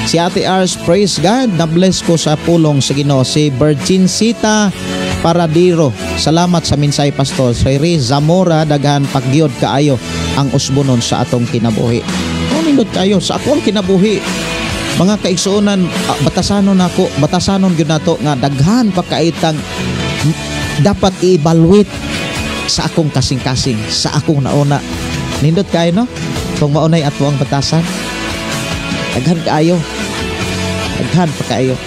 Speaker 3: Si Ate Ars, praise God, na-bless ko sa pulong sa Ginoo. Si Virgincita Paradiro, salamat sa minsay pastor. Sri Zamora, daghan pagyod kaayo ang usbonon sa atong kinabuhi. Nindot kayo sa akong kinabuhi. Mga kaigsuonan, batasanon ako, batasanon gyud nato nga daghan pa kaitang dapat i-evaluate sa akong kasing-kasing, sa akong nauna. Nindot kayo no? Kung maunay ato ang batasan. Daghan kaayo. Daghan pa kaayo.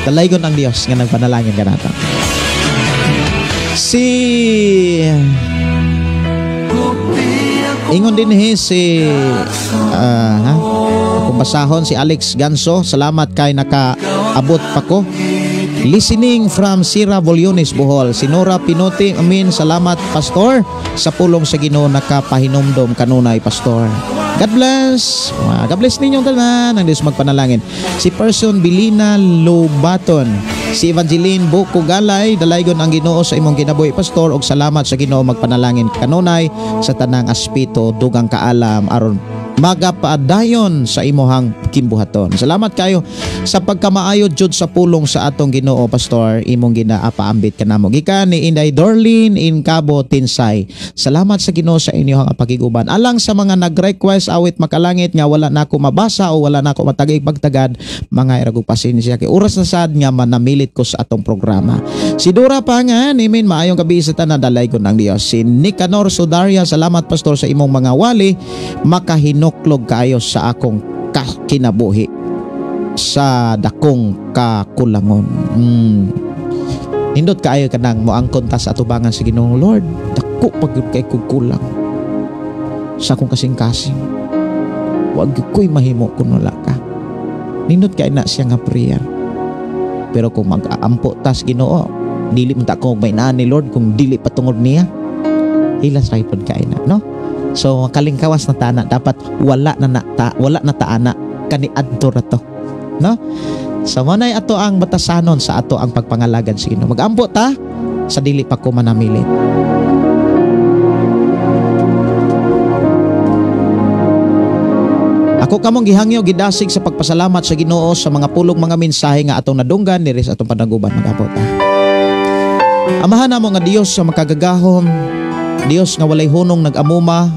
Speaker 3: Dalaygon ang Dios nga nagpanalangin ka nato. Si ingon din si kung basahon si Alex Ganso, salamat kay nakaabot pa ko. Listening from Sierra Boliones, Bohol. Sinora Pinuti, amin, salamat Pastor sa pulong sa Ginoo nakapahinomdom kanunay Pastor. God bless. God bless ninyong tanan. Ang Diyos magpanalangin. Si Person Bilina Lobaton, si Evangeline Buko Galay, dalaygon ang Ginoo sa imong kinabuhi Pastor, og salamat sa Ginoo magpanalangin kanunay sa tanang aspito dugang kaalam aron magapaadayon sa imuhang kimbuhaton. Salamat kayo sa pagkamaayod jud sa pulong sa atong Ginoo Pastor, imong ginaapaambit kanamo gikan ni Inday Dorlin in Cabo Tinsay. Salamat sa Ginoo sa inyong pagiguban. Alang sa mga nag-request awit makalangit nga wala nako mabasa o wala nako matagig pagtagad, mga iragog pasensya kay oras na sad nga manamilit ko sa atong programa. Si Dora Pangan, amen, maayong gabi sa tanan, dalaygon ng Dios. Si Nicanor Sudaria, salamat Pastor sa imong mga wali, makahinuklog kayo sa akong kinabuhi sa dakong kakulangon. Hindot kaayo kanang moangkon ta sa atubangan sa Ginoong Lord, dako pagyud kay kulang sa akong kasing-kasing, wag ko'y mahimo kun wala ka. Nindot kay na siya nga prayer. Pero kung mag-aampo tas Ginoo, dili man ta ko mainaan ni Lord kung dili patungod niya, hilas raypod kay na, no? So kalingkawas na tana, dapat wala na taana kani adto ra to, no? So manay ato ang batasanon sa ato ang pagpangalagad sa Ginoo. Mag-ampo ta sa dili pa ko manamilit. Ako kamong gihangyo gidasig sa pagpasalamat sa Ginoo sa mga pulong mga mensahe nga atong nadunggan diri sa atong panaguban. Mag-ampo ta. Amahan namo nga Dios sa makagagahom, Dios nga walay hunong nag-amuma,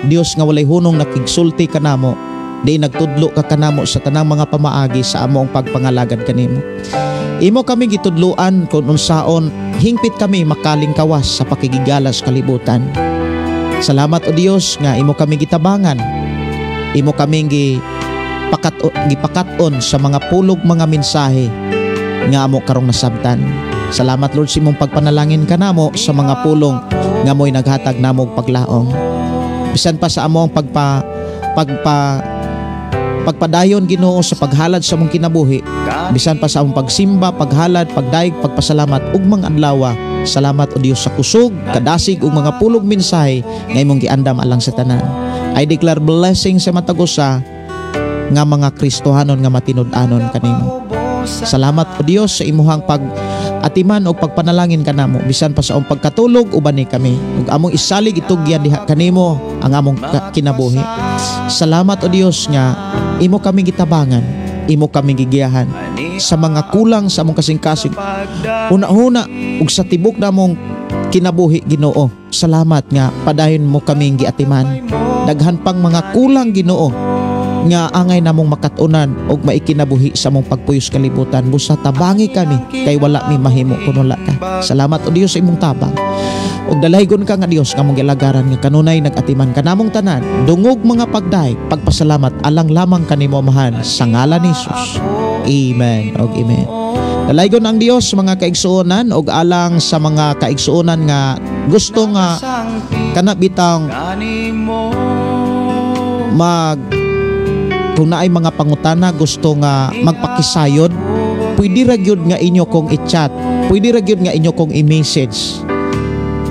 Speaker 3: Dios nga walay hunong nakigsulti kanamo, di nagtudlo ka kanamo sa tanang mga pamaagi sa among pagpangalagad kanimo. Imo kami gitudloan kung unsaon hingpit kami makalingkawas sa pakigigalas kalibutan. Salamat o Dios nga imo kami gitabangan, imo kami gipakaton sa mga pulog mga mensahe nga amo karong nasabtan. Salamat Lord sa imong pagpanalangin kanamo sa mga pulong nga mo'y naghatag namog paglaom. Bisan pa sa among pagpadayon Ginoo sa paghalad sa among kinabuhi, bisan pa sa among pagsimba, paghalad, pagdaig, pagpasalamat ug mga adlaw. Salamat o Dios sa kusog, kadasig ug mga pulog mensahe nga imong giandam alang sa tanan. I declare blessing sa matagusa nga mga Kristohanon nga matinud-anon kanimo. Salamat o Dios sa imuhang atiman o pagpanalangin kanamo, bisan pa sa among pagkatulog uban ni kami ug among isalig itugyan diha kanimo ang among kinabuhi. Salamat o Dios nga imo kami gitabangan, imo kami gigiyahan sa mga kulang sa among kasing-kasing una-una ug sa tibok namong kinabuhi Ginoo. Salamat nga padayon mo kaming giatiman. Daghan pang mga kulang Ginoo nga angay namong makatunan og maikinabuhi sa among pagpuyos kalibutan. Busa tabangi kami kay wala mi mahimo kun wala ka. Salamat o Dios sa imong tabang. Og dalaygon ka nga Dios nga mong gilagaran nga kanunay nagatiman kanamong tanan. Dungog mga pagdaig, pagpasalamat alang lamang kanimo amahan sa ngalan ni Jesus. Amen og amen. Dalaygon ang Dios mga kaigsuonan og alang sa mga kaigsuonan nga gusto nga kanabitang kung naay mga pangutana gusto nga magpakisayod, pwede ra gyud nga inyo kong i-chat, pwede ra gyud nga inyo kong i-message.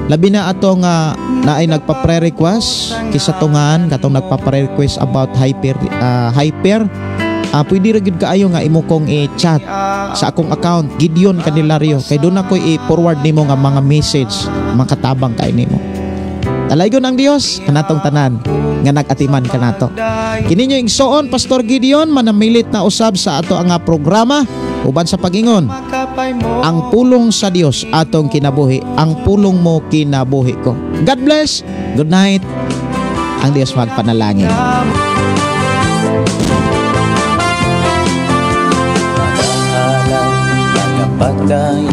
Speaker 3: Labi na ato nga naay nagpa-pre-request kisatungan katong nagpa-pre-request about hyper pwede ra gyud kaayo nga imo kong i-chat sa akong account Gideon Candelario kay doon ako i-forward nimo nga mga message makatabang kay nimo. Dalaygon ang Dios kanatong tanan nga nag-atiman kanato. Kini nyo igsoon Pastor Gideon manamilit na usab sa ato ang programa uban sa pagingon. Ang pulong sa Dios atong kinabuhi, ang pulong mo kinabuhi ko. God bless. Good night. Ang Dios magpanalangin.
Speaker 1: Pagday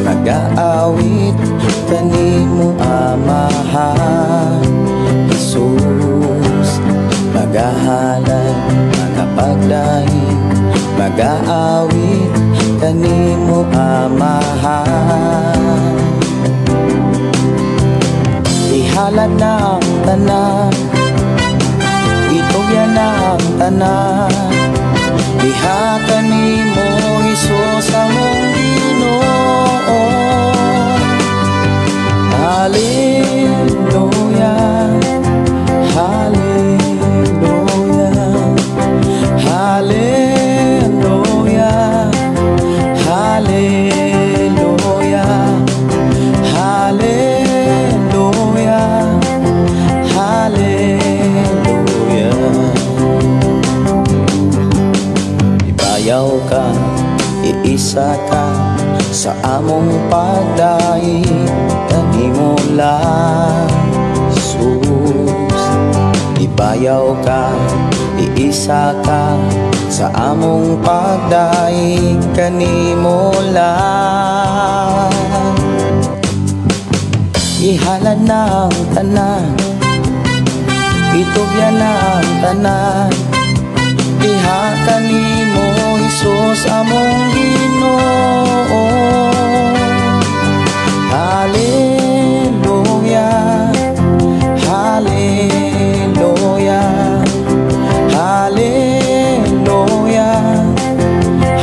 Speaker 1: nag-aawit kanimo amahan Jesus, magahalay mga pagday mag-aawit kanimo amahan. Ihalad na ang tanan, itugyan na ang tanan, ihatan nimo Jesus among
Speaker 2: Ibayaw ka, iisa ka sa among pagdaig, kanimo lang Jesus. Ibayaw ka, iisa ka sa among pagdaig, kanimo lang. Ihalad na ang tanan, itugyan na ang tanan, diha kanimo Jesus among Ginoo. Hallelujah, hallelujah, hallelujah,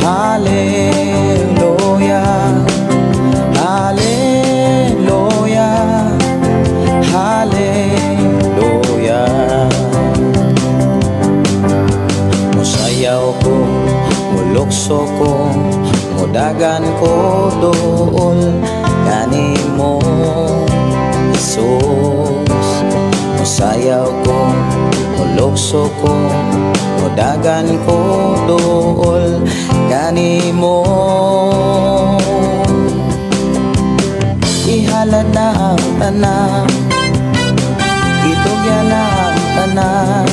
Speaker 2: hallelujah, hallelujah, hallelujah. Musayaw ko, mulukso ko, mudagan ko doon, kanimo Jesus. Musayaw ko, mulukso ko, mudagan ko doon, kanimo. Ihalad na ang tanan, itugyan na ang tanan,